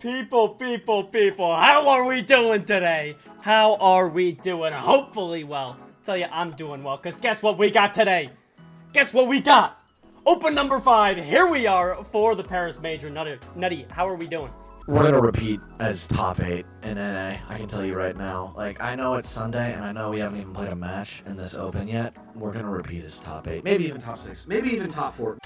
People, how are we doing today? How are we doing? Hopefully well. Tell you I'm doing well, because guess what we got today? Guess what we got? Open number 5, here we are for the Paris Major. Nutty, how are we doing? We're gonna repeat as top 8 in NA, I can tell you right now. Like, I know it's Sunday, and I know we haven't even played a match in this Open yet. We're gonna repeat as top 8, maybe even top 6, maybe even top 4.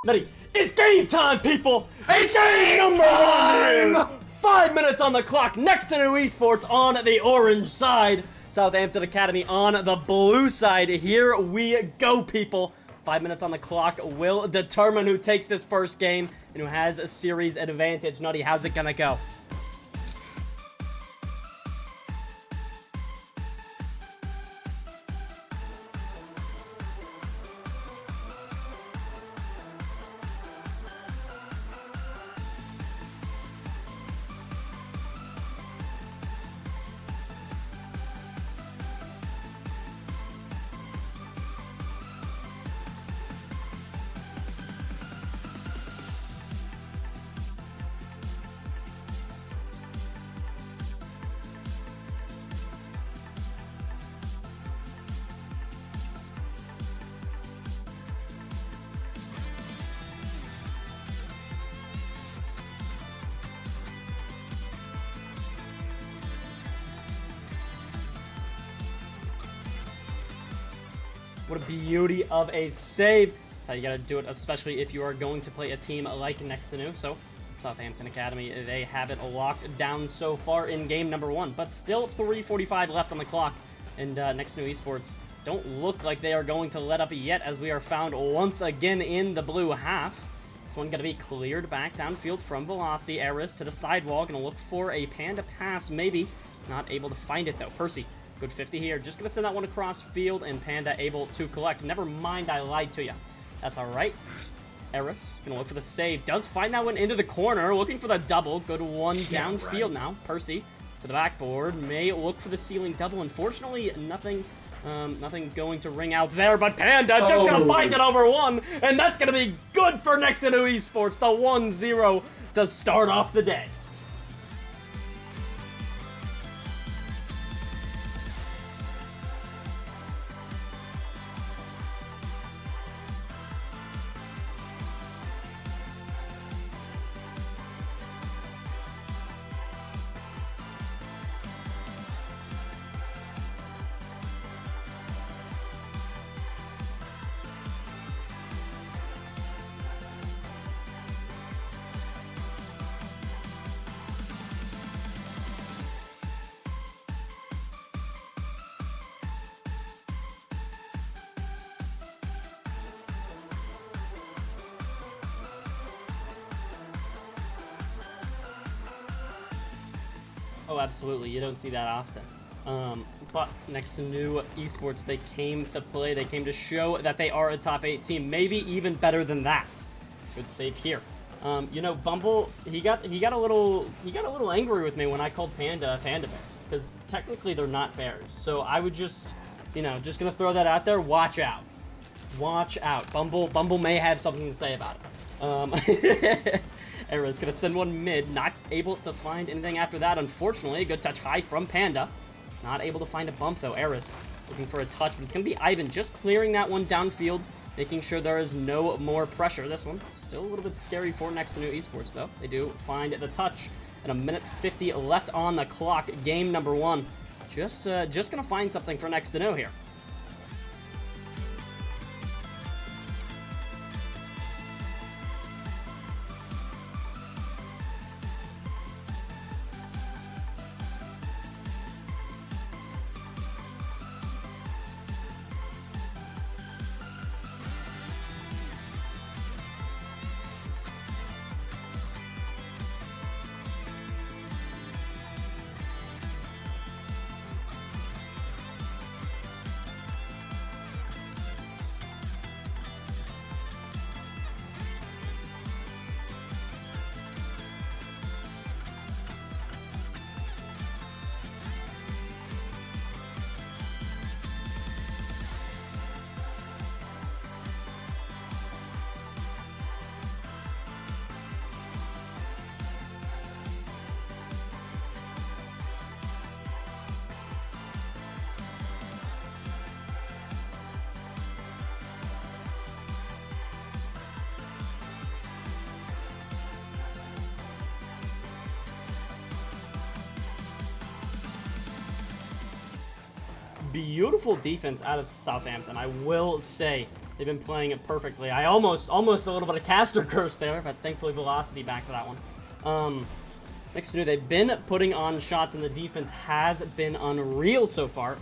Nutty, it's game time, people! It's game number 1! 5 minutes on the clock. Next2Nu Esports on the orange side. Southampton Academy on the blue side. Here we go, people. 5 minutes on the clock will determine who takes this first game and who has a series advantage. Nutty, how's it gonna go? What a beauty of a save. That's how you gotta do it, especially if you are going to play a team like Next2Nu. So, Southampton Academy, they have it locked down so far in game number 1. But still 3:45 left on the clock. And Next2Nu Esports don't look like they are going to let up yet, as we are found once again in the blue half. This one gonna be cleared back downfield from Velocity. Aris to the sidewall, gonna look for a Panda pass, maybe. Not able to find it though. Percy. Good 50 here. Just going to send that one across field, and Panda able to collect. Never mind, I lied to you. That's all right. Aris going to look for the save. Does find that one into the corner. Looking for the double. Good one downfield now. Percy to the backboard. May look for the ceiling double. Unfortunately, nothing going to ring out there, but Panda just going to find it over one, and that's going to be good for Next2Nu Esports. The 1-0 to start off the day. Oh, absolutely. You don't see that often. But Next2Nu Esports, they came to play. They came to show that they are a top 8 team. Maybe even better than that. Good save here. You know, Bumble, he got a little angry with me when I called Panda a Panda Bear, because technically they're not bears. So I would just, you know, just gonna throw that out there. Watch out. Watch out. Bumble may have something to say about it. Aris gonna send one mid, not able to find anything after that, unfortunately. A good touch high from Panda. Not able to find a bump though. Aris looking for a touch, but it's gonna be Ivan just clearing that one downfield, making sure there is no more pressure. This one still a little bit scary for Next2Nu Esports though. They do find the touch, and 1:50 left on the clock. Game number 1. Just gonna find something for Next2Nu here. Beautiful defense out of Southampton. I will say they've been playing it perfectly. I almost a little bit of caster curse there, but thankfully velocity back to that one. Next2Nu, they've been putting on shots, and the defense has been unreal so far.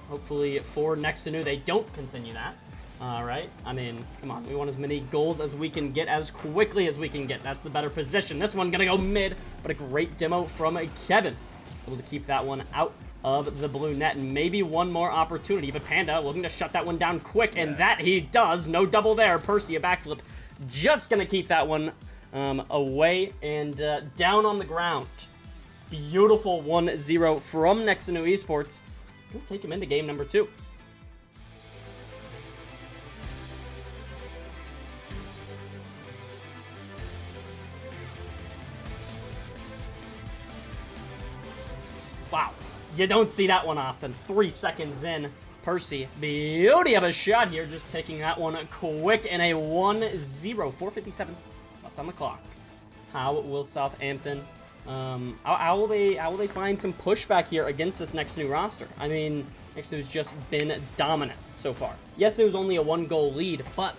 Hopefully for Next2Nu, they don't continue that. All right. I mean, come on. We want as many goals as we can get as quickly as we can get. That's the better position. This one gonna go mid, but a great demo from Kevin. Able to keep that one out of the blue net, and maybe one more opportunity. But Panda looking to shut that one down quick, and that he does. No double there. Percy, a backflip. Just gonna keep that one away and down on the ground. Beautiful 1-0 from Next2Nu Esports. We'll take him into game number 2. Wow, you don't see that one often. 3 seconds in, Percy, beauty of a shot here, just taking that one quick in a 1-0, 4:57 left on the clock. How will Southampton, how will they find some pushback here against this Next2Nu roster? I mean, Next2Nu's just been dominant so far. Yes, it was only a 1-goal lead, but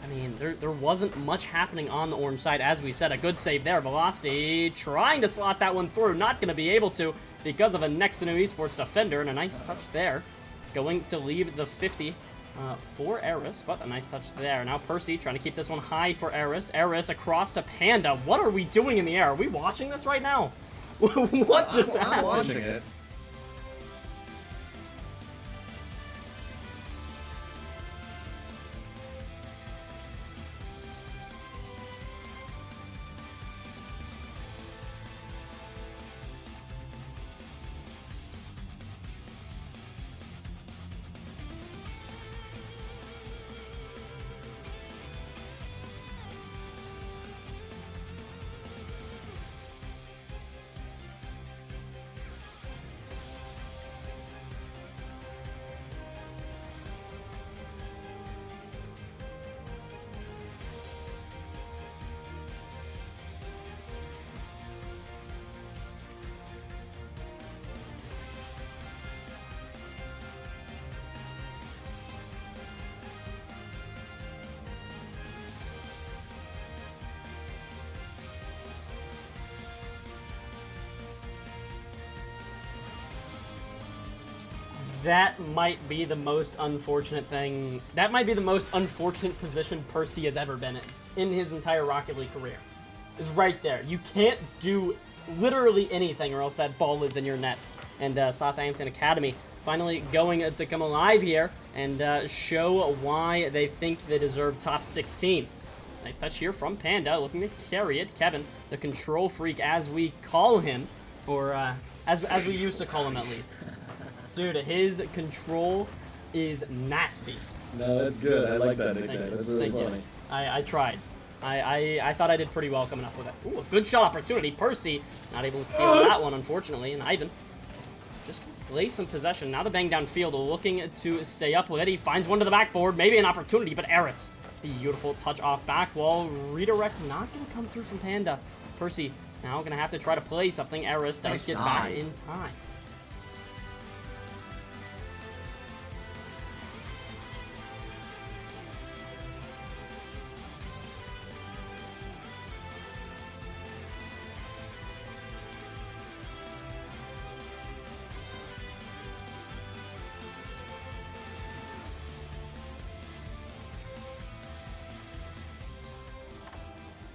I mean, there wasn't much happening on the orange side. As we said, a good save there. Velocity trying to slot that one through, not going to be able to because of a Next2Nu Esports defender, and a nice touch there. Going to leave the 50 for Aris, but a nice touch there. Now Percy trying to keep this one high for Aris. Aris across to Panda. What are we doing in the air? Are we watching this right now? What just happened? I'm watching it. That might be the most unfortunate thing. That might be the most unfortunate position Percy has ever been in his entire Rocket League career. Is right there. You can't do literally anything or else that ball is in your net. And Southampton Academy finally going to come alive here and show why they think they deserve top 16. Nice touch here from Panda, looking to carry it. Kevin, the control freak as we call him, or as we used to call him at least. Dude, his control is nasty. No, that's good. I like that nickname. That's really funny. I tried. I thought I did pretty well coming up with it. Ooh, a good shot opportunity. Percy not able to steal that one, unfortunately. And Ivan just lay some possession. Now the bang downfield, looking to stay up with it. He finds one to the backboard. Maybe an opportunity, but Aris. Beautiful touch off back wall. Redirect not going to come through from Panda. Percy now going to have to try to play something. Aris does get back in time.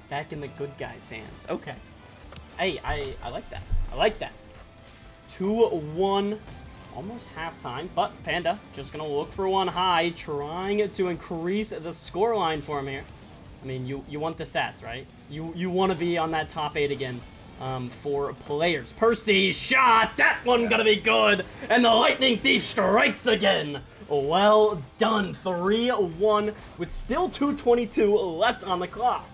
Back in the good guy's hands. Okay. Hey, I like that. I like that. 2-1. Almost halftime, but Panda just going to look for one high, trying to increase the scoreline for him here. I mean, you want the stats, right? You want to be on that top 8 again for players. Percy shot! That one going to be good! And the Lightning Thief strikes again! Well done. 3-1 with still 2:22 left on the clock.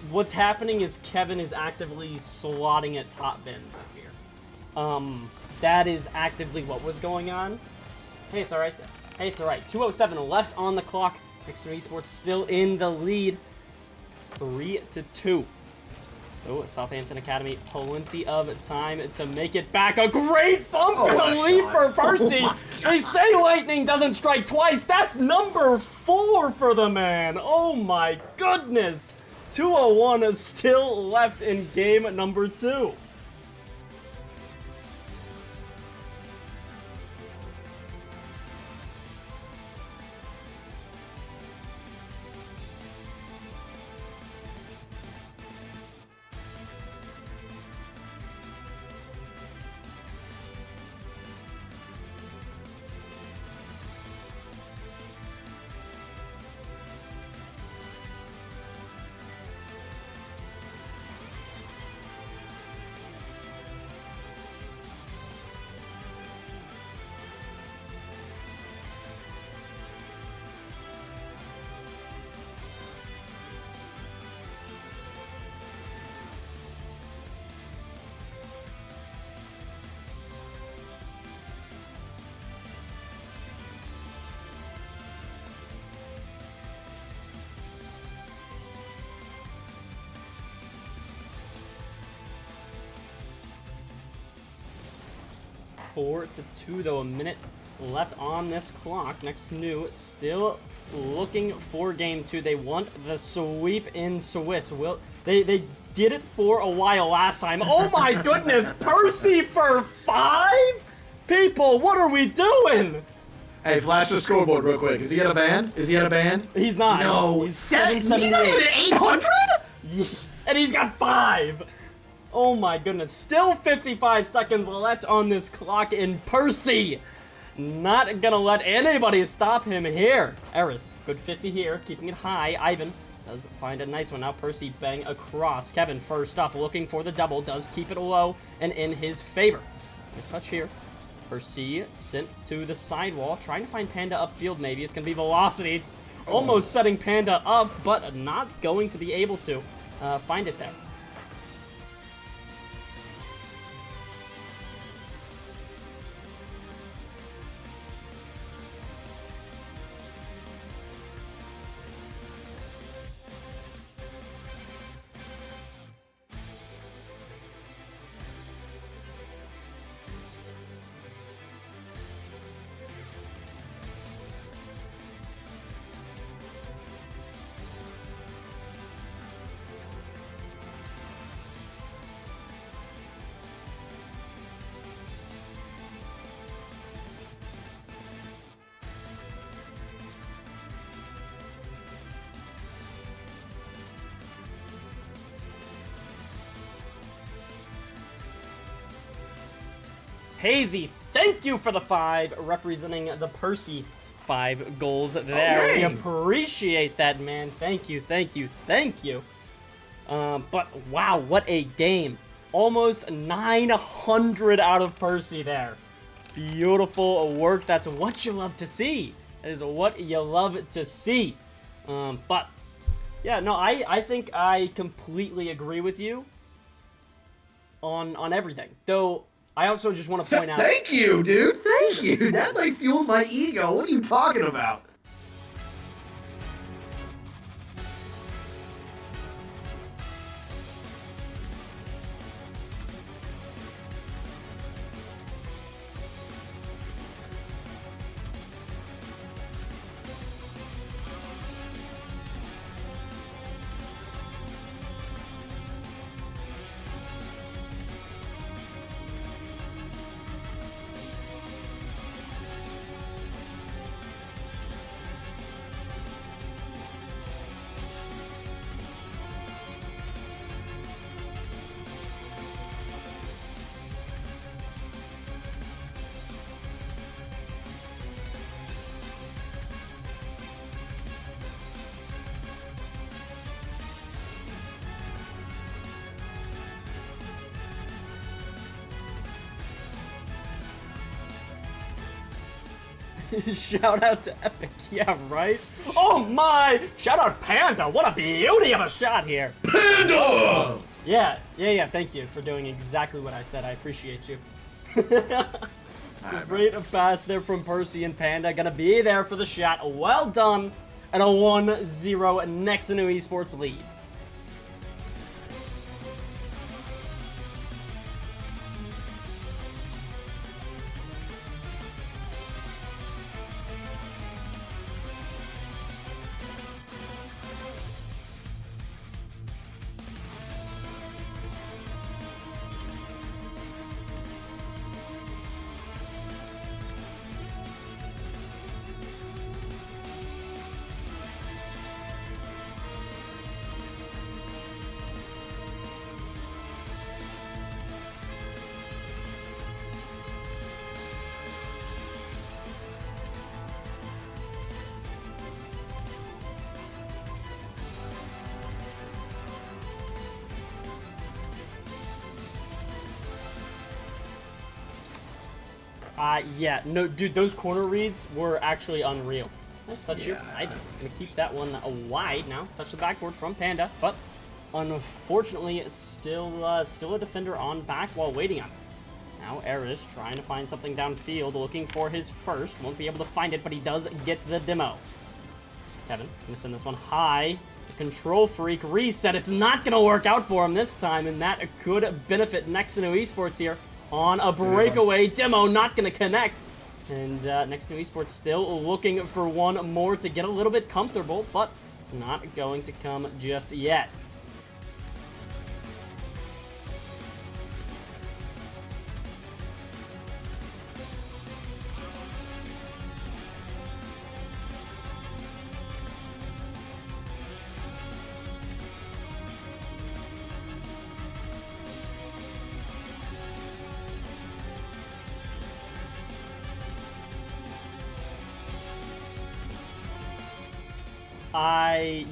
what's happening is Kevin is actively slotting at top bins up here. That is actively what was going on. Hey, it's alright there. Hey, it's alright. 2:07 left on the clock. Next2Nu Esports still in the lead. 3-2. Oh, Southampton Academy, plenty of time to make it back. A great bump and a leap for Percy. They say lightning doesn't strike twice. That's number 4 for the man. Oh my goodness. 2:01 is still left in game number 2. Four to 2 though, a minute left on this clock. Next2Nu still looking for game 2. They want the sweep in Swiss. They did it for a while last time. Oh my goodness, Percy for 5? People, what are we doing? Hey, flash the scoreboard real quick. Is he at a band? Is he at a band? He's not. No. He's 778. 800? And he's got 5. Oh my goodness, still 55 seconds left on this clock, and Percy not gonna let anybody stop him here. Aris, good 50 here, keeping it high. Ivan does find a nice one. Now Percy bang across. Kevin first up, looking for the double, does keep it low and in his favor. Nice touch here. Percy sent to the sidewall, trying to find Panda upfield maybe. It's gonna be Velocity, almost setting Panda up, but not going to be able to find it there. Hazy, thank you for the 5, representing the Percy 5 goals there. Okay. We appreciate that, man. Thank you, thank you, thank you. But wow, what a game. Almost 900 out of Percy there. Beautiful work. That's what you love to see. That is what you love to see. But yeah, no, I think I completely agree with you on everything. Though I also just want to point out. Thank you, dude. Thank you. That like fuels my ego. What are you talking about? Shout out to Epic, yeah, right? Oh my! Shout out Panda, what a beauty of a shot here! Panda! Yeah, thank you for doing exactly what I said, I appreciate you. Great pass there from Percy, and Panda gonna be there for the shot. Well done, and a 1-0 Next2Nu Esports lead. Yeah, no, dude, those corner reads were actually unreal. Nice touch here. I'm gonna keep that one wide now. Touch the backboard from Panda, but unfortunately, still a defender on back while waiting on him. Now Aris trying to find something downfield, looking for his first. Won't be able to find it, but he does get the demo. Kevin gonna send this one high. The control freak reset. It's not gonna work out for him this time, and that could benefit Next2Nu Esports here. On a breakaway, demo not going to connect. And Next2Nu Esports still looking for one more to get a little bit comfortable, but it's not going to come just yet.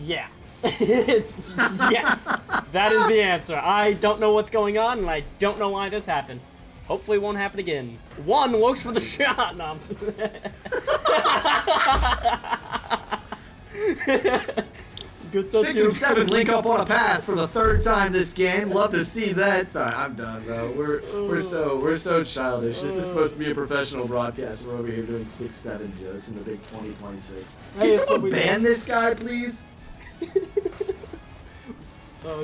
Yeah. Yes, that is the answer. I don't know what's going on, and I don't know why this happened. Hopefully it won't happen again. One looks for the shot. No, good touch. 6 and 7 link up on a pass for the 3rd time this game. Love to see that. Sorry, I'm done, bro. We're so childish. This is supposed to be a professional broadcast. We're over here doing 6-7 jokes in the big 2026. Can someone ban this guy, please?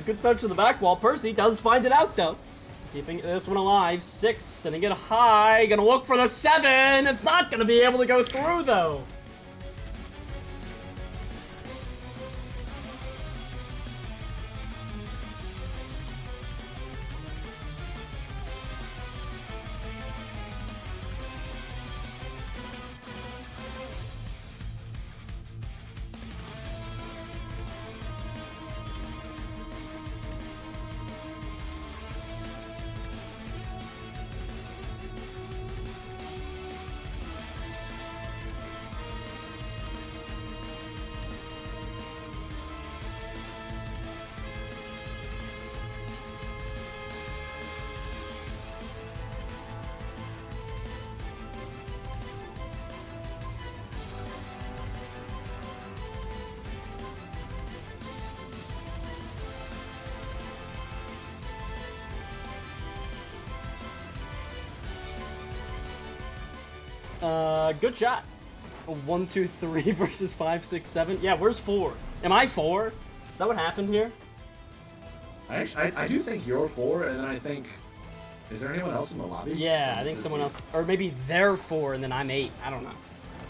Good touch to the back wall. Percy does find it out though. Keeping this one alive. 6, sending it high. Gonna look for the 7. It's not gonna be able to go through though. Good shot. 1, 2, 3 versus 5, 6, 7. Yeah, where's 4? Am I 4? Is that what happened here? I do think you're 4, and then I think... Is there anyone else in the lobby? Yeah, I think someone else... Or maybe they're 4 and then I'm 8. I don't know.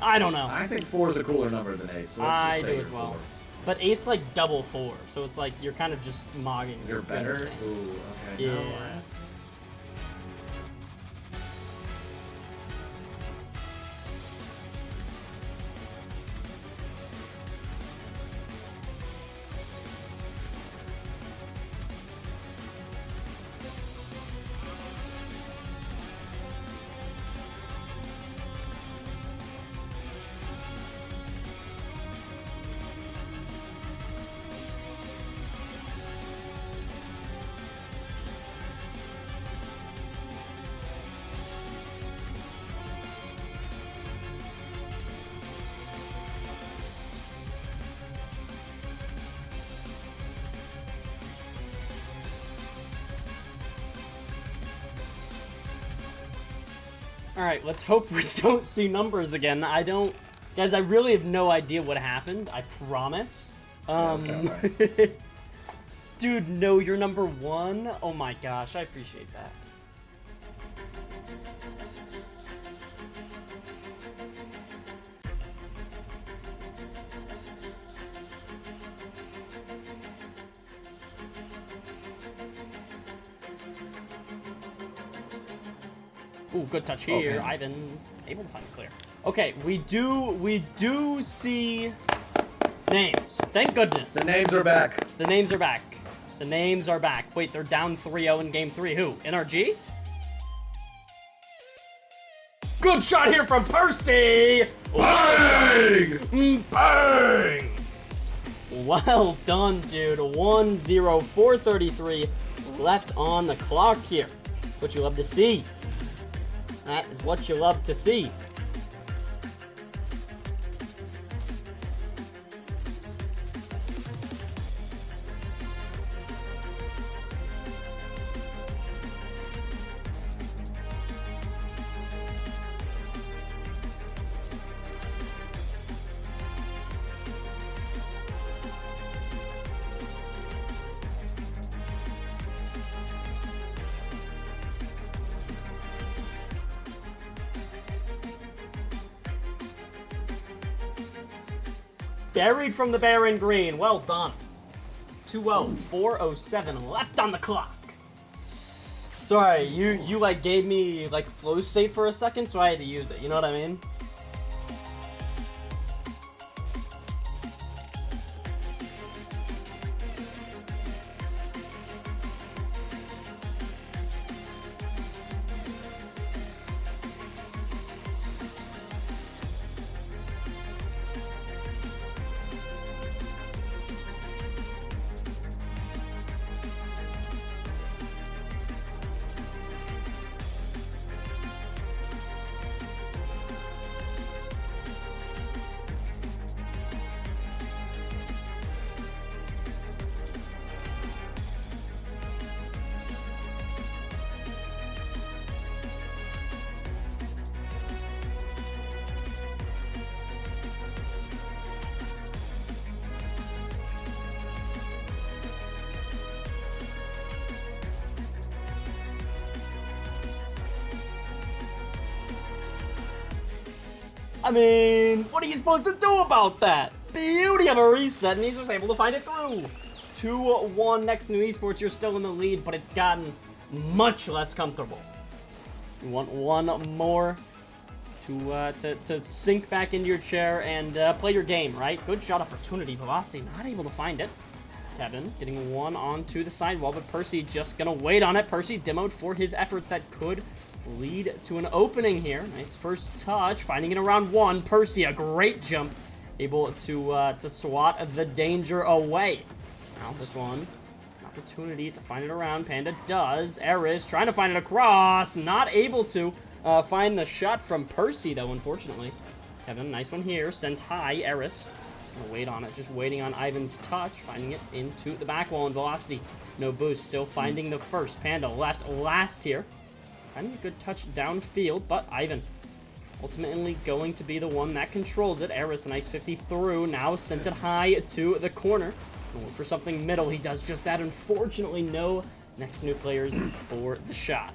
I don't know. I think 4 is a cooler number than 8. So I do as well. 4. But 8's like double 4, so it's like you're kind of just mogging. You're better? Ooh, okay. Yeah. No, Alright, let's hope we don't see numbers again. Guys, I really have no idea what happened. I promise. Dude, no, you're number 1? Oh my gosh, I appreciate that. Ooh, good touch here. Okay. Ivan able to find it clear. Okay, we do see names. Thank goodness. The names are back. The names are back. The names are back. Wait, they're down 3-0 in game 3. Who? NRG? Good shot here from Percy! Bang! Bang! Well done, dude. 1-0, 4:33 left on the clock here. What you love to see. That is what you love to see. Buried from the Baron Green. Well done. 2-0. 4:07 left on the clock. Sorry, you like gave me like flow state for a second, so I had to use it. You know what I mean? I mean, what are you supposed to do about that? Beauty of a reset, and he's just able to find it through. 2-1 Next2Nu Esports. You're still in the lead, but it's gotten much less comfortable. You want one more to sink back into your chair and play your game, right? Good shot opportunity. Velocity not able to find it. Kevin getting one onto the sidewall, but Percy just gonna wait on it. Percy demoed for his efforts that could lead to an opening here. Nice first touch, finding it around 1. Percy, a great jump, able to swat the danger away. Now this one, opportunity to find it around. Panda does. Aris trying to find it across, not able to find the shot from Percy though, unfortunately. Kevin, nice one here, sent high. Aris gonna wait on it, just waiting on Ivan's touch, finding it into the back wall, and Velocity, no boost, still finding the first. Panda left last here. Finding a good touch downfield, but Ivan ultimately going to be the one that controls it. Aris, a nice 50 through, now sent it high to the corner. Look for something middle, he does just that. Unfortunately, no Next2Nu players for the shot.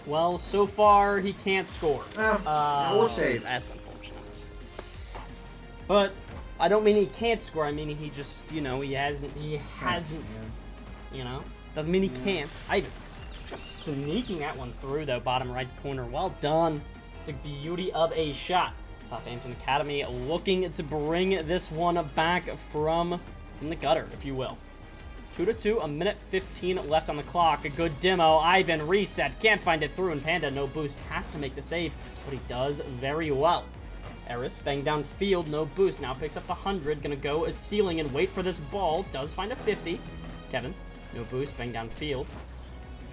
Well, so far, he can't score. Or save. That's unfortunate. But I don't mean he can't score. I mean he just, you know, he hasn't, you know. Doesn't mean he can't. Ivan just sneaking that one through, though. Bottom right corner. Well done. It's a beauty of a shot. Southampton Academy looking to bring this one back from the gutter, if you will. 2-2, a minute 15 left on the clock. A good demo. Ivan reset. Can't find it through, and Panda, no boost, has to make the save, but he does very well. Aris bang downfield, no boost. Now picks up the 100. Gonna go a ceiling and wait for this ball. Does find a 50. Kevin, no boost, bang downfield.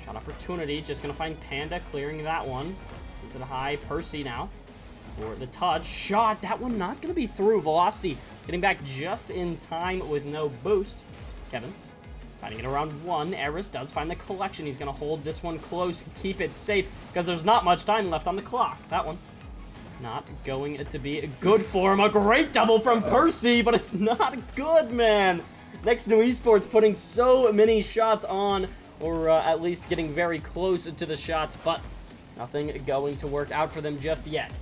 Shot opportunity. Just gonna find Panda clearing that one. Sends it high. Percy now for the touch. Shot. That one not gonna be through. Velocity getting back just in time with no boost. Kevin finding it around 1. Aris does find the collection. He's gonna hold this one close, keep it safe, because there's not much time left on the clock. That one not going to be good for him. A great double from Percy, but it's not good, man. Next2Nu Esports putting so many shots on, or at least getting very close to the shots, but nothing going to work out for them just yet.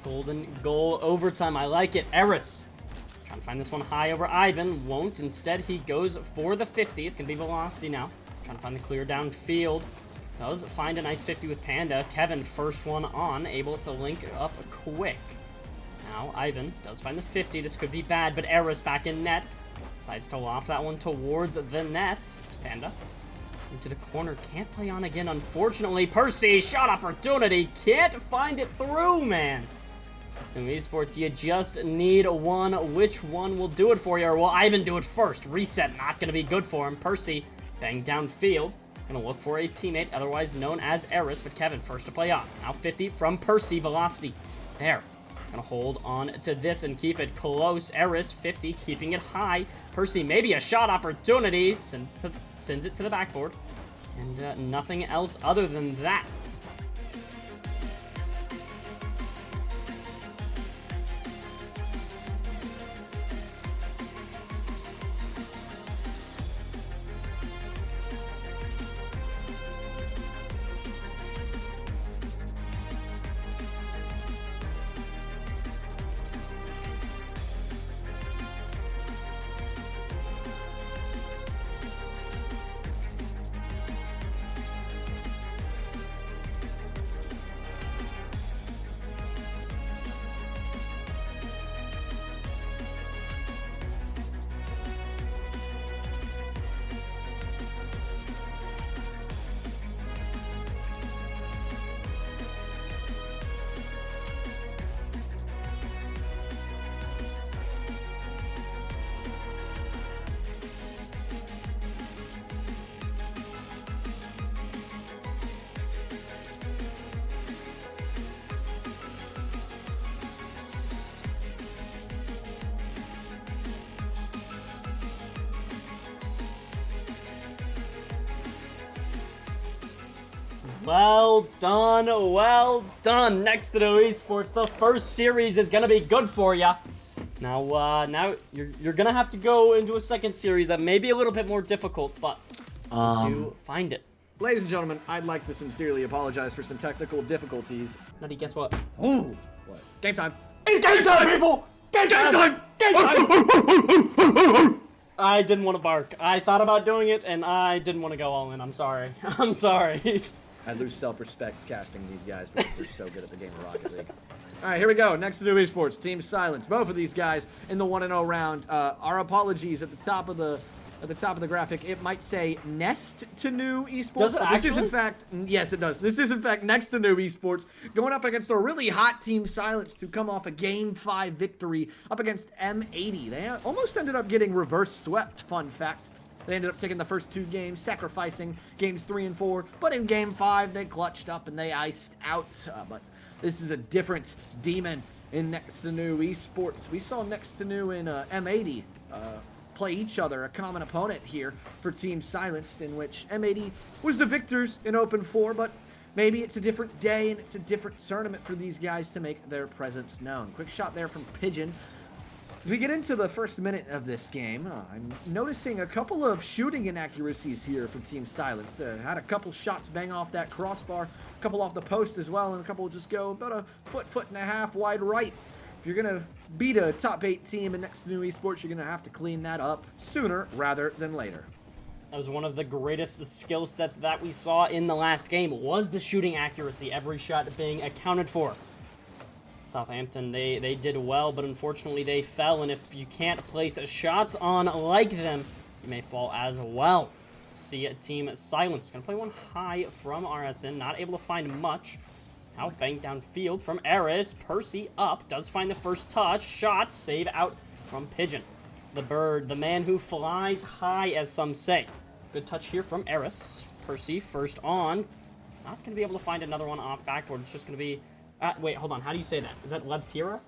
Golden goal overtime. I like it. Aris trying to find this one high over Ivan. Won't. Instead, he goes for the 50. It's going to be Velocity now. Trying to find the clear downfield. Does find a nice 50 with Panda. Kevin, first one on. Able to link up quick. Now, Ivan does find the 50. This could be bad, but Aris back in net. Decides to loft that one towards the net. Panda into the corner. Can't play on again, unfortunately. Percy, shot opportunity. Can't find it through, man. Next2Nu Esports, you just need one. Which one will do it for you? Or will Ivan do it first? Reset, not going to be good for him. Percy, bang downfield. Going to look for a teammate, otherwise known as Aris, but Kevin first to play on. Now 50 from Percy. Velocity there. Going to hold on to this and keep it close. Aris, 50, keeping it high. Percy, maybe a shot opportunity. Sends it to the backboard. And nothing else other than that. Well done, well done. Next2Nu Esports, the first series is gonna be good for ya. Now you're gonna have to go into a second series that may be a little bit more difficult, but do find it. Ladies and gentlemen, I'd like to sincerely apologize for some technical difficulties. Nutty, guess what? Ooh, what? Game time. It's game time, people! Game time! Game time! I didn't want to bark. I thought about doing it, and I didn't want to go all in. I'm sorry. I'm sorry. I lose self-respect casting these guys because they're so good at the game of Rocket League. All right, here we go. Next2Nu Esports, Team Silence. Both of these guys in the 1-0 round. Our apologies at the top of the at the top of the graphic, it might say Next2Nu Esports. Does it actually? This is in fact, yes, it does. This is in fact Next2Nu Esports going up against a really hot Team Silence to come off a Game 5 victory up against M80. They almost ended up getting reverse swept, fun fact. They ended up taking the first 2 games, sacrificing games 3 and 4, but in Game 5, they clutched up and they iced out. But this is a different demon in Next2Nu Esports. We saw Next2Nu in M80 play each other, a common opponent here for Team Silenced, in which M80 was the victors in Open 4, but maybe it's a different day and it's a different tournament for these guys to make their presence known. Quick shot there from Pigeon. As we get into the first minute of this game, I'm noticing a couple of shooting inaccuracies here for Team Silence. Had a couple shots bang off that crossbar, a couple off the post as well, and a couple just go about a foot and a half wide right. If you're going to beat a top 8 team in Next2Nu Esports, you're going to have to clean that up sooner rather than later. That was one of the greatest skill sets that we saw in the last game, was the shooting accuracy, every shot being accounted for. Southampton, they did well, but unfortunately they fell, and if you can't place shots on like them, you may fall as well. Let's see Team Silence. Gonna play one high from RSN, not able to find much. Now bang downfield from Aris. Percy up, does find the first touch. Shot, save out from Pigeon. The bird, the man who flies high, as some say. Good touch here from Aris. Percy first on. Not going to be able to find another one off backward. It's just going to be... wait, hold on. How do you say that? Is that Lev Tira?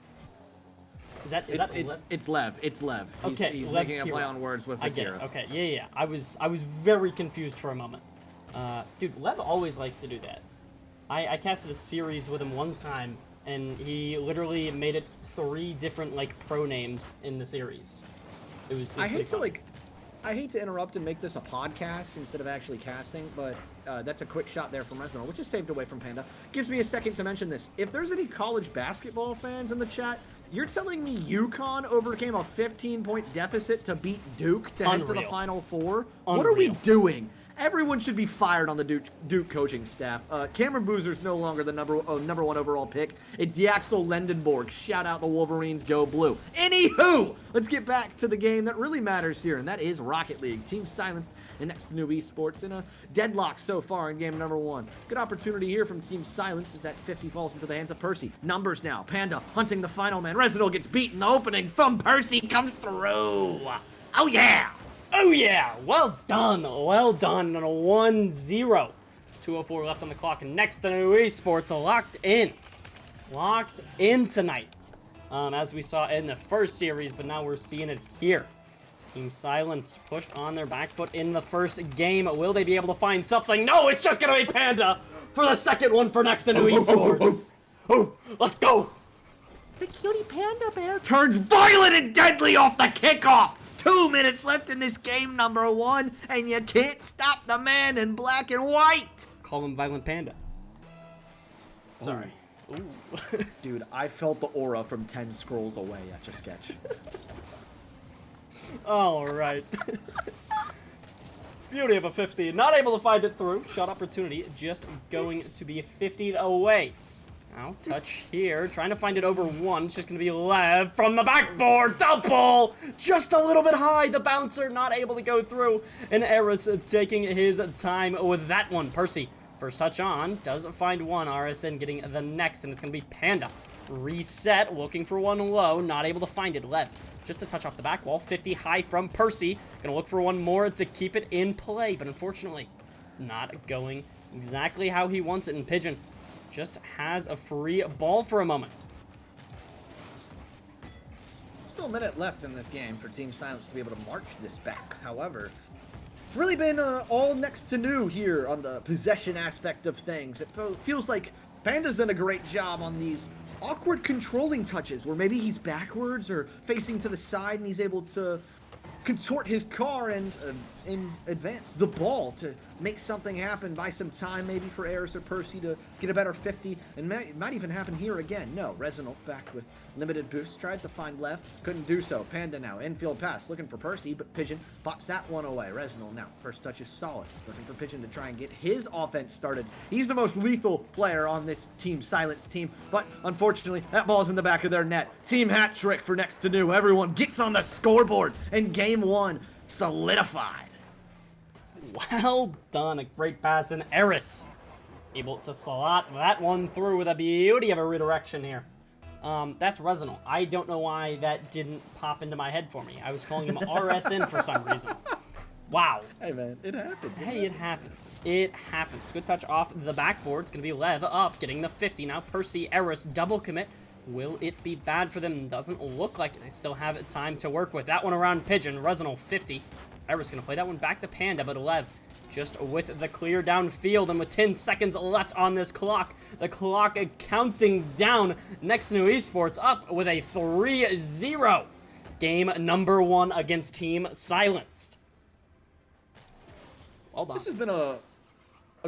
It's Lev. It's Lev. He's Lev making a play on words with Tira. Okay, yeah. I was very confused for a moment. Dude, Lev always likes to do that. I casted a series with him one time, and he literally made it 3 different, like, pro names in the series. It was I hate to interrupt and make this a podcast instead of actually casting, but that's a quick shot there from Resident, which is saved away from Panda. Gives me a second to mention this. If there's any college basketball fans in the chat, you're telling me UConn overcame a 15-point deficit to beat Duke to head to the Final Four? What are we doing? Everyone should be fired on the Duke coaching staff. Cameron Boozer's no longer the number 1 overall pick. It's Yaxel Lendenborg. Shout out the Wolverines, go blue. Anywho, let's get back to the game that really matters here, and that is Rocket League. Team Silenced and Next2Nu Esports in a deadlock so far in game number 1. Good opportunity here from Team Silence as that 50 falls into the hands of Percy. Numbers now. Panda hunting the final man. Resident gets beat in the opening from Percy. Comes through. Oh, yeah. Oh yeah, well done on a 1-0. 2:04 left on the clock, and Next2Nu Esports locked in tonight. As we saw in the first series, but now we're seeing it here. Team Silenced pushed on their back foot in the first game. Will they be able to find something? No, it's just gonna be Panda for the second one for Next2Nu Esports. Oh, let's go. The cutie panda bear turns violent and deadly off the kickoff. 2 minutes left in this game number 1, and you can't stop the man in black and white. Call him Violent Panda. Sorry. Ooh. Dude, I felt the aura from 10 scrolls away at Etchasketch. All right. Beauty of a 50. Not able to find it through. Shot opportunity just going to be 50 away. Now, touch here. Trying to find it over 1. It's just going to be Lev from the backboard. Double! Just a little bit high. The bouncer not able to go through. And Aris taking his time with that one. Percy, first touch on. Doesn't find one. RSN getting the next. And it's going to be Panda. Reset. Looking for one low. Not able to find it. Lev, just a touch off the back wall. 50 high from Percy. Going to look for one more to keep it in play. But unfortunately, not going exactly how he wants it. And Pigeon just has a free ball for a moment. Still a minute left in this game for Team Silence to be able to march this back. However, it's really been all Next2Nu here on the possession aspect of things. It feels like Panda's done a great job on these awkward controlling touches where maybe he's backwards or facing to the side and he's able to contort his car and advance the ball to make something happen, buy some time maybe for Aris or Percy to get a better 50, and might even happen here again. No, Resinal back with limited boost, tried to find left, couldn't do so. Panda now, infield pass, looking for Percy, but Pigeon pops that one away. Resinal now, first touch is solid, looking for Pigeon to try and get his offense started. He's the most lethal player on this Team Silence team, but unfortunately, that ball's in the back of their net. Team hat trick for Next2Nu. Everyone gets on the scoreboard in game 1. solidified. Well done. A great pass in Aris. Able to slot that one through with a beauty of a redirection here. That's Resonal. I don't know why that didn't pop into my head for me. I was calling him RSN for some reason. Wow. Hey, man, it happens. Hey, it happens. It happens. Good touch off the backboard. It's going to be Lev up, getting the 50. Now Percy, Aris, double commit. Will it be bad for them? Doesn't look like it. They still have time to work with. That one around Pigeon. Resonal, 50. Aris going to play that one back to Panda, but Lev just with the clear downfield, and with 10 seconds left on this clock, the clock counting down. Next2Nu Esports up with a 3-0. Game number 1 against Team Silenced. Well done. This has been a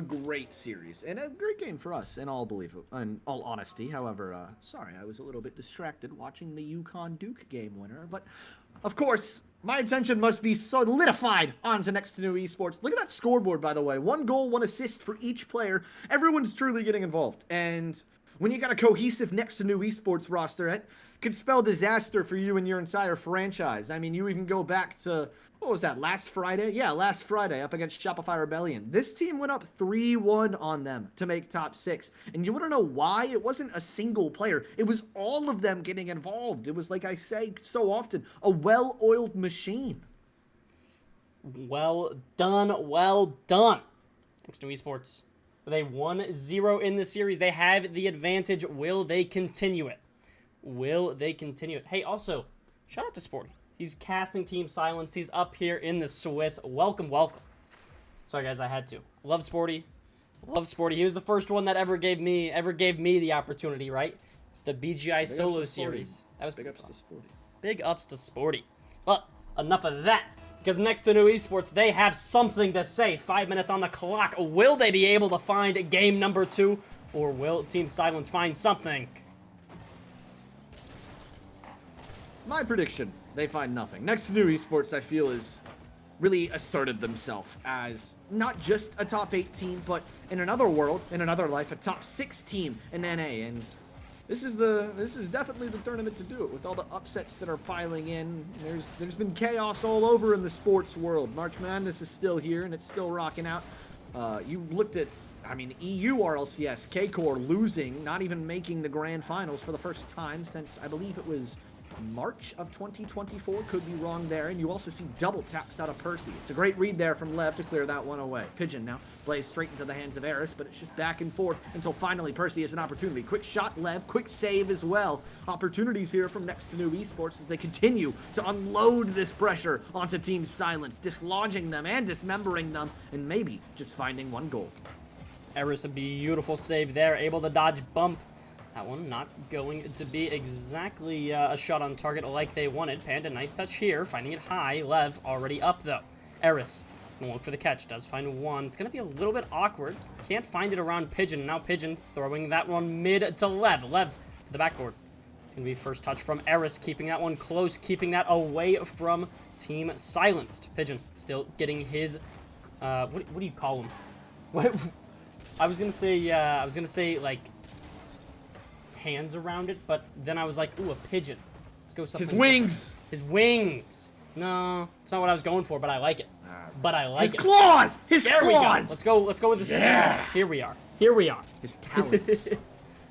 great series and a great game for us, in all honesty. However, sorry, I was a little bit distracted watching the UConn Duke game winner, but of course, my attention must be solidified onto Next2Nu Esports. Look at that scoreboard, by the way. 1 goal, 1 assist for each player. Everyone's truly getting involved. And when you got a cohesive Next2Nu Esports roster, it could spell disaster for you and your entire franchise. I mean, you even go back to, what was that, last Friday? Yeah, last Friday up against Shopify Rebellion. This team went up 3-1 on them to make top 6. And you want to know why? It wasn't a single player. It was all of them getting involved. It was, like I say so often, a well-oiled machine. Well done, well done. Next2Nu Esports with a 1-0 in the series. They have the advantage. Will they continue it? Will they continue it? Hey, also, shout out to Sporty. He's casting Team Silenced. He's up here in the Swiss. Welcome, welcome. Sorry, guys, I had to. Love Sporty. Love Sporty. He was the first one that ever gave me the opportunity, right? The BGI solo series. That was big ups to Sporty. Big ups to Sporty. But enough of that. Because Next2Nu Esports, they have something to say. 5 minutes on the clock. Will they be able to find game number 2? Or will Team Silence find something? My prediction, they find nothing. Next2Nu Esports, I feel, is really asserted themselves as not just a top 8 team, but in another world, in another life, a top 6 team in NA. And this is definitely the tournament to do it, with all the upsets that are piling in. There's been chaos all over in the sports world. March Madness is still here, and it's still rocking out. You looked at, I mean, EU RLCS, K-Core losing, not even making the grand finals for the first time since, I believe it was March of 2024, could be wrong there. And you also see double taps out of Percy. It's a great read there from Lev to clear that one away. Pigeon now plays straight into the hands of Aris, but it's just back and forth until finally Percy has an opportunity. Quick shot, Lev, quick save as well. Opportunities here from Next2Nu Esports as they continue to unload this pressure onto Team Silence, dislodging them and dismembering them, and maybe just finding 1 goal. Aris, a beautiful save there, able to dodge bump. That one not going to be exactly a shot on target like they wanted. Panda, nice touch here, finding it high. Lev already up, though. Aris, gonna look for the catch, does find 1. It's gonna be a little bit awkward. Can't find it around Pigeon. Now Pigeon throwing that one mid to Lev. Lev to the backboard. It's gonna be first touch from Aris, keeping that one close, keeping that away from Team Silenced. Pigeon still getting his, what do you call him? What? I was gonna say, like, hands around it, but then I was like, ooh, a pigeon. Let's go something. His wings! Different. His wings! No, it's not what I was going for, but I like it. But I like it. His claws! His there claws! We go. Let's go with his claws. Here we are. Here we are. His talons.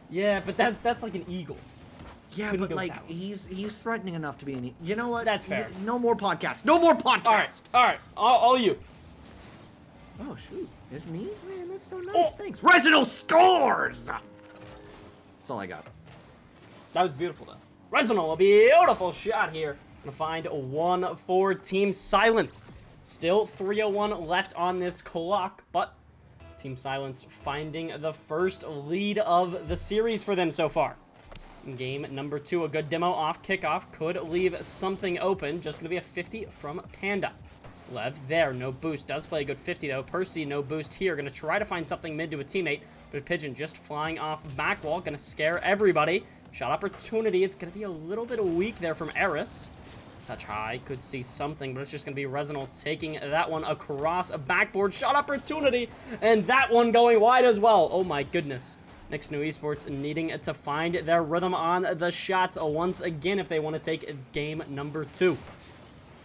Yeah, but that's like an eagle. Yeah, Couldn't but like talons. he's threatening enough to be an eagle. You know what? That's fair. No more podcast. No more podcast. All right. All you. Oh shoot, it's me? Man, that's so nice. Thanks. Resident scores! That's all I got. That was beautiful, though. Resonal, a beautiful shot here. Gonna find 1 for Team Silenced. Still 3:01 left on this clock, but Team Silenced finding the first lead of the series for them so far. In game number 2, a good demo off kickoff could leave something open. Just gonna be a 50 from Panda. Lev there, no boost. Does play a good 50 though. Percy, no boost here. Gonna try to find something mid to a teammate, but Pigeon just flying off back wall. Gonna scare everybody. Shot opportunity. It's gonna be a little bit weak there from Aris. Touch high, could see something, but it's just gonna be Resonal taking that one across a backboard. Shot opportunity, and that one going wide as well. Oh my goodness. Next2Nu Esports needing to find their rhythm on the shots once again if they want to take game number 2.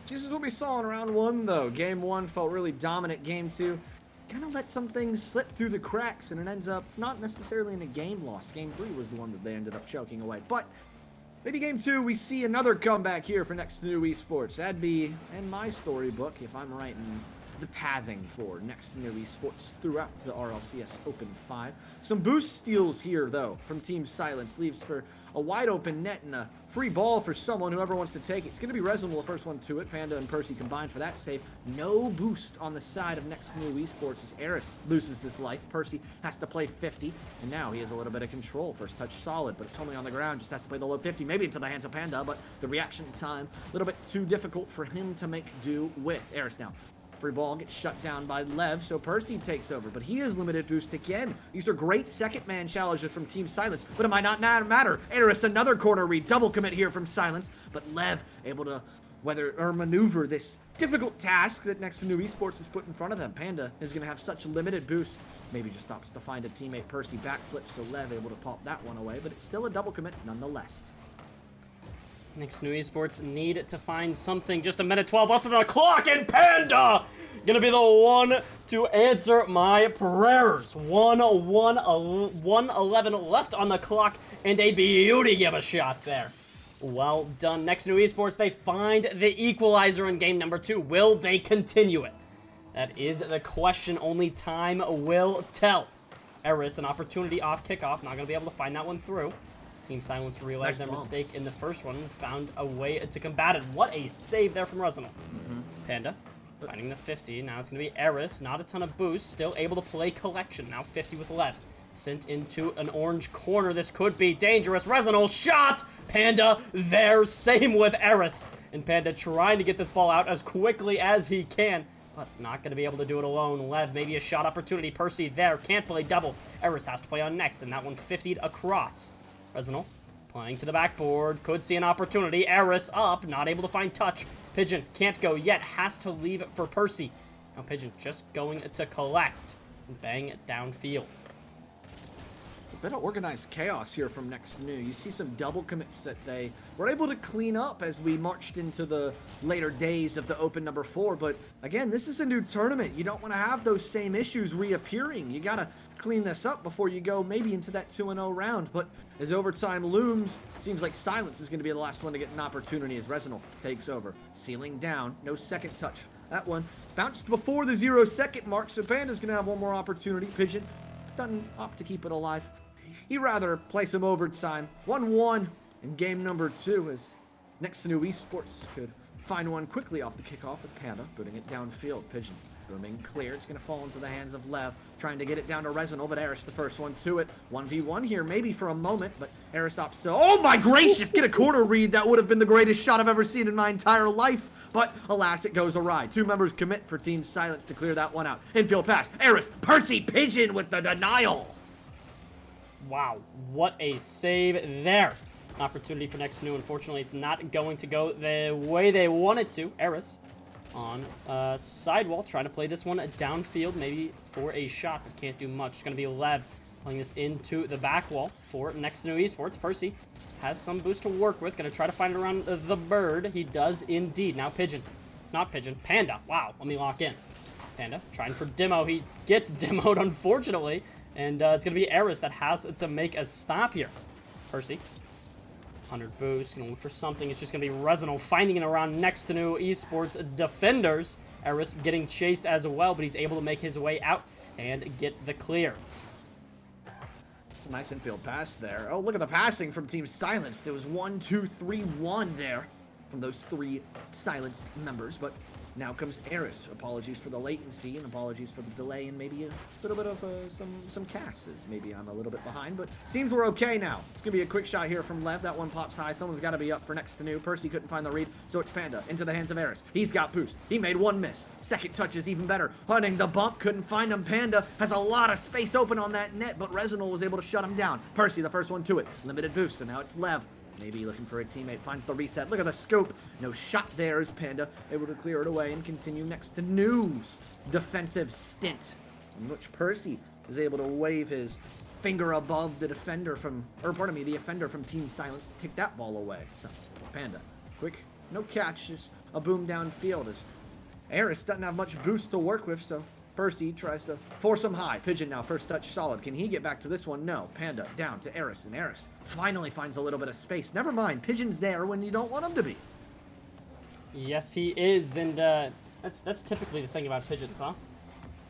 This is what we saw in round 1, though. Game 1 felt really dominant. Game 2 kind of let some things slip through the cracks, and it ends up not necessarily in a game loss. Game 3 was the one that they ended up choking away. But maybe Game 2, we see another comeback here for Next2Nu Esports. That'd be in my storybook, if I'm right in the pathing for Next2Nu Esports throughout the RLCS Open 5. Some boost steals here, though, from Team Silence. Leaves for a wide open net and a free ball for someone, whoever wants to take it. It's going to be Resin, the first one to it. Panda and Percy combined for that save. No boost on the side of Next2Nu Esports as Aris loses his life. Percy has to play 50, and now he has a little bit of control. First touch solid, but it's only on the ground. Just has to play the low 50, maybe into the hands of Panda, but the reaction time, a little bit too difficult for him to make do with. Aris now. Free ball gets shut down by Lev, so Percy takes over, but he has limited boost again. These are great second-man challenges from Team Silence, but it might not matter. Aris, another corner read, double commit here from Silence, but Lev able to maneuver this difficult task that Next2Nu Esports has put in front of them. Panda is going to have such limited boost. Maybe just stops to find a teammate. Percy backflips, so Lev able to pop that one away, but it's still a double commit nonetheless. Next2Nu Esports need to find something. Just a minute 12 left of the clock, and Panda gonna be the one to answer my prayers. 1:11 left on the clock, and a beauty of a shot there. Well done, Next2Nu Esports. They find the equalizer in game number 2. Will they continue it? That is the question. Only time will tell. Aris, an opportunity off kickoff. Not gonna be able to find that one through. Team Silence realized their mistake in the first one and found a way to combat it. What a save there from Resinal. Panda finding the 50. Now it's going to be Aris. Not a ton of boost. Still able to play collection. Now 50 with Lev. Sent into an orange corner. This could be dangerous. Resinal shot. Panda there. Same with Aris. And Panda trying to get this ball out as quickly as he can. But not going to be able to do it alone. Lev, maybe a shot opportunity. Percy there. Can't play double. Aris has to play on next. And that one 50'd across. Resinal playing to the backboard, could see an opportunity. Aris up, not able to find touch. Pigeon can't go yet, has to leave it for Percy. Now Pigeon just going to collect and bang it downfield. It's a bit of organized chaos here from Next2Nu. You see some double commits that they were able to clean up as we marched into the later days of the Open number 4. But again, this is a new tournament. You don't want to have those same issues reappearing. You got to clean this up before you go maybe into that 2-0 round. But as overtime looms, seems like Silence is going to be the last one to get an opportunity as Resinal takes over. Ceiling down, no second touch. That one bounced before the 0-second mark, so Panda's going to have one more opportunity. Pigeon doesn't opt to keep it alive. He'd rather play some overtime. 1-1 in game number 2 as Next2Nu Esports could find one quickly off the kickoff with Panda, putting it downfield. Pigeon roaming clear. It's going to fall into the hands of Lev, trying to get it down to Resinal, but Aris the first one to it. 1v1 here, maybe for a moment, but Aris opts to, oh my gracious, get a corner read. That would have been the greatest shot I've ever seen in my entire life, but alas, it goes awry. 2 members commit for Team Silence to clear that one out. Infield pass, Aris, Percy, Pigeon with the denial. Wow, what a save there. Opportunity for Next2Nu. Unfortunately, it's not going to go the way they wanted to. Aris on sidewall, trying to play this one downfield, maybe for a shot, but can't do much. It's going to be Lev playing this into the back wall for Next2Nu Esports. Percy has some boost to work with, going to try to find it around the bird. He does indeed. Now Pigeon, not Pigeon, Panda. Wow, let me lock in. Panda trying for demo. He gets demoed, unfortunately, and it's going to be Aris that has to make a stop here. Percy 100 boost, gonna look for something. It's just gonna be Resinal finding it around Next2Nu Esports defenders. Aris getting chased as well, but he's able to make his way out and get the clear. It's a nice infield pass there. Oh, look at the passing from Team Silence. There was 1, 2, 3, 1 there from those 3 silenced members, but now comes Aris. Apologies for the latency and apologies for the delay and maybe a little bit of some casses. Maybe I'm a little bit behind, but seems we're okay now. It's going to be a quick shot here from Lev. That one pops high. Someone's got to be up for Next2Nu. Percy couldn't find the read, so it's Panda into the hands of Aris. He's got boost. He made one miss. Second touch is even better. Hunting the bump. Couldn't find him. Panda has a lot of space open on that net, but Resinal was able to shut him down. Percy, the first one to it. Limited boost, so now it's Lev. Maybe looking for a teammate, finds the reset. Look at the scope. No shot there as Panda able to clear it away and continue Next2Nu's defensive stint, in which Percy is able to wave his finger above the defender from, or pardon me, the offender from Team Silence to take that ball away. So, Panda, quick, no catch, just a boom downfield as Aris doesn't have much boost to work with, so Percy tries to force him high. Pigeon now, first touch solid. Can he get back to this one? No. Panda down to Aris, and Aris finally finds a little bit of space. Never mind, Pigeon's there when you don't want him to be. Yes, he is, and that's typically the thing about pigeons, huh?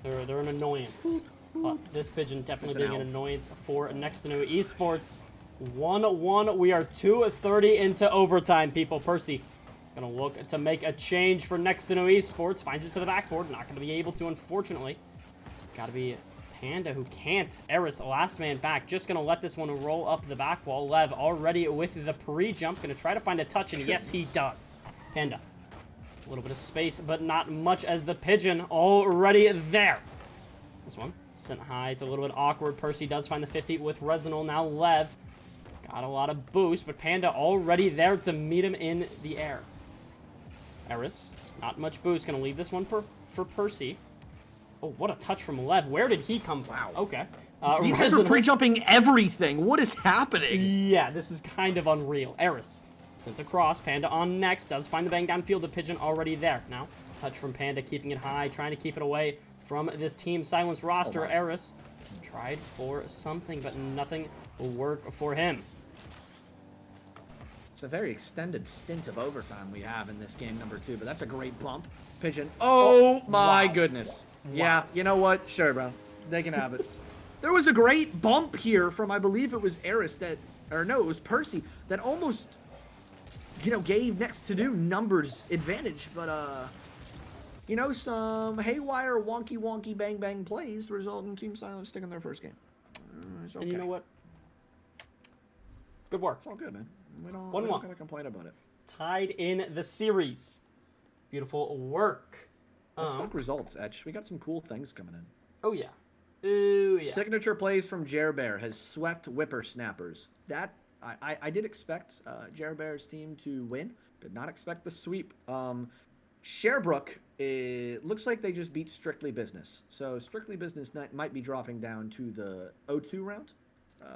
They're an annoyance. But this pigeon definitely being an annoyance for Next2Nu Esports. 1-1. We are 2:30 into overtime, people. Percy gonna look to make a change for Next2Nu Esports. Finds it to the backboard. Not gonna be able to, unfortunately. It's gotta be Panda who can't. Aris, last man back. Just gonna let this one roll up the back wall. Lev already with the pre-jump. Gonna try to find a touch, and yes, he does. Panda. A little bit of space, but not much as the pigeon already there. This one sent high. It's a little bit awkward. Percy does find the 50 with Resinal. Now Lev got a lot of boost, but Panda already there to meet him in the air. Aris, not much boost. Gonna leave this one for Percy. Oh, what a touch from Lev. Where did he come from? Wow. Okay. These guys are pre-jumping everything. What is happening? Yeah, this is kind of unreal. Aris sent across. Panda on next. Does find the bang downfield. The pigeon already there. Now, touch from Panda, keeping it high, trying to keep it away from this Team Silence roster. Aris tried for something, but nothing will work for him. It's a very extended stint of overtime we have in this game number 2, but that's a great bump. Pigeon. Oh my goodness. Yeah, you know what? Sure, bro. They can have it. There was a great bump here from, I believe it was Aris that, or no, it was Percy, that almost, you know, gave Next2Nu numbers advantage, but, you know, some haywire, wonky, bang plays result in Team Silence sticking their first game. It's okay. And you know what? Good work. It's all good, man. We don't 1-1. gotta complain about it. Tied in the series. Beautiful work. Let's talk results, Etch. We got some cool things coming in. Oh, yeah. Ooh, yeah. Signature plays from Bear has swept Whippersnappers. That, I did expect Bear's team to win. Did not expect the sweep. Sherbrooke, it looks like they just beat Strictly Business. So Strictly Business might be dropping down to the O2 round,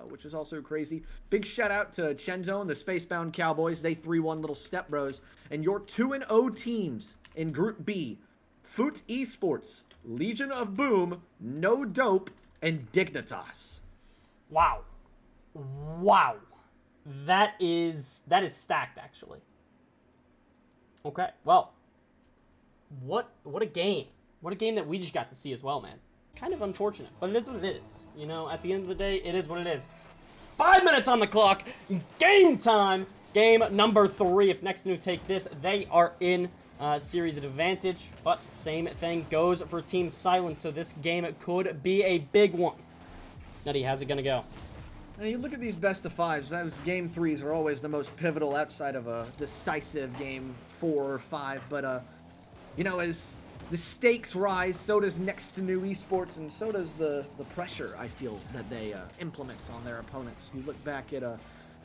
which is also crazy. Big shout out to Chenzo and the Spacebound Cowboys. They 3-1 little step bros. And your 2-0 teams in Group B, Foot Esports, Legion of Boom, No Dope, and Dignitas. Wow. Wow. That is stacked, actually. Okay, well. What a game. What a game that we just got to see as well, man. Kind of unfortunate, but it is what it is. You know, at the end of the day, it is what it is. 5 minutes on the clock. Game time. Game number 3. If Next2Nu take this, they are in series advantage. But same thing goes for Team Silence, so this game could be a big one. Nutty, how's it going to go? Now you look at these best of 5s. Those game 3s are always the most pivotal outside of a decisive game 4 or 5. But, you know, as the stakes rise, so does Next2Nu Esports, and so does the pressure, I feel, that they implement on their opponents. You look back at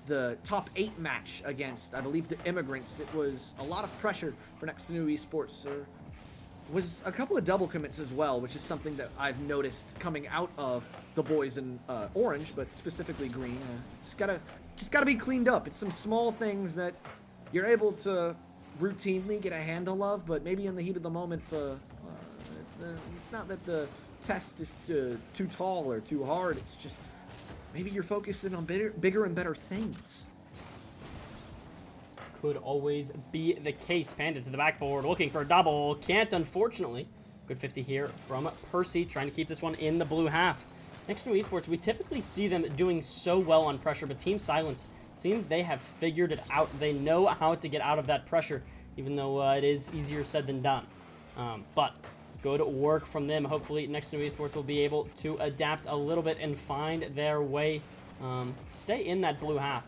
the top 8 match against, I believe, the Immigrants. It was a lot of pressure for Next2Nu Esports. There was a couple of double commits as well, which is something that I've noticed coming out of the boys in orange, but specifically green. It's just gotta be cleaned up. It's some small things that you're able to routinely get a handle of, but maybe in the heat of the moment, it's not that the test is too tall or too hard. It's just maybe you're focusing on bigger and better things. Could always be the case. Panda to the backboard, looking for a double. Can't, unfortunately. Good 50 here from Percy, trying to keep this one in the blue half. Next2Nu Esports, we typically see them doing so well on pressure, but Team Silence, seems they have figured it out. They know how to get out of that pressure, even though it is easier said than done. But good work from them. Hopefully, Next2Nu Esports will be able to adapt a little bit and find their way to stay in that blue half.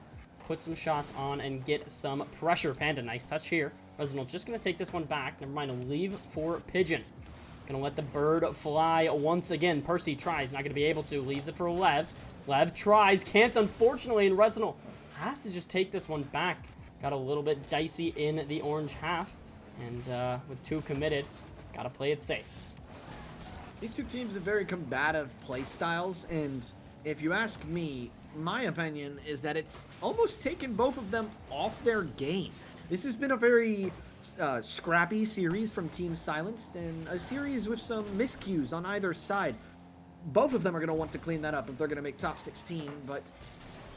Put some shots on and get some pressure. Panda, nice touch here. Resinal just going to take this one back. Never mind, leave for Pigeon. Going to let the bird fly once again. Percy tries, not going to be able to. Leaves it for Lev. Lev tries, can't, unfortunately, and Resinal has to just take this one back. Got a little bit dicey in the orange half, and with 2 committed, got to play it safe. These two teams have very combative play styles, and if you ask me, my opinion is that it's almost taken both of them off their game. This has been a very scrappy series from Team Silenced and a series with some miscues on either side. Both of them are going to want to clean that up if they're going to make top 16, but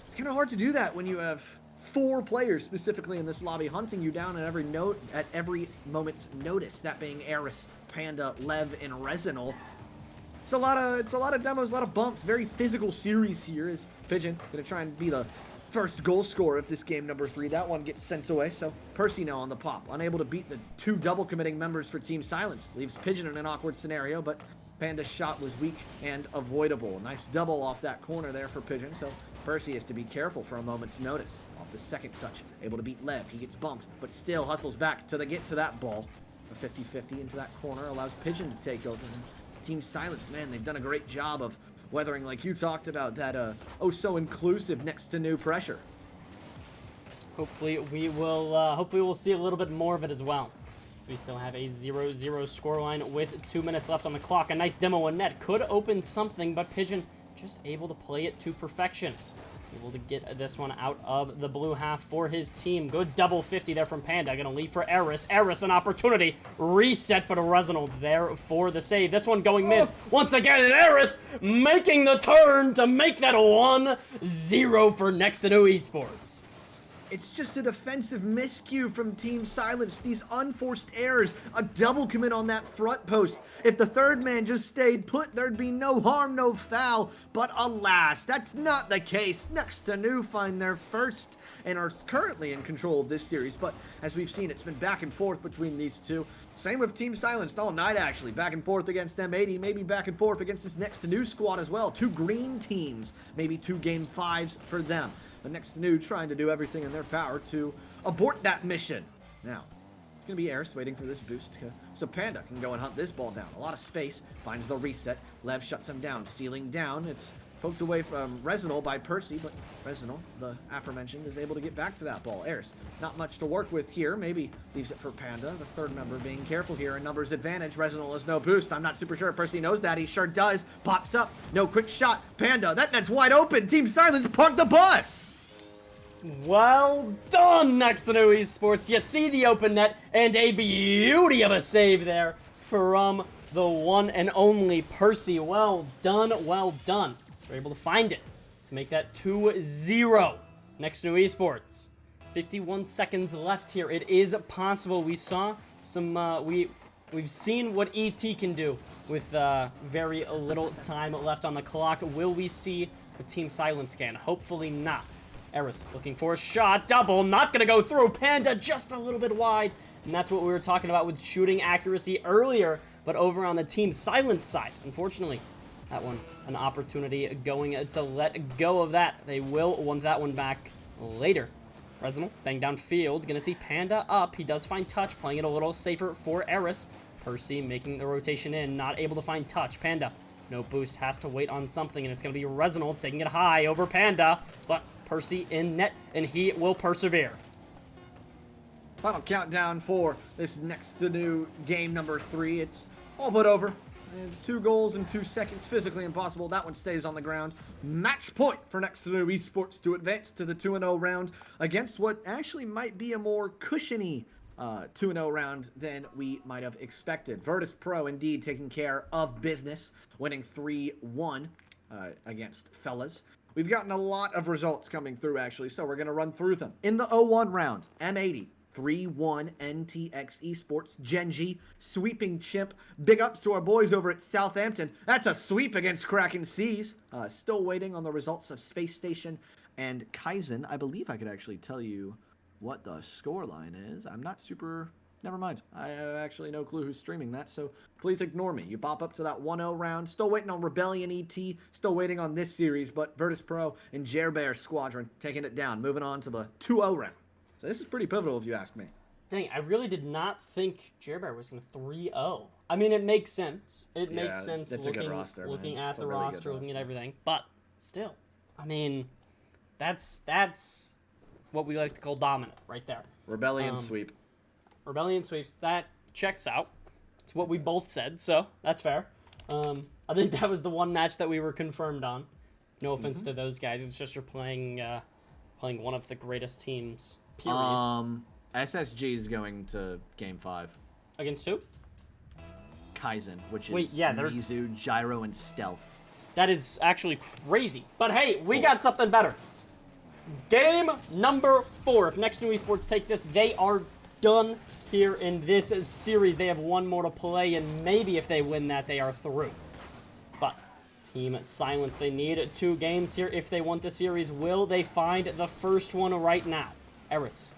it's kind of hard to do that when you have 4 players specifically in this lobby hunting you down at every moment's notice. That being Aris, Panda, Lev, and Resinal. It's a lot of demos, a lot of bumps. Very physical series here. Is Pigeon going to try and be the first goal scorer of this game number 3? That one gets sent away. So Percy now on the pop, unable to beat the 2 double committing members for Team Silence. Leaves Pigeon in an awkward scenario, but Panda's shot was weak and avoidable. Nice double off that corner there for Pigeon, so Percy has to be careful for a moment's notice. Off the second touch, able to beat Lev. He gets bumped, but still hustles back to get to that ball. A 50-50 into that corner allows Pigeon to take over. And Team Silence, man, they've done a great job of weathering, like you talked about, that oh so inclusive next to new pressure. Hopefully we'll see a little bit more of it as well. So we still have a 0-0 scoreline with 2 minutes left on the clock. A nice demo in net could open something, but Pigeon just able to play it to perfection. Able to get this one out of the blue half for his team. Good double 50 there from Panda. Gonna leave for Aris. Aris, an opportunity. Reset, but Resinal there for the save. This one going mid. Once again, and Aris making the turn to make that 1-0 for Next2Nu Esports. It's just a defensive miscue from Team Silence. These unforced errors, a double commit on that front post. If the third man just stayed put, there'd be no harm, no foul. But alas, that's not the case. Next2Nu find their first and are currently in control of this series. But as we've seen, it's been back and forth between these two. Same with Team Silenced all night, actually. Back and forth against M80, maybe back and forth against this Next2Nu squad as well. 2 green teams, maybe 2 game 5s for them. But Next2Nu trying to do everything in their power to abort that mission. Now, it's going to be Aris waiting for this boost. So Panda can go and hunt this ball down. A lot of space. Finds the reset. Lev shuts him down. Sealing down. It's poked away from Resinal by Percy, but Resinal, the aforementioned, is able to get back to that ball. Aris, not much to work with here. Maybe leaves it for Panda, the third member, being careful here. A numbers advantage. Resinal has no boost. I'm not super sure if Percy knows that. He sure does. Pops up. No quick shot. Panda, that net's wide open. Team Silence parked the bus. Well done, Next2Nu Esports. You see the open net, and a beauty of a save there from the one and only Percy. Well done, well done. We're able to find it to make that 2-0. Next2Nu Esports. 51 seconds left here. It is possible. We saw some, we've seen what ET can do with very little time left on the clock. Will we see what Team Silence can? Hopefully not. Aris looking for a shot, double, not gonna go through. Panda just a little bit wide, and that's what we were talking about with shooting accuracy earlier, but over on the Team Silence side, unfortunately, that one, an opportunity going to let go of that. They will want that one back later. Resinal, bang downfield, gonna see Panda up. He does find touch, playing it a little safer for Aris. Percy making the rotation in, not able to find touch. Panda, no boost, has to wait on something, and it's gonna be Resinal taking it high over Panda, but Percy in net, and he will persevere. Final countdown for this Next2Nu game number 3. It's all but over. And 2 goals in 2 seconds, physically impossible. That one stays on the ground. Match point for Next2Nu Esports to advance to the 2-0 round against what actually might be a more cushiony 2-0 round than we might have expected. Virtus Pro indeed taking care of business, winning 3-1 against Fellas. We've gotten a lot of results coming through, actually, so we're going to run through them. In the 0-1 round, M80, 3-1 NTX Esports, GenG, sweeping Chimp. Big ups to our boys over at Southampton. That's a sweep against Kraken Seas. Still waiting on the results of Space Station and Kaizen. I believe I could actually tell you what the scoreline is. I'm not super... Never mind. I have actually no clue who's streaming that, so please ignore me. You bop up to that 1-0 round. Still waiting on Rebellion ET. Still waiting on this series, but Virtus Pro and Jerbear Squadron taking it down. Moving on to the 2-0 round. So this is pretty pivotal if you ask me. Dang, I really did not think Jerbear was going to 3-0. I mean, it makes sense. It makes sense looking at the roster, looking at everything. But still, I mean, that's what we like to call dominant right there. Rebellion sweep. Rebellion sweeps, that checks out. It's what we both said, so that's fair. I think that was the one match that we were confirmed on. No offense to those guys, it's just you're playing one of the greatest teams, period. SSG is going to Game 5. Against who? Kaizen, which is Wait, yeah, they're... Mizu, Gyro, and Stealth. That is actually crazy. But hey, we got something better. Game number 4. If Next2Nu Esports take this, they are done here in this series. They have one more to play, and maybe if they win that, they are through. But Team Silence, they need 2 games here if they want the series. Will they find the first one right now? Aris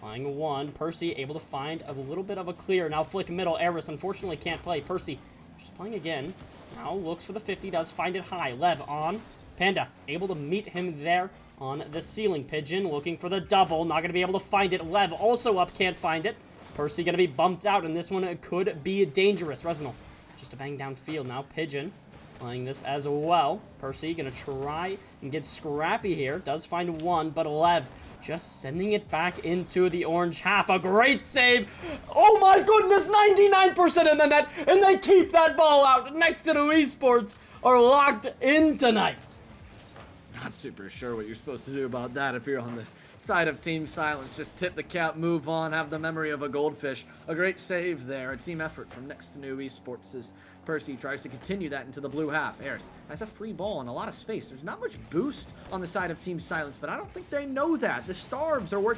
playing 1. Percy able to find a little bit of a clear. Now flick middle. Aris unfortunately can't play. Percy just playing again. Now looks for the 50. Does find it high. Lev on. Panda able to meet him there on the ceiling. Pigeon looking for the double. Not going to be able to find it. Lev also up. Can't find it. Percy going to be bumped out, and this one could be dangerous. Resinal just a bang downfield. Now Pigeon playing this as well. Percy going to try and get scrappy here. Does find 1, but Lev just sending it back into the orange half. A great save. Oh my goodness, 99% in the net, and they keep that ball out. Next2Nu Esports are locked in tonight. Not super sure what you're supposed to do about that if you're on the side of Team Silence. Just tip the cap, move on, have the memory of a goldfish. A great save there. A team effort from Next2Nu Esports as Percy tries to continue that into the blue half. Aris has a free ball and a lot of space. There's not much boost on the side of Team Silence, but I don't think they know that. The Starves are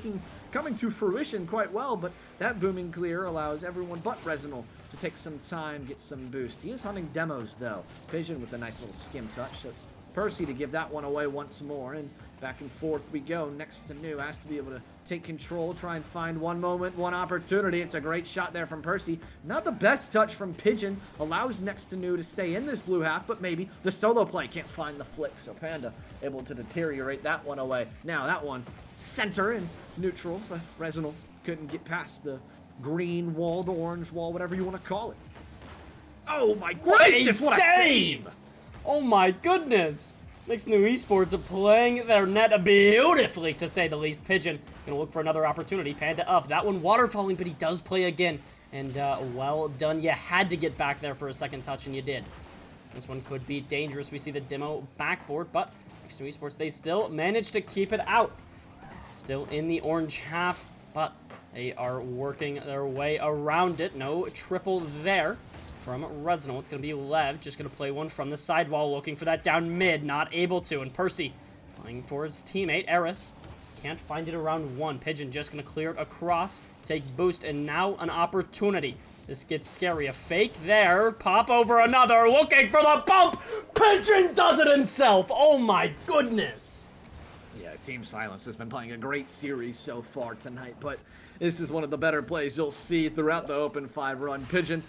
coming to fruition quite well, but that booming clear allows everyone but Resinal to take some time, get some boost. He is hunting demos, though. Pigeon with a nice little skim touch. So it's Percy to give that one away once more, and back and forth we go. Next2Nu has to be able to take control, try and find one moment, one opportunity. It's a great shot there from Percy. Not the best touch from Pigeon. Allows Next2Nu to stay in this blue half, but maybe the solo play can't find the flick. So Panda able to deteriorate that one away. Now that one, center and neutral. So Resinal couldn't get past the green wall, the orange wall, whatever you want to call it. Oh my gracious, what a save! Oh my goodness! Next2Nu Esports are playing their net beautifully, to say the least. Pigeon gonna look for another opportunity. Panda up. That one waterfalling, but he does play again. And well done. You had to get back there for a second touch, and you did. This one could be dangerous. We see the demo backboard, but Next2Nu Esports, they still managed to keep it out. Still in the orange half, but they are working their way around it. No triple there from Resinal. It's going to be Lev, just going to play one from the sidewall, looking for that down mid, not able to. And Percy playing for his teammate, Aris. Can't find it around 1. Pigeon just going to clear it across, take boost, and now an opportunity. This gets scary. A fake there, pop over another, looking for the bump! Pigeon does it himself! Oh my goodness! Yeah, Team Silence has been playing a great series so far tonight, but this is one of the better plays you'll see throughout the open 5 run. Pigeon,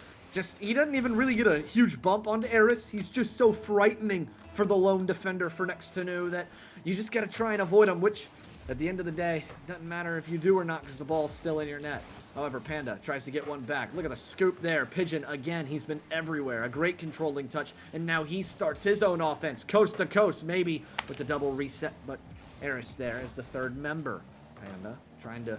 he doesn't even really get a huge bump onto Aris. He's just so frightening for the lone defender for Next2Nu that you just got to try and avoid him, which at the end of the day, doesn't matter if you do or not because the ball's still in your net. However, Panda tries to get one back. Look at the scoop there. Pigeon, again, he's been everywhere. A great controlling touch, and now he starts his own offense, coast to coast, maybe with the double reset, but Aris there as the 3rd member. Panda trying to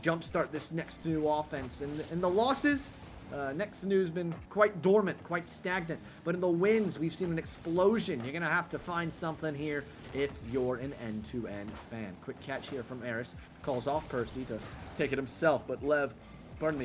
jumpstart this Next2Nu offense, and the losses, Next2Nu's been quite dormant, quite stagnant, but in the wins, we've seen an explosion. You're going to have to find something here if you're an end-to-end fan. Quick catch here from Aris. Calls off Percy to take it himself, but Lev,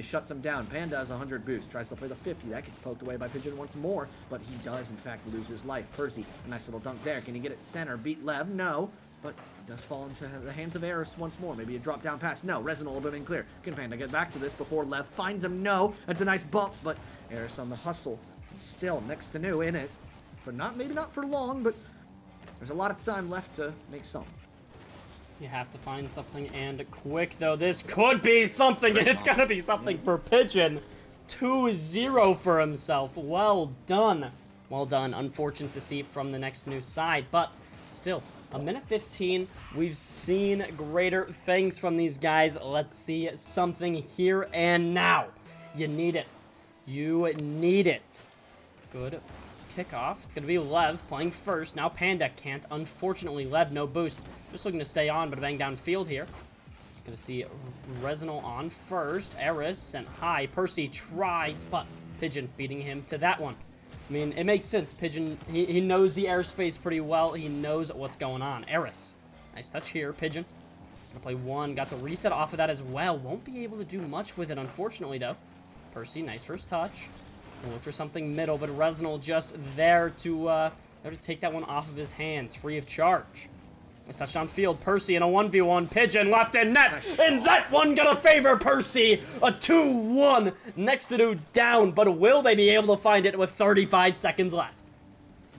shuts him down. Panda has 100 boost, tries to play the 50. That gets poked away by Pigeon once more, but he does, in fact, lose his life. Percy, a nice little dunk there. Can he get it center? Beat Lev? No. But he does fall into the hands of Aris once more. Maybe a drop down pass. No. Resinal will be clear. Can Panda get back to this before Lev finds him? No. That's a nice bump, but Aris on the hustle. And still Next2Nu in it. Maybe not for long, but there's a lot of time left to make some. You have to find something, and quick, though. This could be something, and it's going to be something for Pigeon. 2-0 for himself. Well done. Well done. Unfortunate to see from the Next2Nu side, but still, a minute 15. We've seen greater things from these guys. Let's see something here and now. You need it. You need it. Good kickoff. It's going to be Lev playing first. Now Panda can't. Unfortunately, Lev, no boost. Just looking to stay on, but a bang downfield here. Going to see Resinal on first. Aris sent high. Percy tries, but Pigeon beating him to that one. I mean, it makes sense. Pigeon, he knows the airspace pretty well. He knows what's going on. Aris. Nice touch here. Pigeon Gonna play one. Got the reset off of that as well. Won't be able to do much with it, unfortunately, though. Percy, nice first touch. Gonna look for something middle, but Resinal just there to take that one off of his hands, free of charge. Nice touch downfield. Percy in a 1v1. Pigeon left in net. And that one gonna favor Percy. A 2-1. Next2Nu down, but will they be able to find it with 35 seconds left?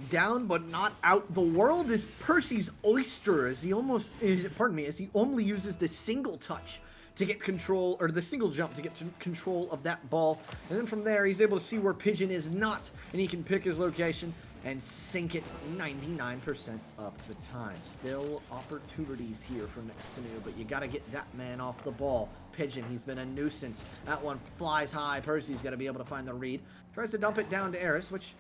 Down but not out. The world is Percy's oyster as he as he only uses the single touch to get control, or the single jump to get control of that ball. And then from there, he's able to see where Pigeon is not, and he can pick his location and sink it 99% of the time. Still opportunities here for Next2Nu, but you got to get that man off the ball. Pigeon, he's been a nuisance. That one flies high. Percy's got to be able to find the read. Tries to dump it down to Aris, which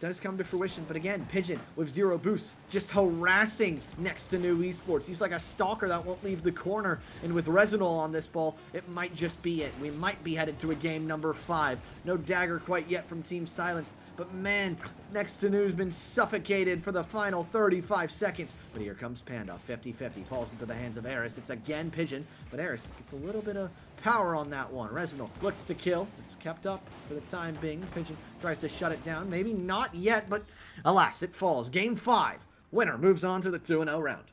does come to fruition, but again, Pigeon with 0 boost, just harassing Next2Nu Esports. He's like a stalker that won't leave the corner, and with Resinal on this ball, it might just be it. We might be headed to a game number 5. No dagger quite yet from Team Silence, but man, Next2Nu's been suffocated for the final 35 seconds. But here comes Panda, 50-50, falls into the hands of Aris. It's again Pigeon, but Aris gets a little bit of power on that one. Resinal looks to kill. It's kept up for the time being. Pigeon tries to shut it down. Maybe not yet, but alas, it falls. Game 5. Winner moves on to the 2-0 round.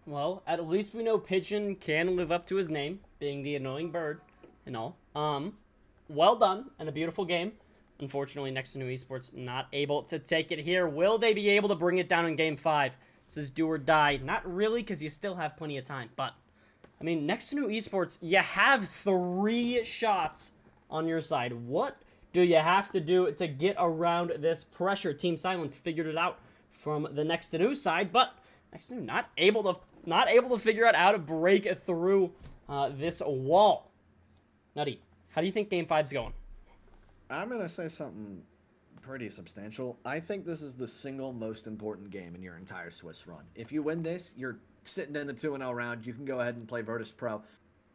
Well, at least we know Pigeon can live up to his name, being the annoying bird and all. Well done, and a beautiful game. Unfortunately, Next2Nu Esports not able to take it here. Will they be able to bring it down in Game 5? This is do or die. Not really, because you still have plenty of time. But, I mean, Next2Nu Esports, you have 3 shots on your side. What do you have to do to get around this pressure? Team Silence figured it out from the Next2Nu side, but Next2Nu not able to figure out how to break through this wall. Nutty, how do you think Game 5's going? I'm going to say something pretty substantial. I think this is the single most important game in your entire Swiss run. If you win this, you're sitting in the 2-0 round. You can go ahead and play Virtus Pro.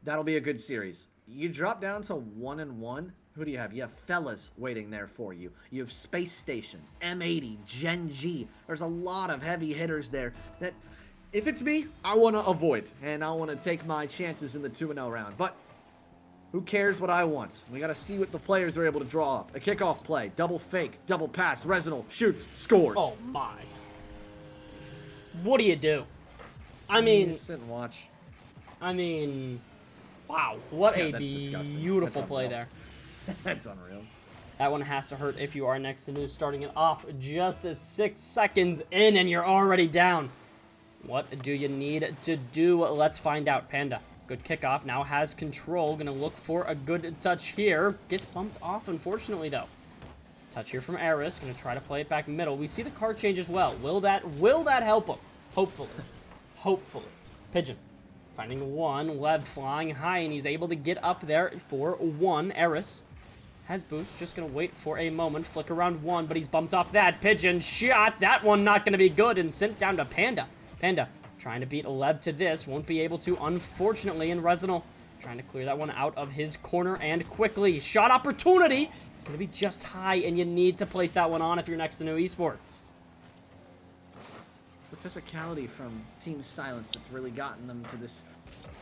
That'll be a good series. You drop down to 1-1. Who do you have? You have Fellas waiting there for you. You have Space Station, M80, GenG. There's a lot of heavy hitters there that, if it's me, I want to avoid. And I want to take my chances in the 2-0 round. But who cares what I want? We got to see what the players are able to draw up. A kickoff play, double fake, double pass, Resinal shoots, scores. Oh my. What do you do? I mean, just sit and watch. I mean, wow, what a that's disgusting. beautiful That's play there. That's unreal. That one has to hurt if you are Next2Nu, starting it off just 6 seconds in and you're already down. What do you need to do? Let's find out. Panda. Good kickoff, now has control, gonna look for a good touch here. Gets bumped off, unfortunately, though. Touch here from Aris, gonna try to play it back middle. We see the card change as well. Will that help him? Hopefully. Hopefully. Pigeon, finding one, Lev flying high, and he's able to get up there for 1. Aris has boost, just gonna wait for a moment, flick around 1, but he's bumped off that. Pigeon shot, that one not gonna be good, and sent down to Panda. Panda trying to beat Lev to this, won't be able to, unfortunately, and Resinal trying to clear that one out of his corner and quickly. Shot opportunity! It's going to be just high, and you need to place that one on if you're Next2Nu Esports. It's the physicality from Team Silence that's really gotten them to this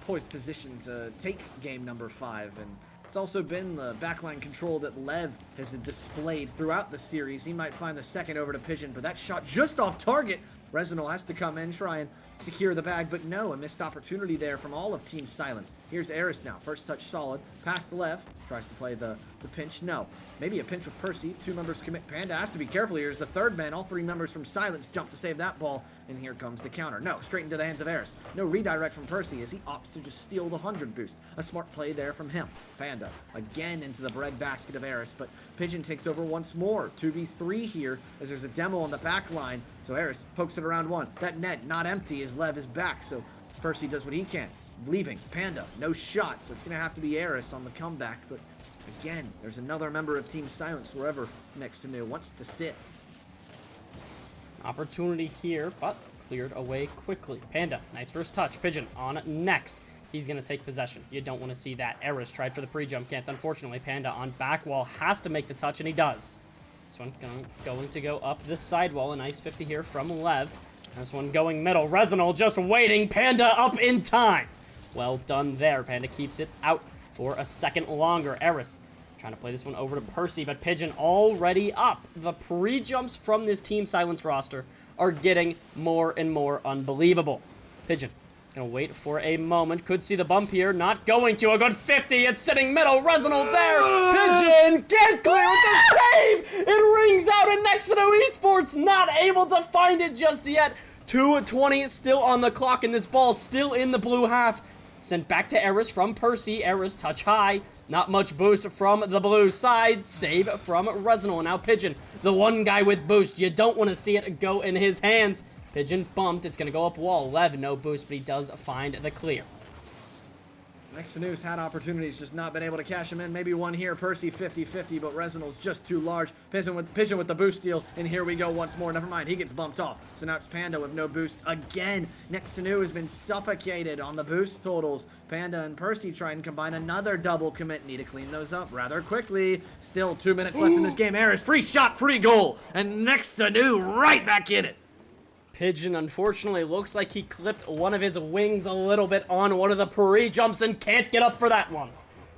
poised position to take game number 5, and it's also been the backline control that Lev has displayed throughout the series. He might find the second over to Pigeon, but that shot just off target. Resinal has to come in, try and secure the bag, but no, a missed opportunity there from all of Team Silence. Here's Aris now, first touch solid, pass to Lev, tries to play the pinch, no. Maybe a pinch with Percy, 2 members commit, Panda has to be careful here, here's the 3rd man, all 3 members from Silence jump to save that ball, and here comes the counter. No, straight into the hands of Aris. No redirect from Percy as he opts to just steal the 100 boost. A smart play there from him. Panda, again into the breadbasket of Aris, but Pigeon takes over once more. 2v3 here as there's a demo on the back line. So Aris pokes it around 1. That net not empty as Lev is back, so Percy does what he can. Leaving. Panda, no shot, so it's going to have to be Aris on the comeback. But again, there's another member of Team Silence wherever Next2Nu wants to sit. Opportunity here, but cleared away quickly. Panda, nice first touch. Pigeon on next. He's going to take possession. You don't want to see that. Aris tried for the pre-jump, can't. Unfortunately, Panda on back wall has to make the touch, and he does. This one going to go up the sidewall. A nice 50 here from Lev. This one going middle. Resinal just waiting. Panda up in time. Well done there. Panda keeps it out for a second longer. Aris trying to play this one over to Percy, but Pigeon already up. The pre-jumps from this Team Silence roster are getting more and more unbelievable. Pigeon gonna wait for a moment. Could see the bump here. Not going to. A good 50. It's sitting middle. Resinal there. Pigeon can't clear with the save. It rings out, and Next2Nu Esports not able to find it just yet. 2:20 still on the clock, and this ball still in the blue half. Sent back to Aris from Percy. Aris touch high. Not much boost from the blue side. Save from Resinal. And now Pigeon, the one guy with boost. You don't want to see it go in his hands. Pigeon bumped. It's going to go up wall. Lev, no boost, but he does find the clear. Next2Nu's had opportunities, just not been able to cash them in. Maybe one here. Percy 50-50, but Resinal's just too large. Pigeon with the boost steal, and here we go once more. Never mind, he gets bumped off. So now it's Panda with no boost again. Next2Nu has been suffocated on the boost totals. Panda and Percy try and combine another double commit. Need to clean those up rather quickly. Still 2 minutes left in this game. Aris, free shot, free goal, and Next2Nu right back in it. Pigeon, unfortunately, looks like he clipped one of his wings a little bit on one of the pre-jumps and can't get up for that one.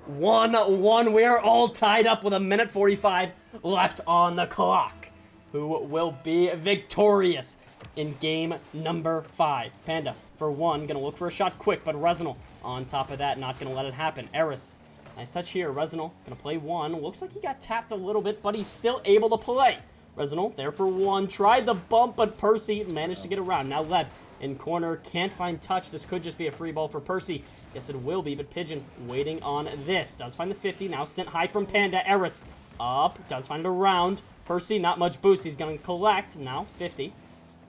1-1. We are all tied up with 1:45 left on the clock. Who will be victorious in game number 5? Panda, for one, gonna look for a shot quick, but Resinal on top of that, not gonna let it happen. Aris, nice touch here. Resinal gonna play one. Looks like he got tapped a little bit, but he's still able to play. Resinal there for one. Tried the bump, but Percy managed to get around. Now Lev in corner. Can't find touch. This could just be a free ball for Percy. Yes, it will be, but Pigeon waiting on this. Does find the 50. Now sent high from Panda. Aris up. Does find it around. Percy, not much boost. He's going to collect. Now 50.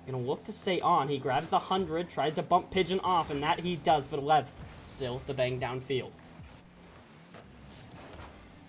Going to look to stay on. He grabs the 100. Tries to bump Pigeon off, and that he does, but Lev still the bang downfield.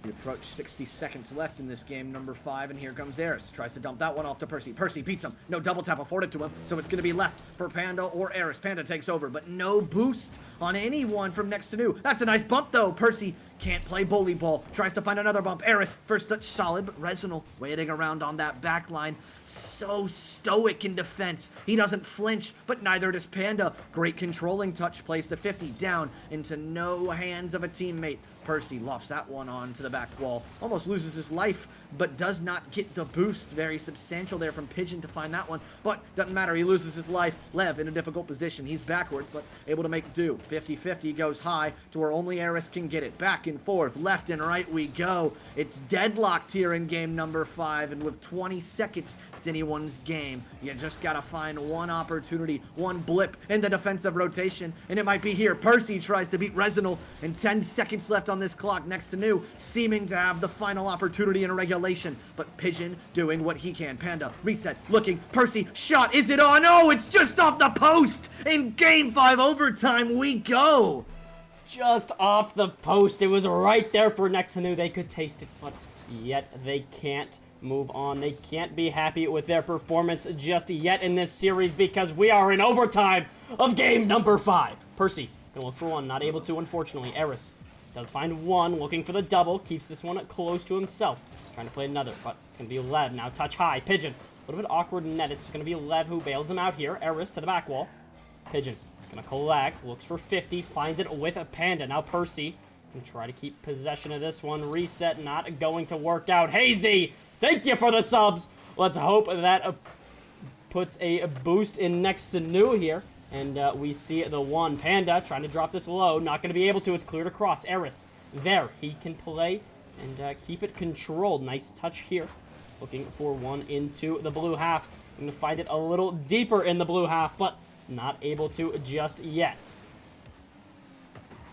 We approach 60 seconds left in this game, number 5, and here comes Aris. Tries to dump that one off to Percy. Percy beats him. No double tap afforded to him, so it's going to be left for Panda or Aris. Panda takes over, but no boost on anyone from Next2Nu. That's a nice bump, though. Percy can't play bully ball. Tries to find another bump. Aris, first touch solid, but Resinal waiting around on that back line. So stoic in defense. He doesn't flinch, but neither does Panda. Great controlling touch, plays the 50 down into no hands of a teammate. Percy lofts that one onto the back wall. Almost loses his life, but does not get the boost. Very substantial there from Pigeon to find that one, but doesn't matter. He loses his life. Lev in a difficult position. He's backwards, but able to make do. 50-50 goes high to where only Aris can get it. Back and forth, left and right we go. It's deadlocked here in game number 5, and with 20 seconds, it's anyone's game. You just gotta find one opportunity, one blip in the defensive rotation, and it might be here. Percy tries to beat Resinal, and 10 seconds left on this clock. Next2Nu seeming to have the final opportunity in regulation, but Pigeon doing what he can. Panda reset, looking. Percy shot. Is it on? Oh, it's just off the post. In game 5 overtime we go. Just off the post. It was right there for Next2Nu. They could taste it, but yet they can't move on. They can't be happy with their performance just yet in this series because we are in overtime of game number 5. Percy gonna look for one. Not able to, unfortunately. Aris does find one. Looking for the double. Keeps this one close to himself. Trying to play another, but it's gonna be Lev. Now touch high. Pigeon. A little bit awkward net. It's gonna be Lev who bails him out here. Aris to the back wall. Pigeon gonna collect. Looks for 50. Finds it with a Panda. Now Percy can try to keep possession of this one. Reset. Not going to work out. Hazy! Thank you for the subs. Let's hope that puts a boost in Next2Nu here. And we see the one. Panda trying to drop this low. Not going to be able to. It's cleared across. Aris there. He can play and keep it controlled. Nice touch here. Looking for one into the blue half. Going to find it a little deeper in the blue half, but not able to just yet.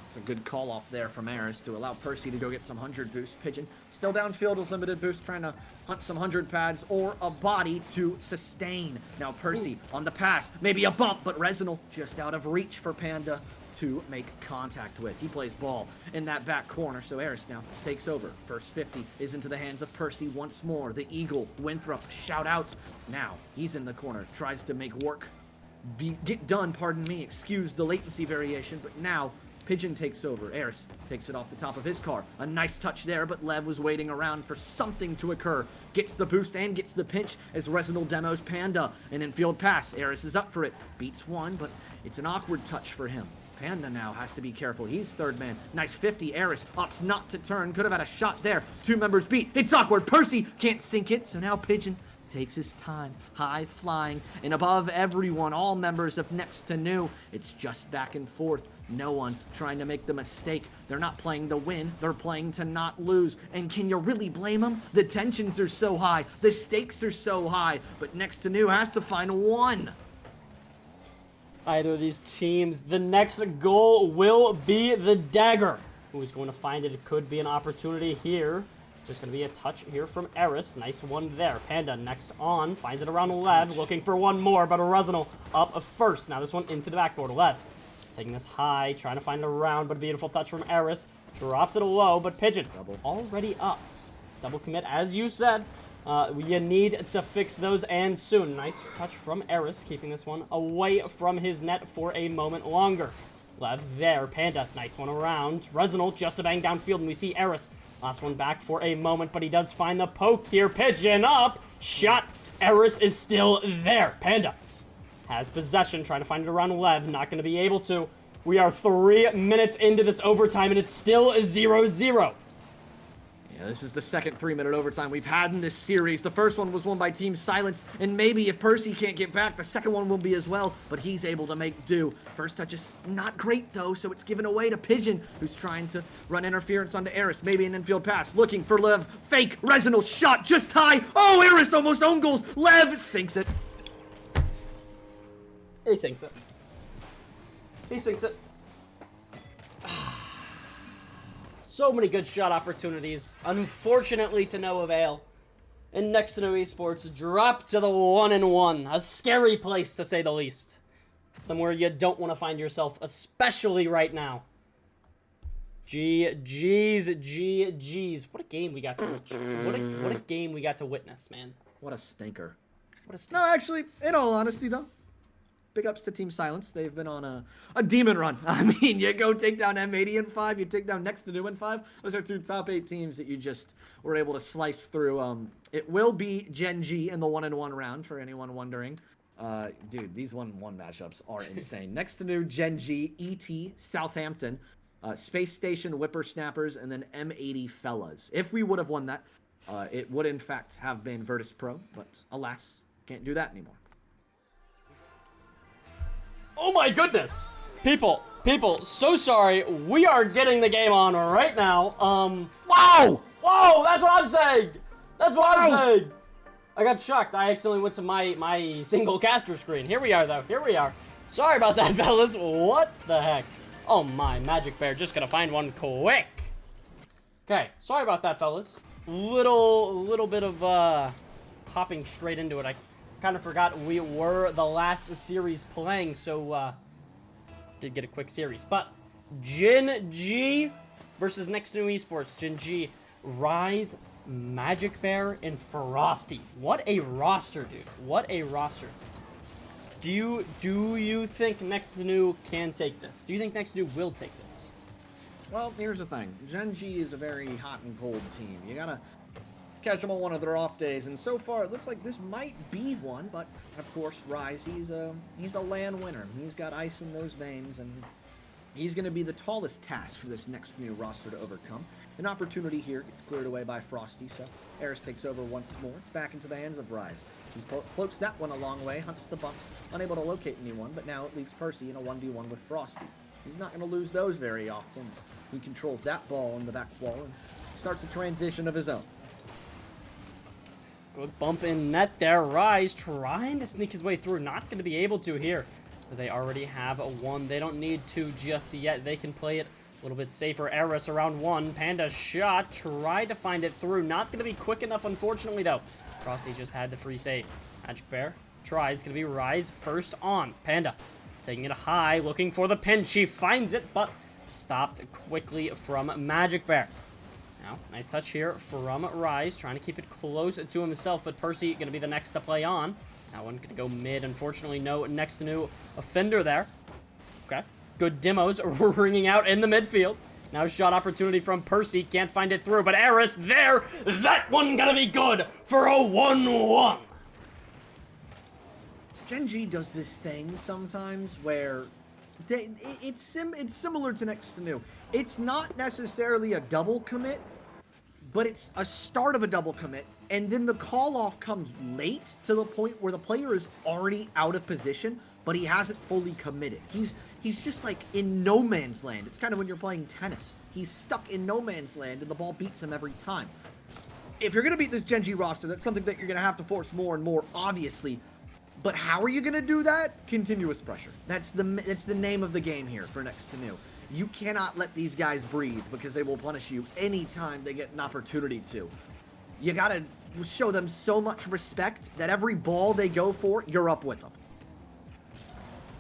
It's a good call off there from Aris to allow Percy to go get some 100 boost. Pigeon still downfield with limited boost, trying to hunt some 100 pads or a body to sustain. Now Percy on the pass, maybe a bump, but Resinal just out of reach for Panda to make contact with. He plays ball in that back corner, so Aris now takes over. First 50 is into the hands of Percy once more. The Eagle, Winthrop, shout out. Now he's in the corner, tries to make work get done, pardon me, excuse the latency variation, but now Pigeon takes over. Aris takes it off the top of his car. A nice touch there, but Lev was waiting around for something to occur. Gets the boost and gets the pinch as Resinal demos Panda. An infield pass. Aris is up for it. Beats one, but it's an awkward touch for him. Panda now has to be careful. He's third man. Nice 50. Aris opts not to turn. Could have had a shot there. Two members beat. It's awkward. Percy can't sink it, so now Pigeon takes his time, high flying, and above everyone, all members of Next2Nu. It's just back and forth. No one trying to make the mistake. They're not playing to win, they're playing to not lose. And can you really blame them? The tensions are so high, the stakes are so high, but Next2Nu has to find one. Either of these teams, the next goal will be the dagger. Who's going to find it? It could be an opportunity here. Just going to be a touch here from Aris. Nice one there. Panda next on. Finds it around Lev. Looking for one more, but Resinal up first. Now this one into the backboard. Lev taking this high. Trying to find it around, but a beautiful touch from Aris. Drops it low, but Pigeon already up. Double commit, as you said. You need to fix those, and soon. Nice touch from Aris, keeping this one away from his net for a moment longer. Lev there. Panda, nice one around. Resinal just a bang downfield, and we see Aris. Last one back for a moment, but he does find the poke here. Pigeon up. Shot. Aris is still there. Panda has possession, trying to find it around Lev. Not going to be able to. We are 3 minutes into this overtime, and it's still 0-0. Yeah, this is the second 3-minute overtime we've had in this series. The first one was won by Team Silence, and maybe if Percy can't get back, the second one will be as well, but he's able to make do. First touch is not great, though, so it's given away to Pigeon, who's trying to run interference onto Aris. Maybe an infield pass, looking for Lev. Fake, Resinal shot just high. Oh, Aris almost own goals. Lev sinks it. He sinks it. He sinks it. So many good shot opportunities, unfortunately to no avail. And Next2Nu Esports dropped to the 1-1. A scary place, to say the least. Somewhere you don't want to find yourself, especially right now. GG's. What a game we got to what a game we got to witness, man. What a stinker. What a stinker. No, actually, in all honesty, though, big ups to Team Silence. They've been on a demon run. I mean, you go take down M80 in 5, you take down Next2Nu in 5. Those are two top 8 teams that you just were able to slice through. It will be GenG in the 1-1 round, for anyone wondering. Dude, these 1-1 matchups are insane. Next2Nu, GenG, ET, Southampton, Space Station, Whippersnappers, and then M80 Fellas. If we would have won that, it would in fact have been Virtus Pro, but alas, can't do that anymore. Oh my goodness! People, so sorry. We are getting the game on right now. Whoa! Whoa, that's what I'm saying! That's what I'm saying! I got shocked. I accidentally went to my single caster screen. Here we are, though. Here we are. Sorry about that, fellas. What the heck? Oh my, Magic Bear just gonna find one quick. Okay, sorry about that, fellas. Little bit of, hopping straight into it. I kind of forgot we were the last series playing, so did get a quick series. But GenG versus Next2Nu Esports. GenG, Rise, Magic Bear, and Frosty. What a roster, dude. What a roster. Do you think Next2Nu can take this? Do you think Next2Nu will take this? Well, here's the thing. GenG is a very hot and cold team. You gotta catch them on one of their off days, and so far it looks like this might be one, but of course Rise, he's a land winner. He's got ice in those veins, and he's going to be the tallest task for this Next2Nu roster to overcome. An opportunity here gets cleared away by Frosty, so Aris takes over once more. It's back into the hands of Rise. He floats that one a long way, hunts the bumps, unable to locate anyone, but now it leaves Percy in a 1v1 with Frosty. He's not going to lose those very often. He controls that ball in the back wall and starts a transition of his own. Good bump in net there. Rise trying to sneak his way through. Not going to be able to here. They already have a 1. They don't need to just yet. They can play it a little bit safer. Aris around 1. Panda shot. Tried to find it through. Not going to be quick enough, unfortunately, though. Frosty just had the free save. Magic Bear tries. Going to be Rise first on. Panda taking it high. Looking for the pinch. She finds it, but stopped quickly from Magic Bear. Now, nice touch here from Rise, trying to keep it close to himself, but Percy going to be the next to play on. That one going to go mid. Unfortunately, no Next2Nu offender there. Okay. Good demos ringing out in the midfield. Now shot opportunity from Percy. Can't find it through, but Aris there. That one gonna be good for a 1-1. GenG does this thing sometimes where it's similar to Next2Nu. It's not necessarily a double commit, but it's a start of a double commit, and then the call-off comes late to the point where the player is already out of position, but he hasn't fully committed. He's just like in no man's land. It's kind of when you're playing tennis. He's stuck in no man's land, and the ball beats him every time. If you're going to beat this GenG roster, that's something that you're going to have to force more and more, obviously. But how are you going to do that? Continuous pressure. That's the name of the game here for Next2Nu. You cannot let these guys breathe because they will punish you anytime they get an opportunity to. You got to show them so much respect that every ball they go for, you're up with them.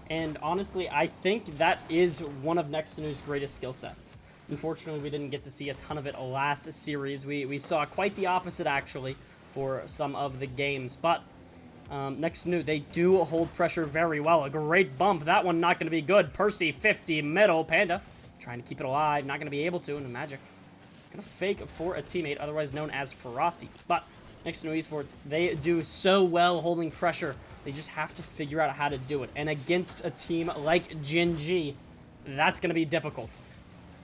And honestly, I think that is one of Next2Nu's greatest skill sets. Unfortunately, we didn't get to see a ton of it last series. We saw quite the opposite, actually, for some of the games. But Next2Nu, they do hold pressure very well. A great bump. That one not going to be good. Percy, 50, middle. Panda trying to keep it alive. Not going to be able to. And Magic going to fake for a teammate, otherwise known as Frosty. But Next2Nu Esports, they do so well holding pressure. They just have to figure out how to do it. And against a team like GenG, that's going to be difficult.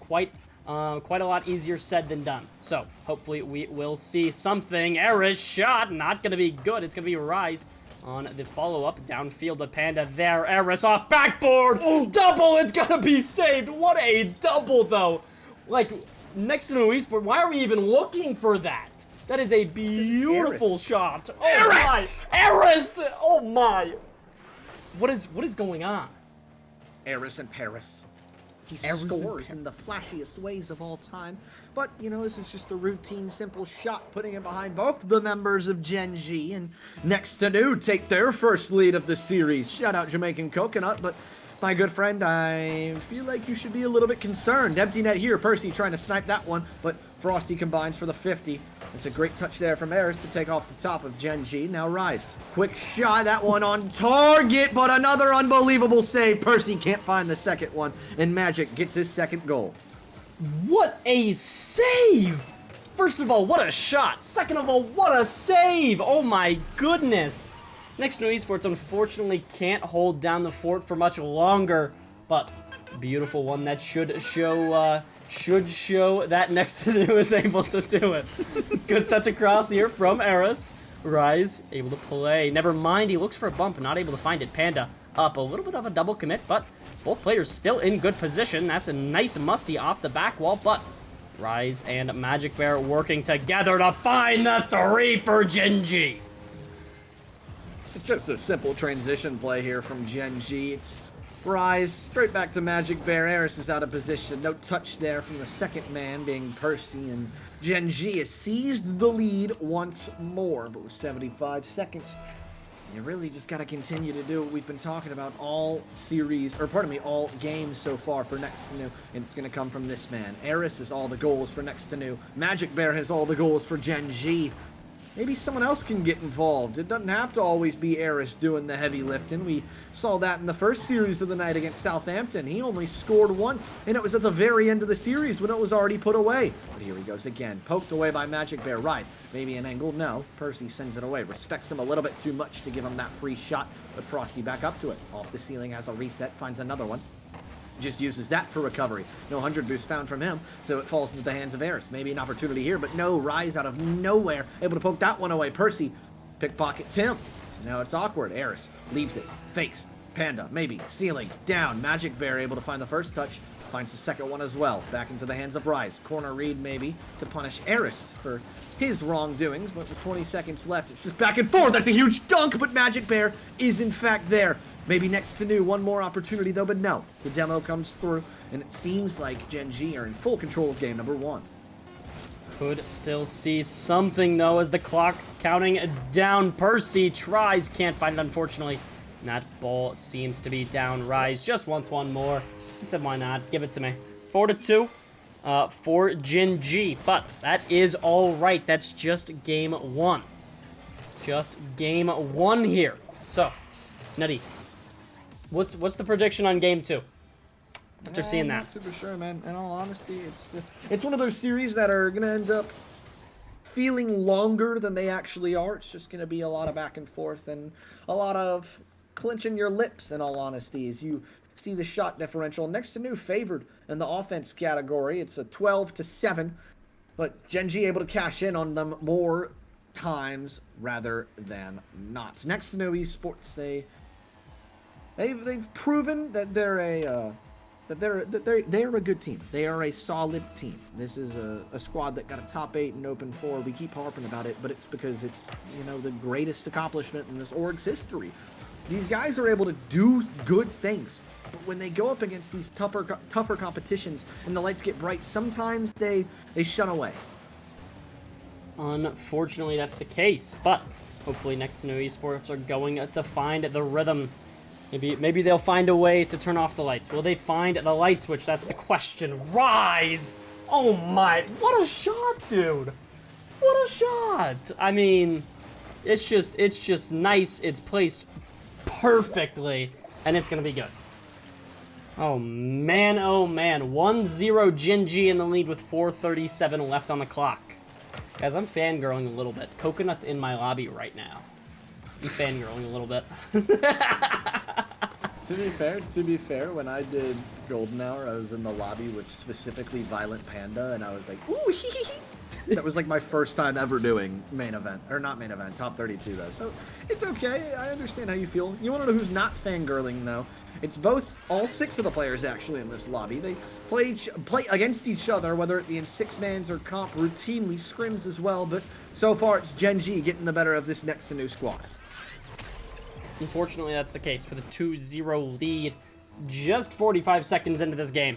Quite a lot easier said than done. So, hopefully we will see something. Aris shot, not going to be good. It's going to be Rise on the follow-up. Downfield to Panda there. Aris off backboard. Oh, double, it's going to be saved. What a double, though. Like, Next2Nu Esports, why are we even looking for that? That is a beautiful shot. Oh Aris! My. Aris! Oh my. What is going on? Aris and Paris. He Aris scores in the flashiest ways of all time. But, you know, this is just a routine, simple shot, putting it behind both the members of GenG. And Next2Nu take their first lead of the series. Shout out Jamaican Coconut, but my good friend, I feel like you should be a little bit concerned. Empty net here, Percy trying to snipe that one, but Frosty combines for the 50. It's a great touch there from Aris to take off the top of GenG. Now Rise. Quick shot, that one on target, but another unbelievable save. Percy can't find the second one, and Magic gets his second goal. What a save! First of all, what a shot. Second of all, what a save! Oh my goodness. Next2Nu Esports unfortunately can't hold down the fort for much longer, but beautiful one that should show that Next2Nu is able to do it. Good touch across here from Aris. Rise, able to play. Never mind, he looks for a bump, not able to find it. Panda up, a little bit of a double commit, but both players still in good position. That's a nice musty off the back wall, but Rise and Magic Bear working together to find the 3 for GenG. It's just a simple transition play here from GenG. It's Rise, straight back to Magic Bear. Aris is out of position. No touch there from the second man, being Percy. And GenG has seized the lead once more. But with 75 seconds, you really just got to continue to do what we've been talking about all series, or pardon me, all games so far for Next2Nu. And it's going to come from this man. Aris has all the goals for Next2Nu. Magic Bear has all the goals for GenG. Maybe someone else can get involved. It doesn't have to always be Aris doing the heavy lifting. We saw that in the first series of the night against Southampton. He only scored once, and it was at the very end of the series when it was already put away. But here he goes again. Poked away by Magic Bear. Rise. Maybe an angle. No. Percy sends it away. Respects him a little bit too much to give him that free shot. But Frosty back up to it. Off the ceiling, has a reset. Finds another one. Just uses that for recovery. No 100 boost found from him, so it falls into the hands of Aris. Maybe an opportunity here, but no. Rise out of nowhere, able to poke that one away. Percy pickpockets him. Now it's awkward. Aris leaves it. Fakes. Panda, maybe. Ceiling. Down. Magic Bear able to find the first touch. Finds the second one as well. Back into the hands of Rise. Corner read, maybe, to punish Aris for his wrongdoings, but with 20 seconds left, it's just back and forth. That's a huge dunk, but Magic Bear is in fact there. Maybe Next2Nu, one more opportunity though, but no. The demo comes through, and it seems like GenG are in full control of game number 1. Could still see something though as the clock counting down. Percy tries, can't find it unfortunately. And that ball seems to be down. Rise just wants one more. He said why not, give it to me. 4-2 for GenG, but that is all right. That's just game 1. Just game 1 here. So, Nutty, what's the prediction on game 2? After seeing that. I'm not super sure, man. In all honesty, it's one of those series that are gonna end up feeling longer than they actually are. It's just gonna be a lot of back and forth and a lot of clenching your lips. In all honesty, as you see the shot differential, Next2Nu favored in the offense category. It's a 12-7, but GenG able to cash in on them more times rather than not. Next2Nu Esports, they've proven that they're a good team. They are a solid team. This is a squad that got a top 8 and open 4. We keep harping about it, but it's because it's, you know, the greatest accomplishment in this org's history. These guys are able to do good things, but when they go up against these tougher competitions and the lights get bright, sometimes they shun away. Unfortunately, that's the case, but hopefully Next2Nu Esports are going to find the rhythm. Maybe they'll find a way to turn off the lights. Will they find the light switch? That's the question. Rise! Oh my, what a shot, dude! What a shot! I mean, it's just nice. It's placed perfectly, and it's gonna be good. Oh man, 1-0 GenG in the lead with 4:37 left on the clock. Guys, I'm fangirling a little bit. Coconut's in my lobby right now. I'm fangirling a little bit. To be fair, when I did Golden Hour, I was in the lobby with specifically Violent Panda, and I was like, ooh, hee hee hee. That was like my first time ever doing main event, or not main event, top 32 though. So it's okay. I understand how you feel. You want to know who's not fangirling though? It's all 6 of the players actually in this lobby. They play against each other, whether it be in 6-mans or comp, routinely scrims as well. But so far, it's GenG getting the better of this Next2Nu squad. Unfortunately, that's the case with a 2-0 lead. Just 45 seconds into this game.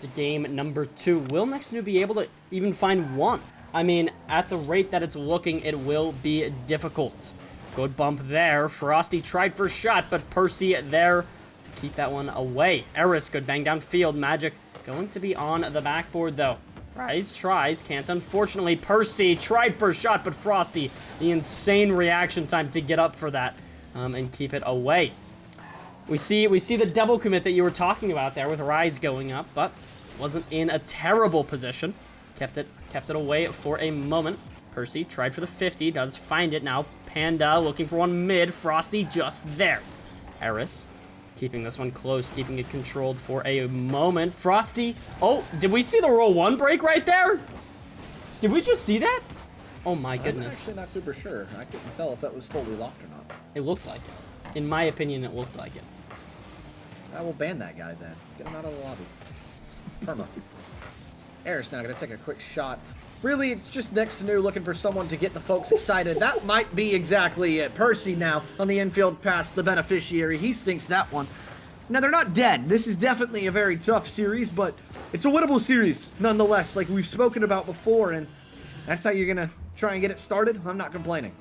To game number 2. Will Next2Nu be able to even find one? I mean, at the rate that it's looking, it will be difficult. Good bump there. Frosty tried for a shot, but Percy there to keep that one away. Aris, good bang downfield. Magic going to be on the backboard, though. Rise tries, can't unfortunately. Percy tried for a shot, but Frosty, the insane reaction time to get up for that and keep it away. We see the double commit that you were talking about there with Rise going up, but wasn't in a terrible position. Kept it away for a moment. Percy tried for the 50, does find it now. Panda looking for one mid. Frosty just there. Aris keeping this one close, keeping it controlled for a moment. Frosty. Oh, did we see the roll 1 break right there? Did we just see that? Oh my goodness. I'm actually not super sure. I couldn't tell if that was fully locked or not. It looked like it. In my opinion, it looked like it. I will ban that guy then. Get him out of the lobby. Perma. Aris now gonna take a quick shot. Really, it's just Next2Nu looking for someone to get the folks excited. That might be exactly it. Percy now on the infield pass, the beneficiary. He sinks that one. Now, they're not dead. This is definitely a very tough series, but it's a winnable series nonetheless, like we've spoken about before, and that's how you're going to try and get it started. I'm not complaining.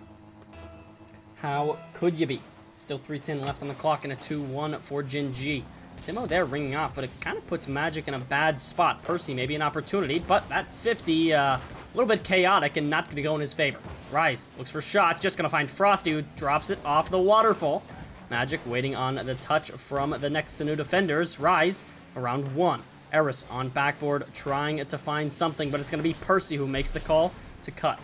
How could you be? Still 3:10 left on the clock and a 2-1 for GenG. Demo there ringing off, but it kind of puts Magic in a bad spot. Percy maybe an opportunity, but that 50, a little bit chaotic and not going to go in his favor. Rise looks for a shot, just going to find Frosty, who drops it off the waterfall. Magic waiting on the touch from the Next2Nu defenders. Rise around 1. Aris on backboard trying to find something, but it's going to be Percy who makes the call to cut.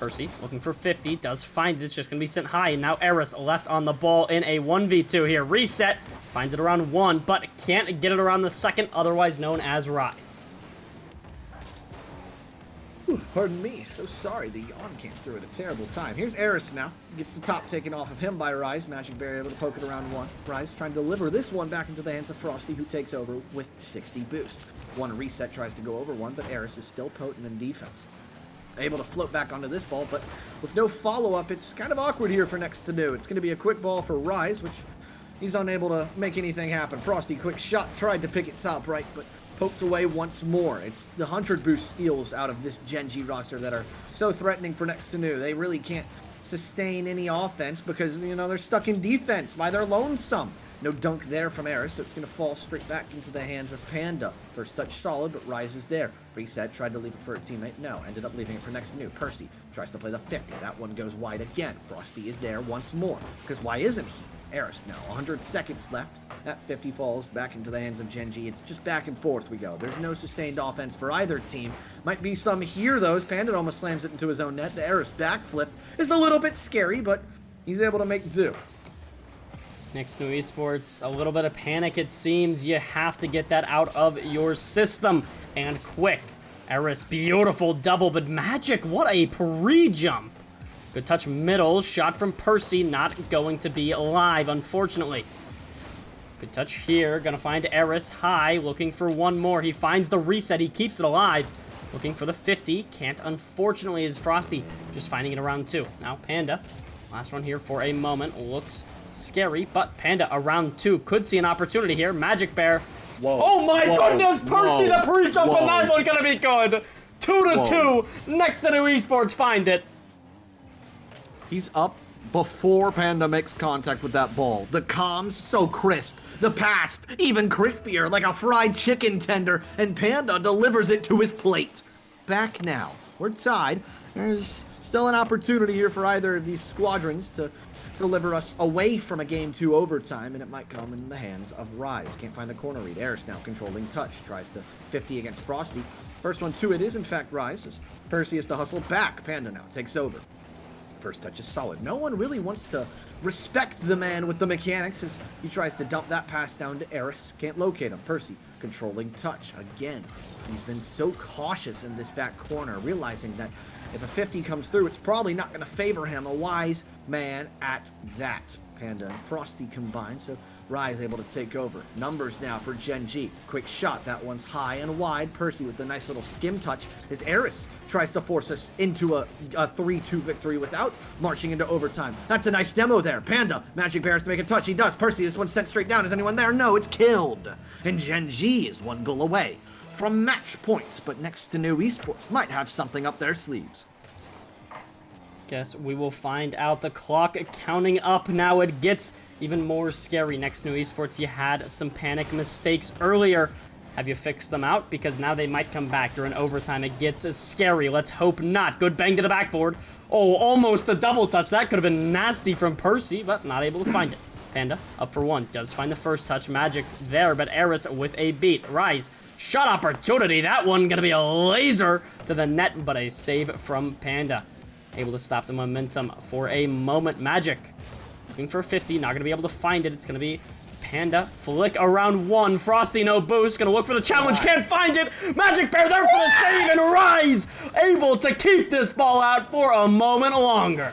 Percy looking for 50, does find it, it's just going to be sent high, and now Aris left on the ball in a 1v2 here. Reset, finds it around 1, but can't get it around the second, otherwise known as Rise. Whew, pardon me, so sorry, the yawn came through at a terrible time. Here's Aris now, gets the top taken off of him by Rise. Magic Berry able to poke it around 1. Rise trying to deliver this one back into the hands of Frosty, who takes over with 60 boost. 1 reset tries to go over 1, but Aris is still potent in defense. Able to float back onto this ball, but with no follow-up, it's kind of awkward here for Next2Nu. It's going to be a quick ball for Rise, which he's unable to make anything happen. Frosty, quick shot, tried to pick it top right, but poked away once more. It's the 100 boost steals out of this GenG roster that are so threatening for Next2Nu. They really can't sustain any offense because, you know, they're stuck in defense by their lonesome. No dunk there from Aris, so it's going to fall straight back into the hands of Panda. First touch solid, but Rise is there. Reset, tried to leave it for a teammate. No, ended up leaving it for Next2Nu. Percy tries to play the 50. That one goes wide again. Frosty is there once more, because why isn't he? Aris now, 100 seconds left. That 50 falls back into the hands of GenG. It's just back and forth we go. There's no sustained offense for either team. Might be some here, though. Panda almost slams it into his own net. The Aris backflip is a little bit scary, but he's able to make do. Next2Nu Esports, a little bit of panic it seems. You have to get that out of your system, and quick. Aris, beautiful double, but Magic, what a pre-jump. Good touch middle, shot from Percy, not going to be alive, unfortunately. Good touch here, gonna find Aris high, looking for one more. He finds the reset, he keeps it alive. Looking for the 50, can't unfortunately is Frosty, just finding it around 2. Now Panda, last one here for a moment, looks scary, but Panda around 2 could see an opportunity here. Magic Bear. Whoa. Oh my goodness, Percy, the pre-jump, and that one's gonna be good. 2-2, Next2Nu Esports find it. He's up before Panda makes contact with that ball. The comms, so crisp. The pass, even crispier, like a fried chicken tender, and Panda delivers it to his plate. Back now. We're tied. There's still an opportunity here for either of these squadrons to deliver us away from a Game 2 overtime, and it might come in the hands of Rise. Can't find the corner read. Aris now controlling touch. Tries to 50 against Frosty. First one to it is, in fact, Rise. As Percy has to hustle back. Panda now takes over. First touch is solid. No one really wants to respect the man with the mechanics as he tries to dump that pass down to Aris. Can't locate him. Percy controlling touch again. He's been so cautious in this back corner, realizing that if a 50 comes through, it's probably not going to favor him. A wise man at that. Panda and Frosty combined, so Rise able to take over. Numbers now for GenG. Quick shot. That one's high and wide. Percy with the nice little skim touch as Aris tries to force us into a 3-2 victory without marching into overtime. That's a nice demo there. Panda, Magic Bears to make a touch. He does. Percy, this one's sent straight down. Is anyone there? No, it's killed. And GenG is one goal away from match point, but Next2Nu Esports might have something up their sleeves. Guess we will find out. The clock counting up now. It gets even more scary. Next2Nu Esports, you had some panic mistakes earlier. Have you fixed them out? Because now they might come back. You're in overtime. It gets scary. Let's hope not. Good bang to the backboard. Oh, almost a double touch. That could have been nasty from Percy, but not able to find it. Panda up for one. Does find the first touch. Magic there, but Aris with a beat. Rise. Shot opportunity. That one gonna be a laser to the net, but a save from Panda. Able to stop the momentum for a moment. Magic looking for 50. Not gonna be able to find it. It's gonna be Panda, flick around 1, Frosty no boost, gonna look for the challenge, can't find it, Magic Bear there for the save, and Rise able to keep this ball out for a moment longer.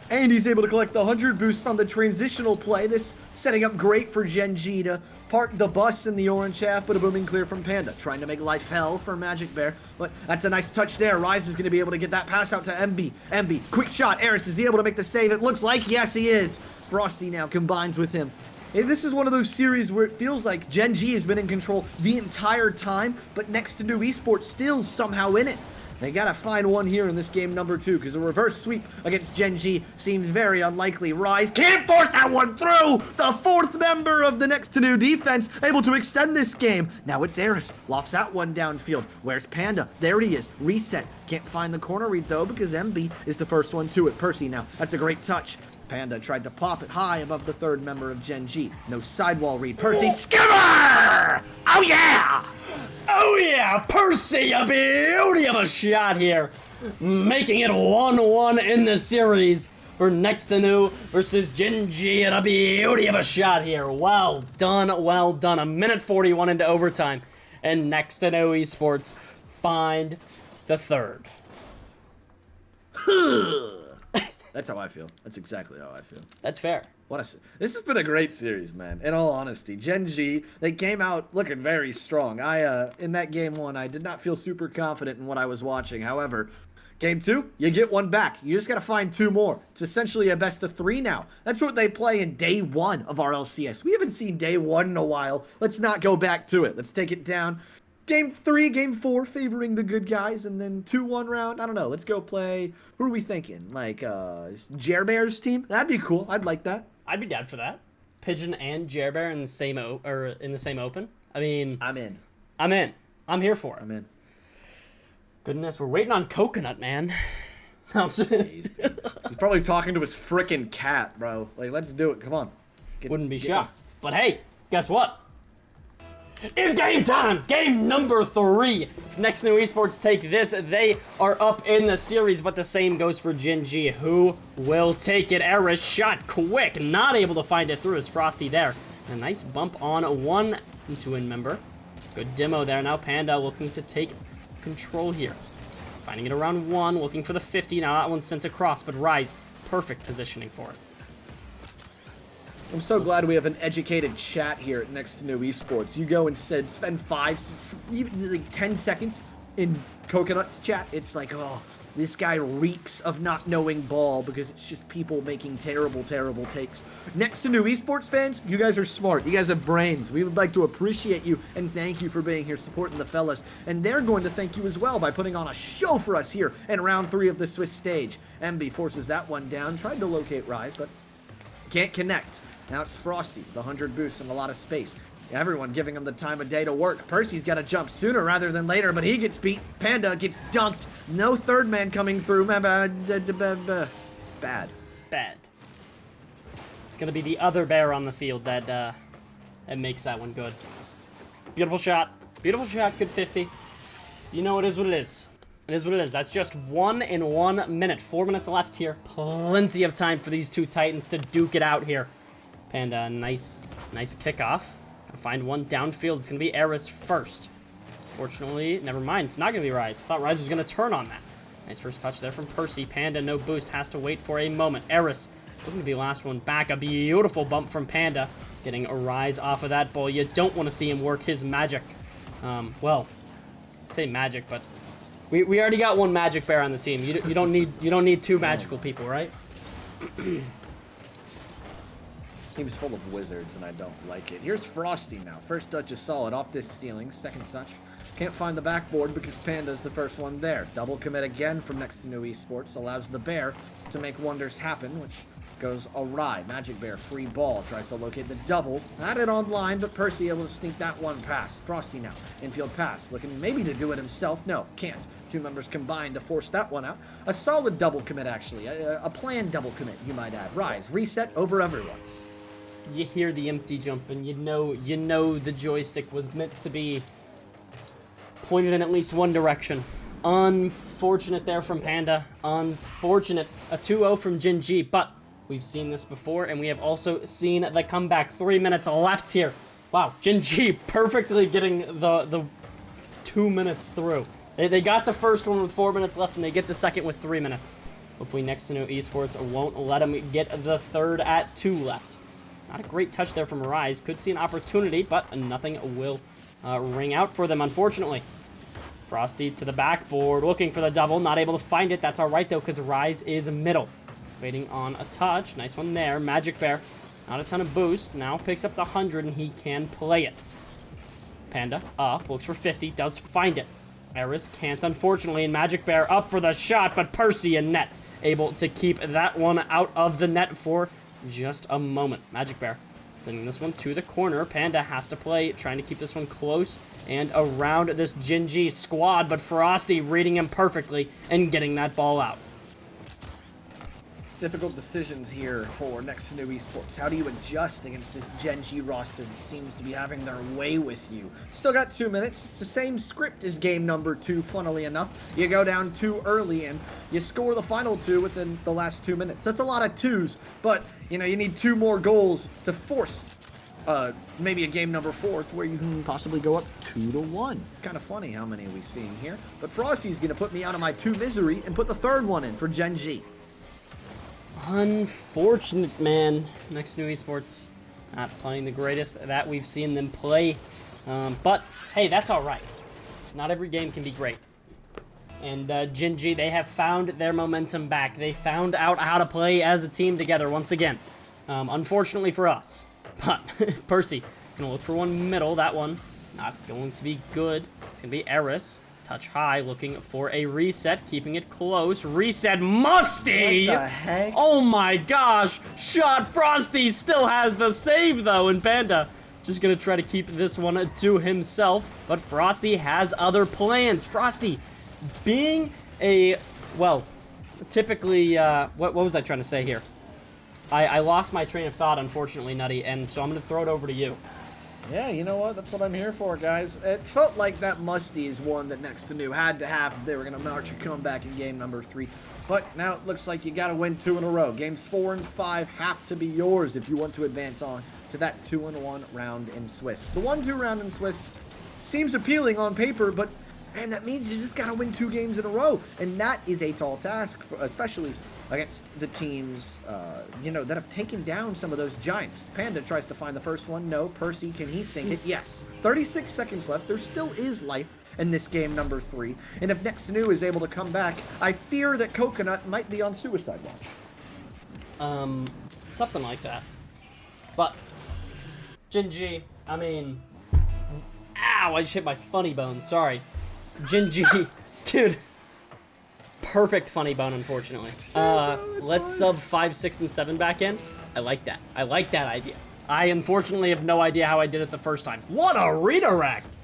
And he's able to collect the 100 boosts on the transitional play. This setting up great for GenG to park the bus in the orange half, but a booming clear from Panda. Trying to make life hell for Magic Bear, but that's a nice touch there. Rise is going to be able to get that pass out to MB. MB, quick shot. Aris, is he able to make the save? It looks like, yes, he is. Frosty now combines with him. And this is one of those series where it feels like GenG has been in control the entire time, but Next2Nu Esports still somehow in it. They gotta find one here in this game number 2, because a reverse sweep against GenG seems very unlikely. Rise can't force that one through! The 4th member of the Next2Nu defense able to extend this game. Now it's Aris. Lofts that one downfield. Where's Panda? There he is. Reset. Can't find the corner read though, because MB is the first one to it. Percy now. That's a great touch. Panda tried to pop it high above the 3rd member of GenG. No sidewall read. Percy skimmer! Oh yeah! Oh yeah, Percy, a beauty of a shot here. Making it 1-1 in the series for Next2Nu versus GenG, and a beauty of a shot here. Well done, well done. A minute 41 into overtime, and Next2Nu Esports find the 3rd. That's how I feel. That's exactly how I feel. That's fair. This has been a great series, man. In all honesty, GenG, they came out looking very strong. In that game 1, I did not feel super confident in what I was watching. However, game 2, you get one back. You just got to find 2 more. It's essentially a best of 3 now. That's what they play in day 1 of RLCS. We haven't seen day 1 in a while. Let's not go back to it. Let's take it down. Game 3, game 4, favoring the good guys, and then 2-1 round. I don't know. Let's go play. Who are we thinking? Like, Jerbear's team? That'd be cool. I'd like that. I'd be down for that. Pigeon and Jerbear in the same open. I mean, I'm in. I'm in. I'm here for it. I'm in. Goodness, we're waiting on Coconut, man. He's probably talking to his frickin' cat, bro. Like, let's do it. Come on. Wouldn't be shocked. But hey, guess what? It's game time! Game number 3. If Next2Nu Esports take this, they are up in the series, but the same goes for GenG. Who will take it? Aris shot quick, not able to find it through his Frosty there. A nice bump on one twin member. Good demo there. Now Panda looking to take control here. Finding it around 1, looking for the 50. Now that one's sent across, but Rise, perfect positioning for it. I'm so glad we have an educated chat here at Next2Nu Esports. You go instead, spend 10 seconds in Coconut's chat. It's like, oh, this guy reeks of not knowing ball because it's just people making terrible, terrible takes. Next2Nu Esports fans, you guys are smart. You guys have brains. We would like to appreciate you and thank you for being here supporting the fellas. And they're going to thank you as well by putting on a show for us here in round 3 of the Swiss stage. MB forces that one down, tried to locate Rise, but can't connect. Now it's Frosty, the 100 boosts and a lot of space. Everyone giving him the time of day to work. Percy's got to jump sooner rather than later, but he gets beat. Panda gets dunked. No third man coming through. Bad. Bad. It's going to be the other bear on the field that makes that one good. Beautiful shot. Beautiful shot. Good 50. You know, it is what it is. It is what it is. That's just 1 in 1 minute. 4 minutes left here. Plenty of time for these two Titans to duke it out here. Panda, nice kickoff. Gonna find one downfield. It's gonna be Aris first. Fortunately, never mind. It's not gonna be Rise. Thought Rise was gonna turn on that. Nice first touch there from Percy. Panda, no boost. Has to wait for a moment. Aris looking to be last one back. A beautiful bump from Panda. Getting a Rise off of that ball. You don't want to see him work his magic. Well, I say magic, but we already got one magic bear on the team. You don't need 2 magical people, right? Team's full of wizards, and I don't like it. Here's Frosty now. First touch is solid off this ceiling. Second touch. Can't find the backboard because Panda's the first one there. Double commit again from Next2Nu Esports. Allows the bear to make wonders happen, which goes awry. Magic Bear, free ball. Tries to locate the double. Had it online, but Percy able to sneak that one past. Frosty now. Infield pass. Looking maybe to do it himself. No, can't. 2 members combined to force that one out. A solid double commit, actually. A planned double commit, you might add. Rise. Reset over everyone. You hear the empty jump, and you know the joystick was meant to be pointed in at least one direction. Unfortunate there from Panda. Unfortunate. A 2-0 from GenG, but we've seen this before, and we have also seen the comeback. 3 minutes left here. Wow, GenG perfectly getting the 2 minutes through. They got the first one with 4 minutes left, and they get the second with 3 minutes. Hopefully Next2Nu Esports won't let them get the third at 2 left. Not a great touch there from Rise. Could see an opportunity, but nothing will ring out for them, unfortunately. Frosty to the backboard, looking for the double. Not able to find it. That's all right, though, because Rise is middle. Waiting on a touch. Nice one there. Magic Bear. Not a ton of boost. Now picks up the 100, and he can play it. Panda up. Looks for 50. Does find it. Aris can't, unfortunately, and Magic Bear up for the shot, but Percy and net able to keep that one out of the net for just a moment. Magic Bear sending this one to the corner. Panda has to play, trying to keep this one close and around this GenG squad, but Frosty reading him perfectly and getting that ball out. Difficult decisions here for Next2Nu Esports. How do you adjust against this GenG roster that seems to be having their way with you? Still got 2 minutes. It's the same script as game number 2, funnily enough. You go down 2 early and you score the final 2 within the last 2 minutes. That's a lot of 2s, but you know, you need 2 more goals to force maybe a game number 4 to where you can possibly go up 2-1. Kind of funny how many we've seen here, but Frosty's gonna put me out of my 2 misery and put the 3rd one in for GenG. Unfortunate, man. Next2Nu Esports not playing the greatest that we've seen them play. But, hey, that's all right. Not every game can be great. And GenG, they have found their momentum back. They found out how to play as a team together once again. Unfortunately for us. But Percy going to look for one middle. That one not going to be good. It's going to be Aris. Touch high, looking for a reset, keeping it close. Reset, Musty! What the heck? Oh my gosh! Shot, Frosty still has the save though, and Panda just gonna try to keep this one to himself, but Frosty has other plans. Frosty being a, well, typically, what was I trying to say here? I lost my train of thought, unfortunately, Nutty, and so I'm going to throw it over to you. Yeah, you know what? That's what I'm here for, guys. It felt like that Musty is one that Next2Nu had to have if they were going to march a comeback in game number 3. But now it looks like you got to win 2 in a row. Games 4 and 5 have to be yours if you want to advance on to that 2-1 round in Swiss. The 1-2 round in Swiss seems appealing on paper, but man, that means you just got to win 2 games in a row. And that is a tall task, especially against the teams, you know, that have taken down some of those giants. Panda tries to find the first one. No. Percy, can he sink it? Yes. 36 seconds left. There still is life in this game number 3. And if Next2Nu is able to come back, I fear that Coconut might be on suicide watch. Something like that. But, GenG, I mean, ow, I just hit my funny bone, sorry. GenG, dude. Perfect funny bone, unfortunately. Let's sub 5, 6, and 7 back in. I like that. I like that idea. I unfortunately have no idea how I did it the first time. What a redirect!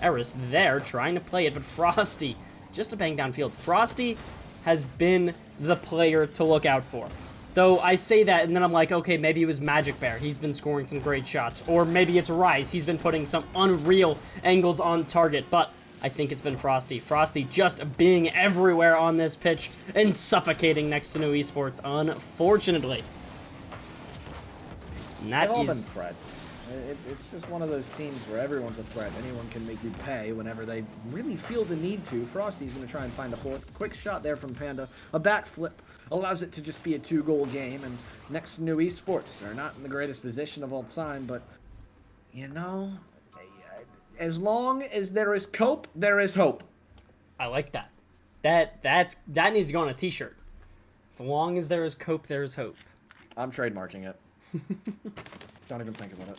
Aris there trying to play it, but Frosty just to bang downfield. Frosty has been the player to look out for. Though I say that and then I'm like, okay, maybe it was Magic Bear. He's been scoring some great shots. Or maybe it's Rise. He's been putting some unreal angles on target. But I think it's been Frosty. Frosty just being everywhere on this pitch and suffocating Next2Nu Esports, unfortunately. And that They've all is... been threats. It's just one of those teams where everyone's a threat. Anyone can make you pay whenever they really feel the need to. Frosty's going to try and find a fourth. Quick shot there from Panda. A backflip allows it to just be a 2-goal game. And Next2Nu Esports, they're not in the greatest position of all time, but, you know, as long as there is cope, there is hope. I like that. That needs to go on a t-shirt. As long as there is cope, there is hope. I'm trademarking it. Don't even think about it.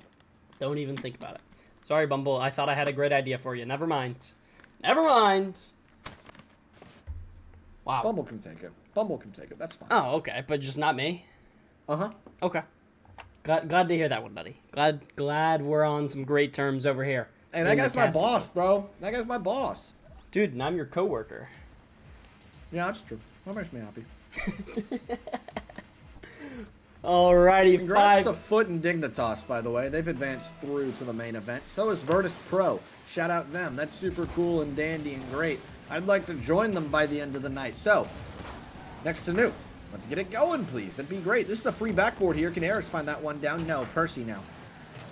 Don't even think about it. Sorry, Bumble. I thought I had a great idea for you. Never mind. Never mind. Wow. Bumble can take it. Bumble can take it. That's fine. Oh, okay. But just not me? Uh-huh. Okay. Glad to hear that one, buddy. Glad we're on some great terms over here. Hey, that guy's my boss, bro. That guy's my boss. Dude, and I'm your coworker. Yeah, that's true. That makes me happy. Alrighty, Congrats to Foot and Dignitas, by the way. They've advanced through to the main event. So is Virtus Pro. Shout out them. That's super cool and dandy and great. I'd like to join them by the end of the night. So, Next2Nu. Let's get it going, please. That'd be great. This is a free backboard here. Can Aris find that one down? No. Percy now.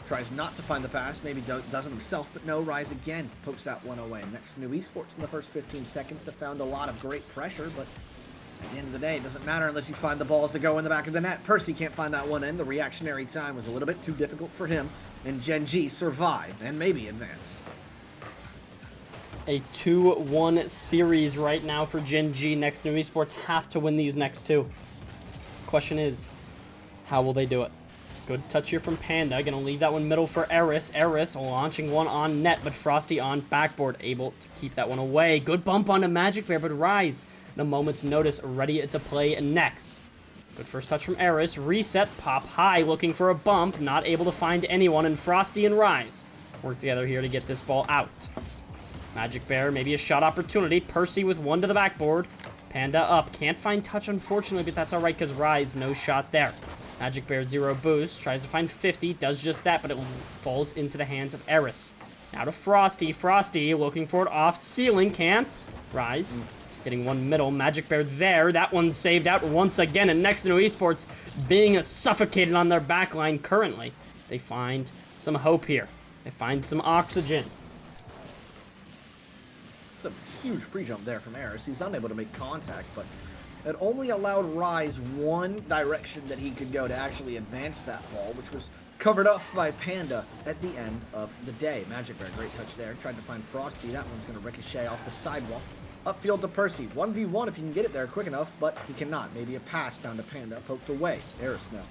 Tries not to find the pass. Maybe doesn't himself, but no. Rise again. Pokes that one away. Next2Nu Esports in the first 15 seconds have found a lot of great pressure, but at the end of the day, it doesn't matter unless you find the balls that go in the back of the net. Percy can't find that one in. The reactionary time was a little bit too difficult for him. And GenG survive and maybe advance. A 2-1 series right now for GenG. Next2Nu Esports have to win these next 2. Question is, how will they do it? Good touch here from Panda. Gonna leave that one middle for Aris. Aris launching one on net, but Frosty on backboard. Able to keep that one away. Good bump onto Magic Bear, but Rise in a moment's notice, ready to play next. Good first touch from Aris. Reset, pop high, looking for a bump. Not able to find anyone, and Frosty and Rise work together here to get this ball out. Magic Bear, maybe a shot opportunity. Percy with one to the backboard. Panda up. Can't find touch, unfortunately, but that's all right because Rise, no shot there. Magic Bear, 0 boost. Tries to find 50. Does just that, but it falls into the hands of Aris. Now to Frosty. Frosty looking for it off ceiling. Can't. Rise. Getting one middle. Magic Bear there. That one's saved out once again. And Next2Nu Esports being suffocated on their backline currently. They find some hope here. They find some oxygen. It's a huge pre-jump there from Aris. He's unable to make contact, but it only allowed Rise one direction that he could go to actually advance that ball, which was covered up by Panda at the end of the day. Magic Bear, great touch there. Tried to find Frosty. That one's going to ricochet off the sidewall. Upfield to Percy. 1v1 if you can get it there quick enough, but he cannot. Maybe a pass down to Panda. Poked away. Aris now.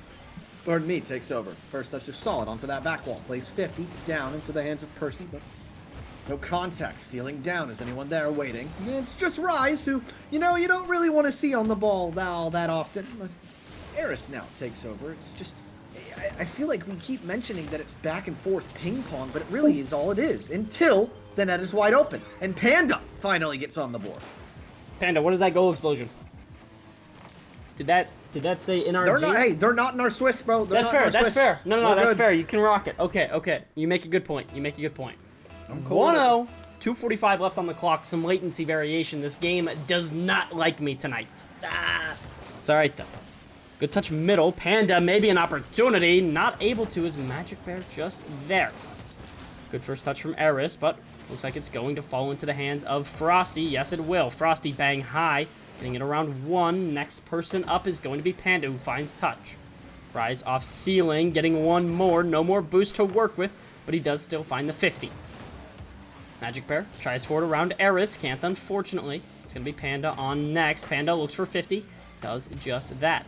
Pardon me, takes over. First touch is solid onto that back wall. Plays 50 down into the hands of Percy, but no contact. Ceiling down. Is anyone there waiting? It's just Rise, who, you know, you don't really want to see on the ball all that often. But Aris now takes over. It's just, I feel like we keep mentioning that it's back and forth ping pong, but it really is all it is. Until the net is wide open. And Panda finally gets on the board. Panda, what is that goal explosion? Did that say in our? They're not. Hey, they're not in our Swiss, bro. That's fair. That's fair. No, that's fair. You can rock it. Okay. You make a good point. I'm cool. 1-0. 2:45 left on the clock. Some latency variation. This game does not like me tonight. It's all right though. Good touch middle. Panda, maybe an opportunity. Not able to. Is Magic Bear just there? Good first touch from Aris, but looks like it's going to fall into the hands of Frosty. Yes, it will. Frosty bang high. Getting it around 1. Next person up is going to be Panda, who finds touch. Rise off ceiling. Getting one more. No more boost to work with, but he does still find the 50. Magic Bear tries for it around Aris. Can't, unfortunately. It's going to be Panda on next. Panda looks for 50. Does just that.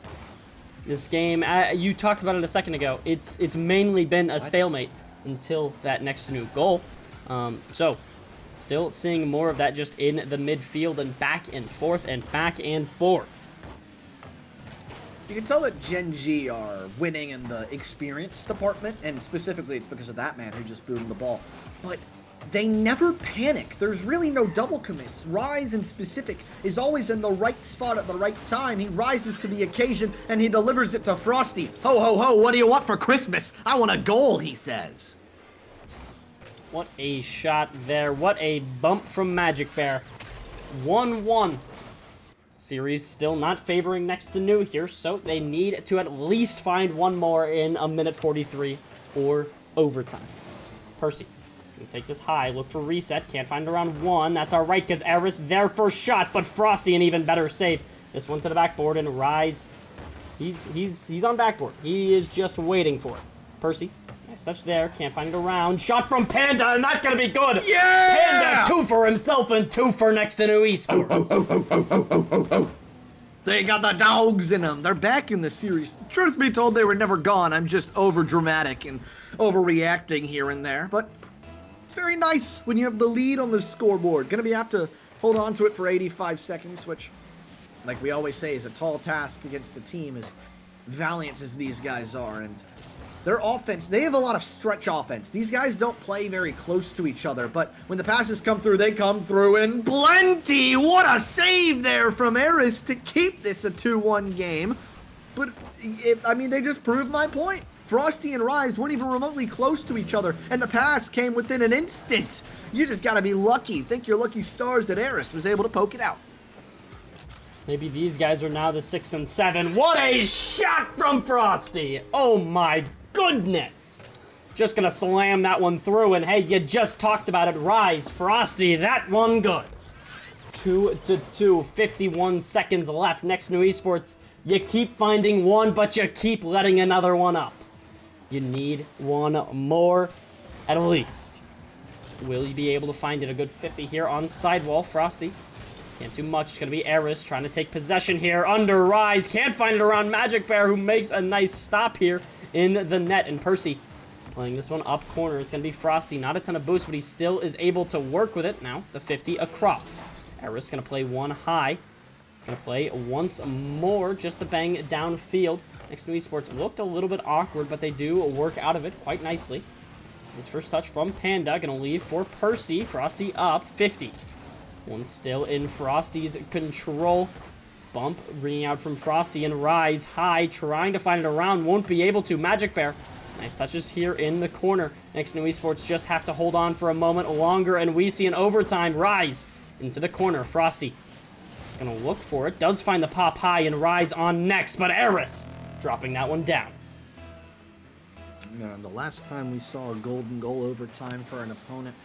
This game, you talked about it a second ago. It's mainly been a stalemate until that Next2Nu goal. So, still seeing more of that just in the midfield and back and forth and back and forth. You can tell that GenG are winning in the experience department, and specifically it's because of that man who just boomed the ball. But they never panic. There's really no double commits. Rise in specific is always in the right spot at the right time. He rises to the occasion and he delivers it to Frosty. Ho, ho, ho, what do you want for Christmas? I want a goal, he says. What a shot there. What a bump from Magic Bear. 1-1. Series still not favoring Next2Nu here, so they need to at least find one more in a minute 43 or overtime. Percy. We take this high, look for reset, can't find it around 1. That's all right, because Aris there for shot, but Frosty an even better save. This one to the backboard, and Rise, he's on backboard. He is just waiting for it. Percy, nice touch there, can't find it around. Shot from Panda, and not gonna be good! Yeah! Panda, 2 for himself and 2 for Next2Nu Esports. They got the dogs in them. They're back in the series. Truth be told, they were never gone. I'm just over-dramatic and overreacting here and there, but very nice when you have the lead on the scoreboard. Gonna have to hold on to it for 85 seconds, which, like we always say, is a tall task against a team as valiant as these guys are. And their offense, they have a lot of stretch offense. These guys don't play very close to each other, but when the passes come through, they come through in plenty. What a save there from Aris to keep this a 2-1 game. But, I mean, they just proved my point. Frosty and Rise weren't even remotely close to each other, and the pass came within an instant. You just gotta be lucky. Think your lucky stars that Aris was able to poke it out. Maybe these guys are now the 6 and 7. What a shot from Frosty! Oh my goodness! Just gonna slam that one through, and hey, you just talked about it. Rise, Frosty, that one good. 2-2, 51 seconds left. Next2Nu Esports, you keep finding one, but you keep letting another one up. You need one more, at least. Will you be able to find it? A good 50 here on sidewall. Frosty can't do much. It's going to be Aris trying to take possession here. Under Rise. Can't find it around Magic Bear, who makes a nice stop here in the net. And Percy playing this one up corner. It's going to be Frosty. Not a ton of boost, but he still is able to work with it. Now, the 50 across. Aris going to play one high. Going to play once more, just the bang downfield. Next2Nu Esports looked a little bit awkward, but they do work out of it quite nicely. His first touch from Panda, going to leave for Percy. Frosty up, 50. One still in Frosty's control. Bump ringing out from Frosty, and Rise high, trying to find it around, won't be able to. Magic Bear, nice touches here in the corner. Next2Nu Esports just have to hold on for a moment longer, and we see an overtime. Rise into the corner. Frosty gonna look for it, does find the pop high, and Rise on next, but Aris dropping that one down. The last time we saw a golden goal overtime for an opponent,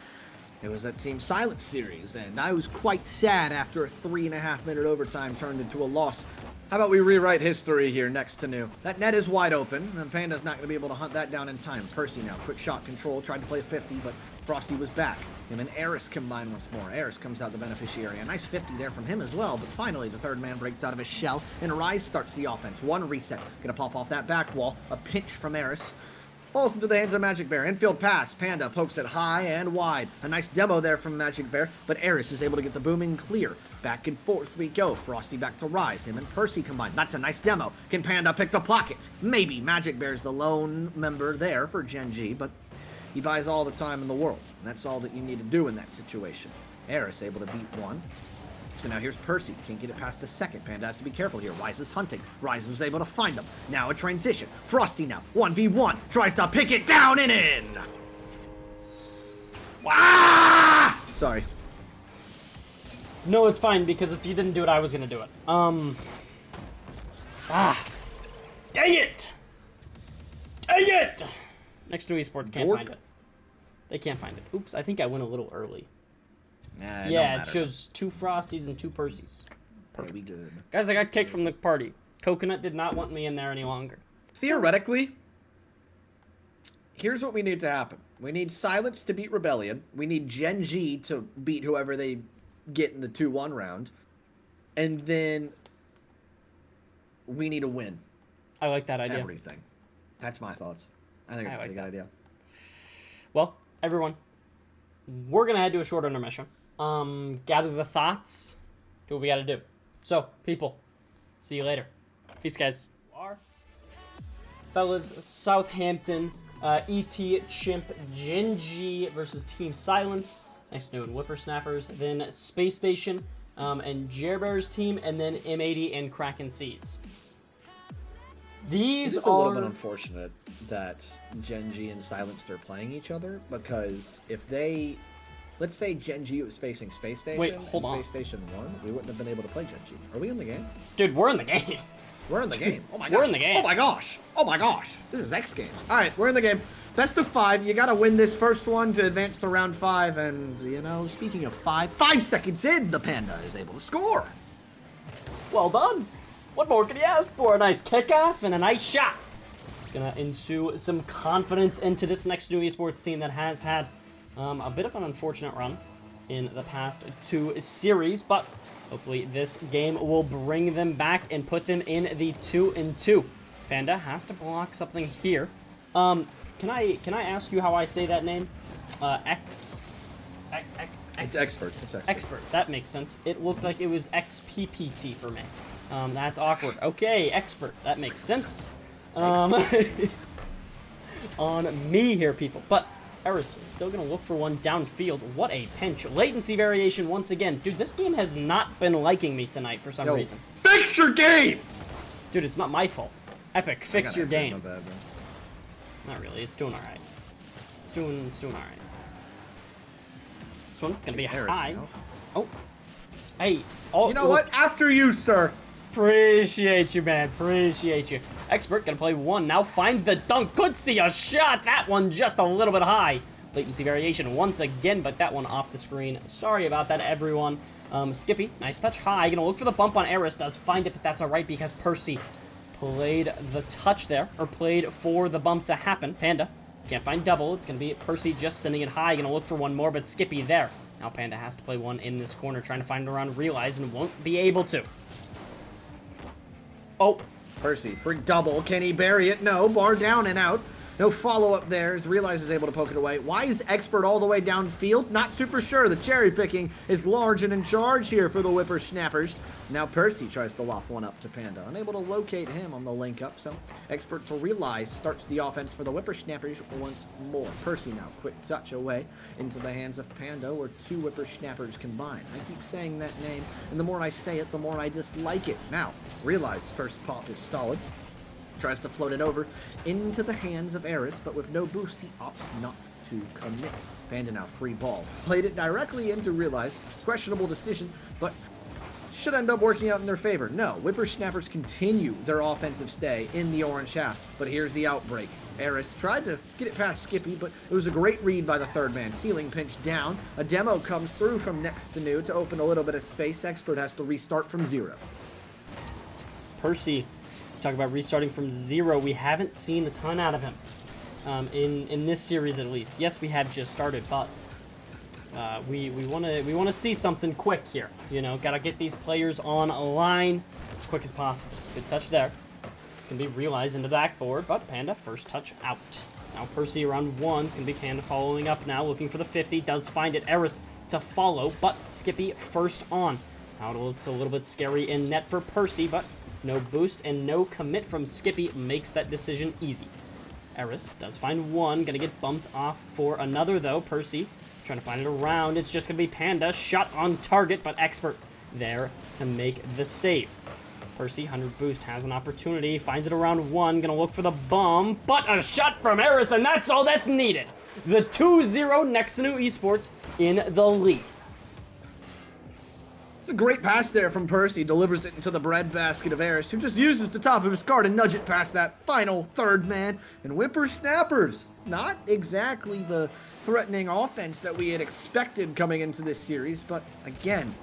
it was that Team Silence series, and I was quite sad after a 3.5-minute overtime turned into a loss. How about we rewrite history here, Next2Nu? That net is wide open, and Panda's not going to be able to hunt that down in time. Percy now, quick shot control, tried to play 50, but Frosty was back. Him and Aris combine once more. Aris comes out the beneficiary. A nice 50 there from him as well, but finally the third man breaks out of his shell, and Rise starts the offense. One reset. Gonna pop off that back wall. A pinch from Aris. Falls into the hands of Magic Bear. Infield pass. Panda pokes it high and wide. A nice demo there from Magic Bear, but Aris is able to get the booming clear. Back and forth we go. Frosty back to Rise. Him and Percy combine. That's a nice demo. Can Panda pick the pockets? Maybe. Magic Bear's the lone member there for GenG, but he buys all the time in the world. And that's all that you need to do in that situation. Aris able to beat one. So now here's Percy. Can't get it past the second. Panda has to be careful here. Rise is hunting. Rise was able to find him. Now a transition. Frosty now. 1v1. Tries to pick it down and in. Ah! Sorry. No, it's fine, because if you didn't do it, I was gonna do it. Dang it! Dang it! Next2Nu Esports can't find it. They can't find it. Oops, I think I went a little early. Nah, Yeah, it shows 2 Frosties and 2 Percys. Perfect. We good. Guys, I got kicked from the party. Coconut did not want me in there any longer. Theoretically, here's what we need to happen. We need Silence to beat Rebellion. We need GenG to beat whoever they get in the 2-1 round. And then we need a win. I like that idea. Everything. That's my thoughts. I think it's a pretty good idea. Well, everyone, we're going to head to a short intermission. Gather the thoughts, do what we got to do. So, people, see you later. Peace, guys. Fellas, Southampton, ET, Chimp, GenG versus Team Silence. Next2Nu and Whippersnappers. Then Space Station and Jerbear's team. And then M80 and Kraken Seas. These It's a little bit unfortunate that GenG and Silence are playing each other, because if they, let's say GenG was facing Space Station, Wait, hold on. Space Station won, we wouldn't have been able to play GenG. Are we in the game? Dude, we're in the game. We're in the game. Oh my gosh. We're in the game. Oh my gosh. Oh my gosh. This is X Games. All right, we're in the game. Best of 5. You got to win this first one to advance to round 5. And, you know, speaking of 5 seconds in, the Panda is able to score. Well done. What more could you ask for? A nice kickoff and a nice shot. It's going to ensue some confidence into this Next2Nu Esports team that has had a bit of an unfortunate run in the past 2 series, but hopefully this game will bring them back and put them in the 2-2. Panda has to block something here. Can I ask you how I say that name? It's expert. It's expert. Expert. That makes sense. It looked like it was XPPT for me. That's awkward. Okay, expert. That makes sense. On me here, people. But Aris is still going to look for one downfield. What a pinch. Latency variation once again. Dude, this game has not been liking me tonight for some reason. Fix your game! Dude, it's not my fault. Epic, fix your game. My bad, bro. Not really. It's doing alright. It's doing alright. This one gonna be high. Oh. Hey. Oh, you know what? After you, sir. Appreciate you, man. Appreciate you. Expert gonna play one. Now finds the dunk. Could see a shot. That one just a little bit high. Latency variation once again, but that one off the screen. Sorry about that, everyone. Skippy, nice touch high. Gonna look for the bump on Aris. Does find it, but that's alright because Percy played the touch there, or played for the bump to happen. Panda can't find double. It's going to be Percy just sending it high. Going to look for one more, but Skippy there. Now Panda has to play one in this corner, trying to find it around Realize, and won't be able to. Oh. Percy for double. Can he bury it? No. Bar down and out. No follow-up there as Realize is able to poke it away. Why is Expert all the way downfield? Not super sure. The cherry picking is large and in charge here for the Whippersnappers. Now Percy tries to loft one up to Panda. Unable to locate him on the link-up, so Expert to Realize starts the offense for the Whippersnappers once more. Percy now, quick touch away into the hands of Panda, where 2 Whippersnappers combine. I keep saying that name, and the more I say it, the more I dislike it. Now, Realize first pop is solid. Tries to float it over into the hands of Aris, but with no boost, he opts not to commit. Panda now free ball. Played it directly into Realize. Questionable decision, but should end up working out in their favor. No, Whippersnappers continue their offensive stay in the orange half, but here's the outbreak. Aris tried to get it past Skippy, but it was a great read by the third man. Ceiling pinch down. A demo comes through from Next2Nu to open a little bit of space. Expert has to restart from 0. Percy. Talk about restarting from 0. We haven't seen a ton out of him in this series, at least. Yes, we have just started, but we want to see something quick here. You know, gotta get these players on a line as quick as possible. Good touch there. It's gonna be Realized into the backboard, but Panda first touch out. Now Percy around 1. It's gonna be Panda following up now, looking for the 50. Does find it. Aris to follow, but Skippy first on. Now it looks a little bit scary in net for Percy, but no boost and no commit from Skippy makes that decision easy. Aris does find one. Gonna get bumped off for another, though. Percy trying to find it around. It's just gonna be Panda. Shot on target, but Expert there to make the save. Percy, 100 boost, has an opportunity, finds it around 1, gonna look for the bomb, but a shot from Aris, and that's all that's needed. The 2-0 Next2Nu Esports in the lead. It's a great pass there from Percy, delivers it into the breadbasket of Aris, who just uses the top of his card to nudge it past that final third man. And Whippersnappers, not exactly the threatening offense that we had expected coming into this series, but again,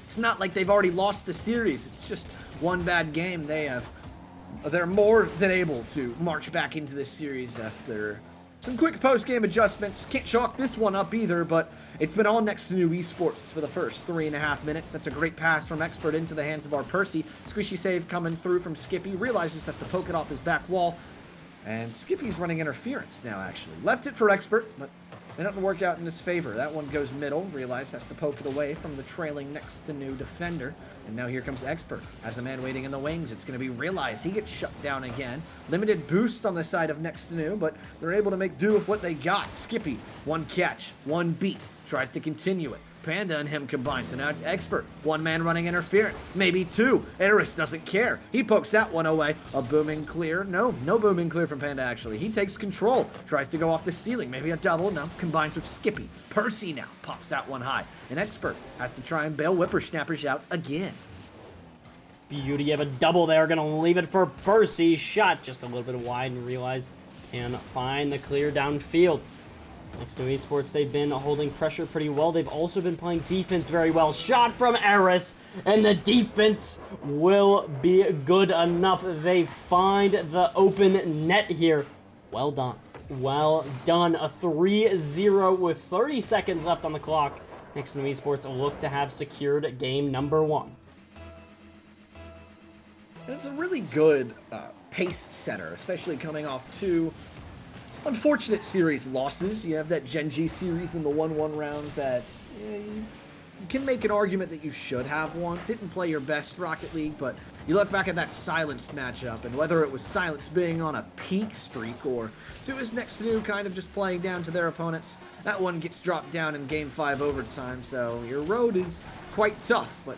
it's not like they've already lost the series. It's just one bad game. They're more than able to march back into this series after some quick post-game adjustments. Can't chalk this one up either, but it's been all Next2Nu Esports for the first 3.5 minutes. That's a great pass from Expert into the hands of our Percy. Squishy save coming through from Skippy. Realizes has to poke it off his back wall. And Skippy's running interference now, actually. Left it for Expert, but it didn't work out in his favor. That one goes middle. Realize has to poke it away from the trailing Next2Nu defender. And now here comes Expert. As a man waiting in the wings, it's going to be Realize. He gets shut down again. Limited boost on the side of Next2Nu, but they're able to make do with what they got. Skippy, one catch, one beat. Tries to continue it. Panda and him combine, so now it's Expert. One man running interference, maybe two. Aris doesn't care. He pokes that one away. A booming clear. No booming clear from Panda, actually. He takes control. Tries to go off the ceiling. Maybe a double. No. Combines with Skippy. Percy now pops that one high. And Expert has to try and bail Whippersnappers out again. Beauty of a double there. Gonna leave it for Percy. Shot just a little bit wide and Realize can find the clear downfield. Next2Nu Esports, they've been holding pressure pretty well. They've also been playing defense very well. Shot from Aris, and the defense will be good enough. They find the open net here. Well done. Well done. A 3-0 with 30 seconds left on the clock. Next2Nu Esports look to have secured game number 1. It's a really good pace setter, especially coming off two unfortunate series losses. You have that GenG series in the 1-1 round that you can make an argument that you should have won. Didn't play your best Rocket League, but you look back at that Silenced matchup, and whether it was Silence being on a peak streak or if it was Next2Nu kind of just playing down to their opponents, that one gets dropped down in Game 5 overtime, so your road is quite tough, but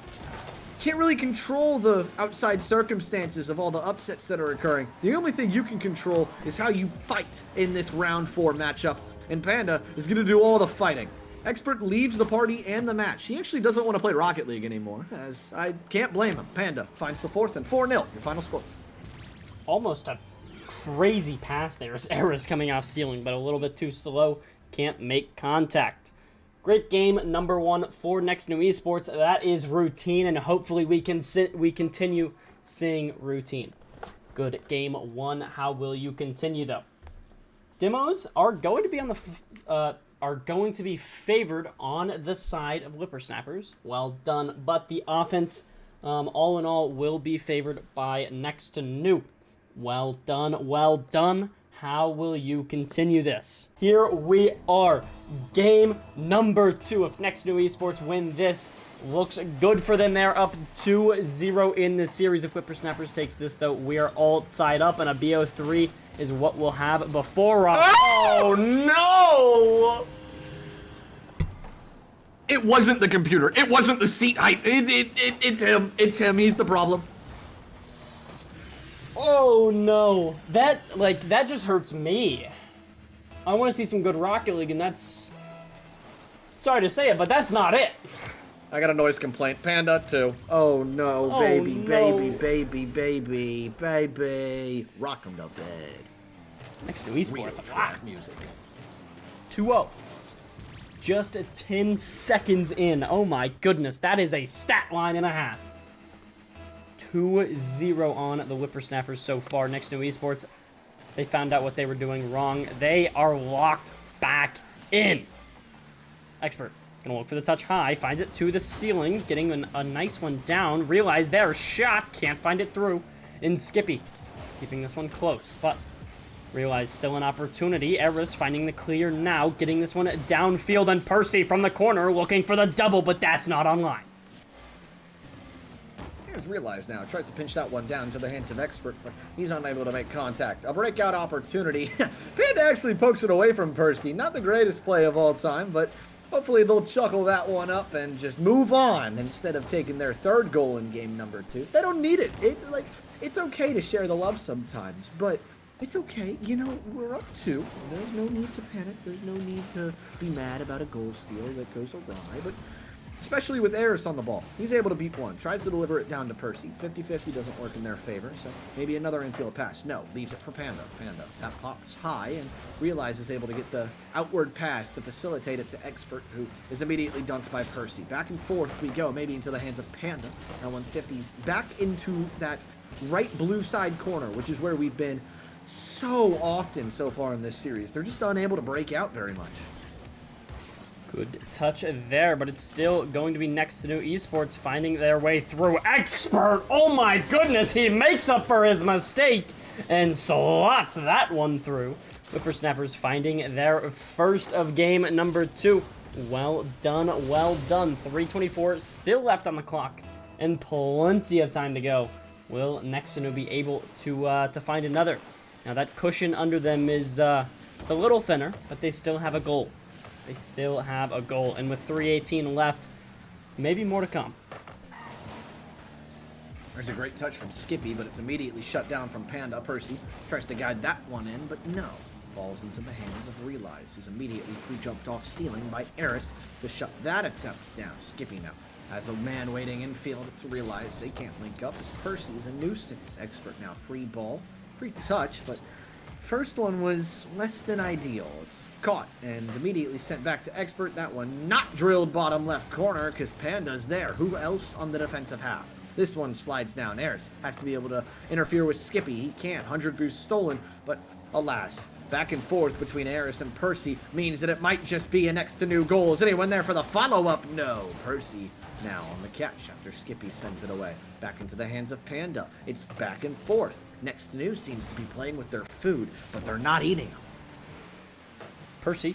can't really control the outside circumstances of all the upsets that are occurring. The only thing you can control is how you fight in this round 4 matchup, and Panda is going to do all the fighting. Expert leaves the party and the match. He actually doesn't want to play Rocket League anymore, as I can't blame him. Panda finds the 4th and 4-0, your final score. Almost a crazy pass there as Aris coming off ceiling, but a little bit too slow. Can't make contact. Great game number 1 for Next2Nu Esports. That is routine, and hopefully we continue seeing routine. Good game 1. How will you continue though? Demos are going to be on the favored on the side of Whippersnappers. Well done, but the offense, all in all, will be favored by Next2Nu. Well done. Well done. How will you continue this? Here we are. Game number 2. If Next2Nu Esports win this, looks good for them. They're up 2-0 in the series. If Whippersnappers takes this, though, we are all tied up, and a BO3 is what we'll have before us. Oh, no! It wasn't the computer. It wasn't the seat height. It's him. It's him. He's the problem. Oh no, that just hurts me. I want to see some good Rocket League, and that's, sorry to say it, but that's not it. I got a noise complaint. Panda too. Oh no, Oh, baby, no. baby. Rock him to bed. Next2Nu Real Esports, trap music. 2-0. Just 10 seconds in. Oh my goodness, that is a stat line and a half. 2-0 on the Whippersnappers so far. Next2Nu Esports, they found out what they were doing wrong. They are locked back in. Expert gonna look for the touch high, finds it to the ceiling, getting a nice one down. Realize their shot, can't find it through. And Skippy keeping this one close, but Realize still an opportunity. Aris finding the clear now, getting this one downfield, and Percy from the corner looking for the double, but that's not online. Here's Realize now. Tries to pinch that one down to the hands of Expert, but he's unable to make contact. A breakout opportunity. Panda actually pokes it away from Percy. Not the greatest play of all time, but Hopefully they'll chuckle that one up and just move on instead of taking their third goal in game number 2. They don't need it. It's okay to share the love sometimes, but it's okay. You know, we're up 2. There's no need to panic. There's no need to be mad about a goal steal that goes awry, but especially with Aris on the ball. He's able to beat one. Tries to deliver it down to Percy. 50-50 doesn't work in their favor, so maybe another infield pass. No, leaves it for Panda. Panda, that pops high and realizes able to get the outward pass to facilitate it to Expert, who is immediately dunked by Percy. Back and forth we go, maybe into the hands of Panda. Now 150's back into that right blue side corner, which is where we've been so often so far in this series. They're just unable to break out very much. Good touch there, but it's still going to be Next2Nu Esports finding their way through. Expert! Oh my goodness, he makes up for his mistake and slots that one through. Whippersnappers finding their first of game number 2. Well done, well done. 3:24 still left on the clock and plenty of time to go. Will Next2Nu be able to find another? Now that cushion under them is it's a little thinner, but they still have a goal. They still have a goal, and with 3:18 left, maybe more to come. There's a great touch from Skippy, but it's immediately shut down from Panda. Percy tries to guide that one in, but no. Falls into the hands of Realize, who's immediately pre-jumped off ceiling by Aris to shut that attempt down. Skippy now has a man waiting infield to Realize they can't link up as Percy is a nuisance. Expert now free ball, free touch, but first one was less than ideal. It's caught and immediately sent back to Expert. That one not drilled bottom left corner because Panda's there. Who else on the defensive half? This one slides down. Aris has to be able to interfere with Skippy. He can't. 100 boost stolen, but alas, back and forth between Aris and Percy means that it might just be a Next2Nu goal. Is anyone there for the follow-up? No. Percy now on the catch after Skippy sends it away. Back into the hands of Panda. It's back and forth. Next2Nu seems to be playing with their food, but they're not eating them. Percy,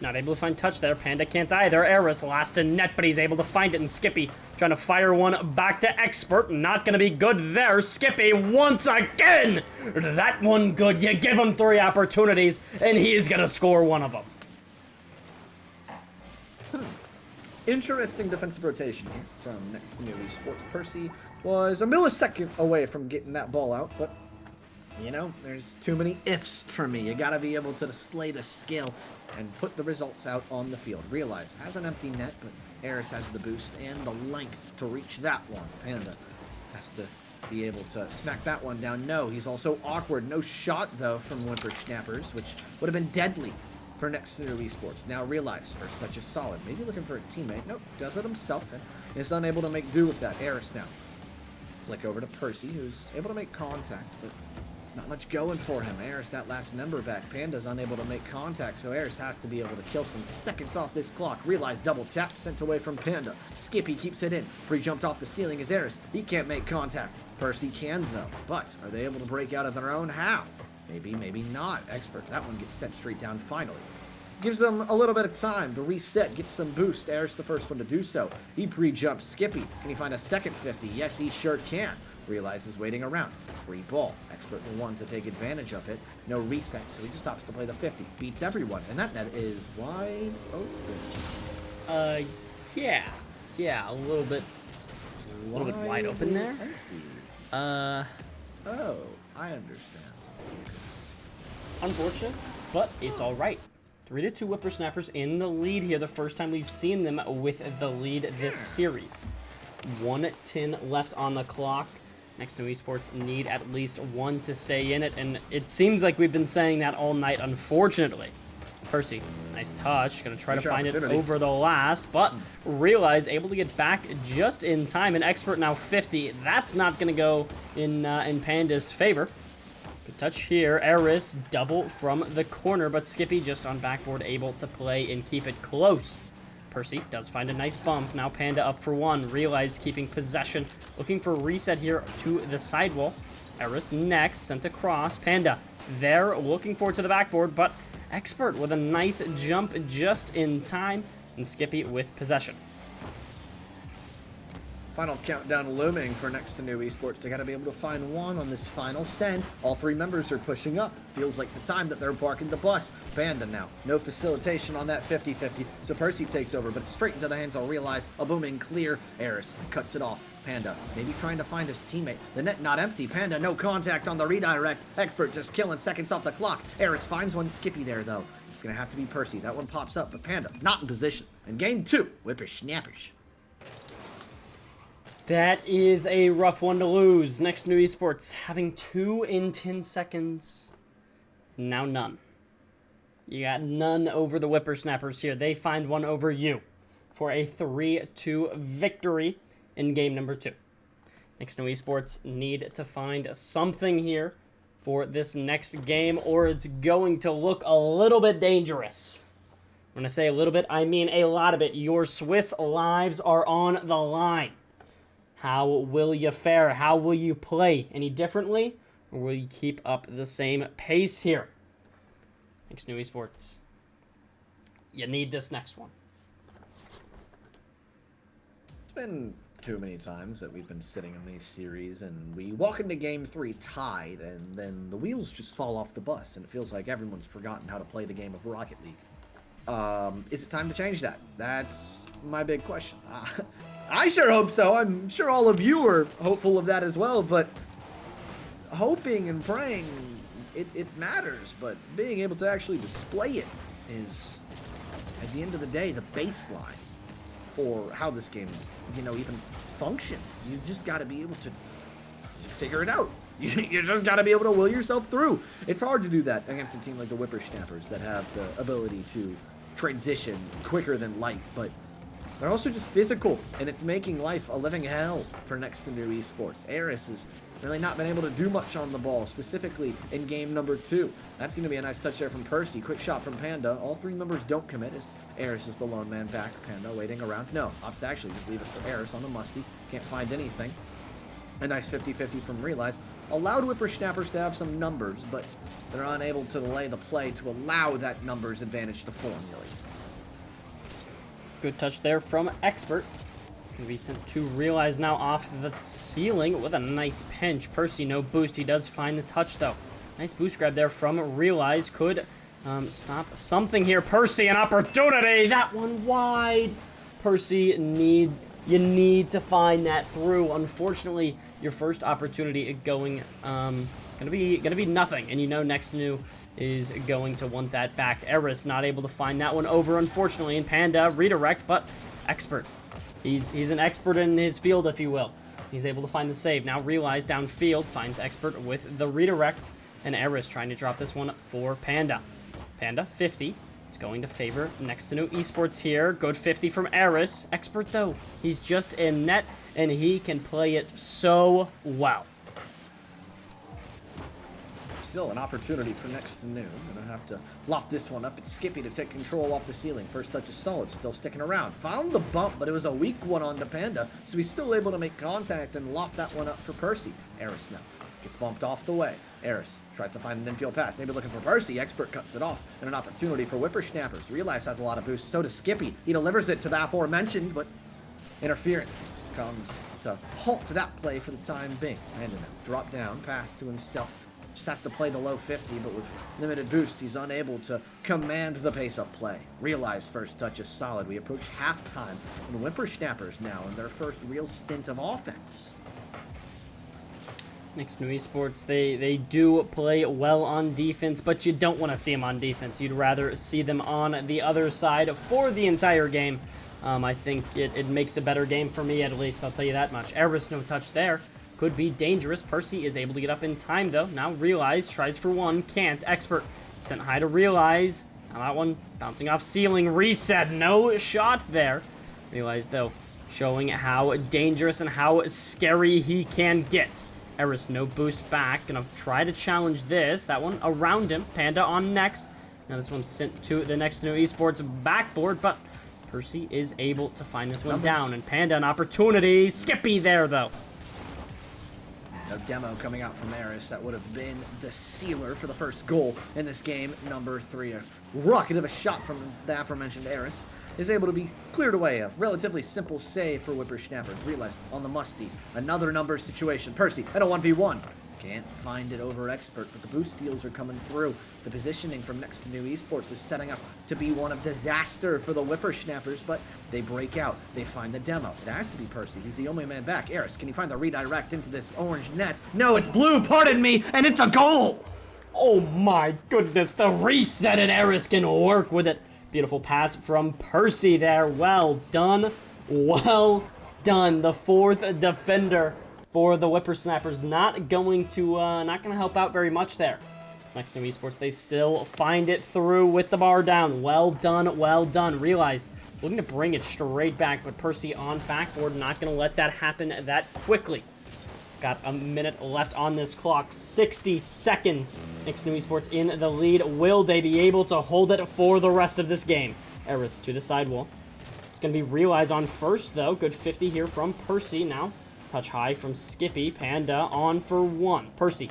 not able to find touch there. Panda can't either. Aris last in net, but he's able to find it. And Skippy trying to fire one back to Expert. Not going to be good there. Skippy once again. That one good. You give him 3 opportunities, and he's going to score one of them. Interesting defensive rotation here from Next2Nu Esports. Percy was a millisecond away from getting that ball out, but you know, there's too many ifs for me. You gotta be able to display the skill and put the results out on the field. Realize has an empty net, but Aris has the boost and the length to reach that one. Panda has to be able to smack that one down. No, he's also awkward. No shot though from Whippersnappers, which would have been deadly for Next2Nu Esports. Now Realize first touch is solid. Maybe looking for a teammate. Nope, does it himself and is unable to make do with that. Aris now flick over to Percy, who's able to make contact, but not much going for him. Aris, that last member back. Panda's unable to make contact, so Aris has to be able to kill some seconds off this clock. Realize double tap, sent away from Panda. Skippy keeps it in. Pre-jumped off the ceiling is Aris. He can't make contact. Percy can, though. But are they able to break out of their own half? Maybe, maybe not. Expert, that one gets sent straight down finally. Gives them a little bit of time to reset, get some boost. Aris the first one to do so. He pre-jumps Skippy. Can he find a second 50? Yes, he sure can. Realizes waiting around. Free ball. Expert the one to take advantage of it. No reset, so he just stops to play the 50. Beats everyone, and that net is wide open. Yeah, a little bit wide open there. Empty? Oh, I understand. Unfortunate, but it's all right. 3-2 Whippersnappers in the lead here. The first time we've seen them with the lead this series. 1:10 left on the clock. Next2Nu Esports need at least 1 to stay in it, and it seems like we've been saying that all night, unfortunately. Percy, nice touch, gonna try to find it over the last, but Realize able to get back just in time. An Expert now 50. That's not gonna go in Panda's favor. Good touch here. Aris double from the corner, but Skippy just on backboard able to play and keep it close. Percy does find a nice bump. Now Panda up for 1. Realize keeping possession. Looking for a reset here to the sidewall. Aris next, sent across. Panda there, looking forward to the backboard, but Expert with a nice jump just in time, and Skippy with possession. Final countdown looming for Next2Nu Esports. They got to be able to find one on this final send. All three members are pushing up. Feels like the time that they're parking the bus. Panda now. No facilitation on that 50-50. So Percy takes over, but straight into the hands I'll realize. A booming clear. Aris cuts it off. Panda maybe trying to find his teammate. The net not empty. Panda no contact on the redirect. Expert just killing seconds off the clock. Aris finds one. Skippy there though. It's going to have to be Percy. That one pops up, but Panda not in position. And game 2, Whippersnappers. That is a rough one to lose. Next2Nu Esports having 2 in 10 seconds. Now none. You got none over the Whippersnappers here. They find one over you for a 3-2 victory in game number 2. Next2Nu Esports need to find something here for this next game, or it's going to look a little bit dangerous. When I say a little bit, I mean a lot of it. Your Swiss lives are on the line. How will you fare? How will you play? Any differently? Or will you keep up the same pace here? Next2Nu Esports. You need this next one. It's been too many times that we've been sitting in these series and we walk into game 3 tied and then the wheels just fall off the bus and it feels like everyone's forgotten how to play the game of Rocket League. Is it time to change that? That's my big question. I sure hope so. I'm sure all of you are hopeful of that as well, but hoping and praying, it matters, but being able to actually display it is, at the end of the day, the baseline for how this game, even functions. You just got to be able to figure it out. You just got to be able to will yourself through. It's hard to do that against a team like the Whippersnappers that have the ability to transition quicker than light, but they're also just physical, and it's making life a living hell for Next2Nu Esports. Aris has really not been able to do much on the ball, specifically in game number 2. That's going to be a nice touch there from Percy. Quick shot from Panda. All 3 members don't commit as Aris is the lone man back. Panda waiting around. No, opts to actually just leave it for Aris on the musty. Can't find anything. A nice 50-50 from Realize. Allowed Whippersnappers to have some numbers, but they're unable to lay the play to allow that numbers advantage to formulate. Good touch there from Expert. It's going to be sent to Realize now off the ceiling with a nice pinch. Percy, no boost. He does find the touch, though. Nice boost grab there from Realize. Could stop something here. Percy, an opportunity. That one wide. Percy, you need to find that through. Unfortunately, your first opportunity going gonna be nothing. And Next2Nu is going to want that back. Aris not able to find that one over, unfortunately, and Panda redirect, but Expert. He's an expert in his field, if you will. He's able to find the save. Now Realize downfield, finds Expert with the redirect, and Aris trying to drop this one for Panda. Panda, 50. It's going to favor Next2Nu Esports here. Good 50 from Aris. Expert, though, he's just in net, and he can play it so well. Still an opportunity for Next2Nu. Gonna have to loft this one up. It's Skippy to take control off the ceiling. First touch is solid, still sticking around. Found the bump, but it was a weak one on the Panda, so he's still able to make contact and loft that one up for Percy. Aris now gets bumped off the way. Aris tries to find an infield pass, maybe looking for Percy. Expert cuts it off, and an opportunity for Whippersnappers. Realize has a lot of boost, so does Skippy. He delivers it to the aforementioned, but interference comes to halt to that play for the time being. Panda drop down, pass to himself. Just has to play the low 50, but with limited boost, he's unable to command the pace of play. Realize first touch is solid. We approach halftime, and Whippersnappers now in their first real stint of offense. Next2Nu Esports, they do play well on defense, but you don't want to see them on defense. You'd rather see them on the other side for the entire game. I think it makes a better game for me, at least. I'll tell you that much. Aris, no touch there. Could be dangerous. Percy is able to get up in time, though. Now Realize tries for one. Can't. Expert sent high to Realize. Now that one bouncing off ceiling. Reset. No shot there. Realize, though, showing how dangerous and how scary he can get. Aris, no boost back. Gonna try to challenge this. That one around him. Panda on next. Now this one's sent to the Next2Nu Esports backboard, but Percy is able to find this one down. And Panda an opportunity. Skippy there, though. A demo coming out from Aris that would have been the sealer for the first goal in this game, number 3. A rocket of a shot from the aforementioned Aris. is able to be cleared away. A relatively simple save for Whippersnappers. Realized on the musty. Another number situation. Percy at a 1v1. Can't find it over Expert, but the boost deals are coming through. The positioning from Next2Nu Esports is setting up to be one of disaster for the Whippersnappers, but they break out. They find the demo. It has to be Percy. He's the only man back. Aris, can you find the redirect into this orange net? No, it's blue, pardon me, and it's a goal! Oh my goodness, the reset and Aris can work with it. Beautiful pass from Percy there. Well done. Well done. The fourth defender for the Whippersnappers not going to help out very much there. It's Next2Nu Esports. They still find it through with the bar down. Well done, well done. Realize looking to bring it straight back, but Percy on backboard, not going to let that happen that quickly. Got a minute left on this clock. 60 seconds. Next2Nu Esports in the lead. Will they be able to hold it for the rest of this game? Aris to the sidewall. It's going to be Realize on first, though. Good 50 here from Percy now. Touch high from Skippy. Panda on for one. Percy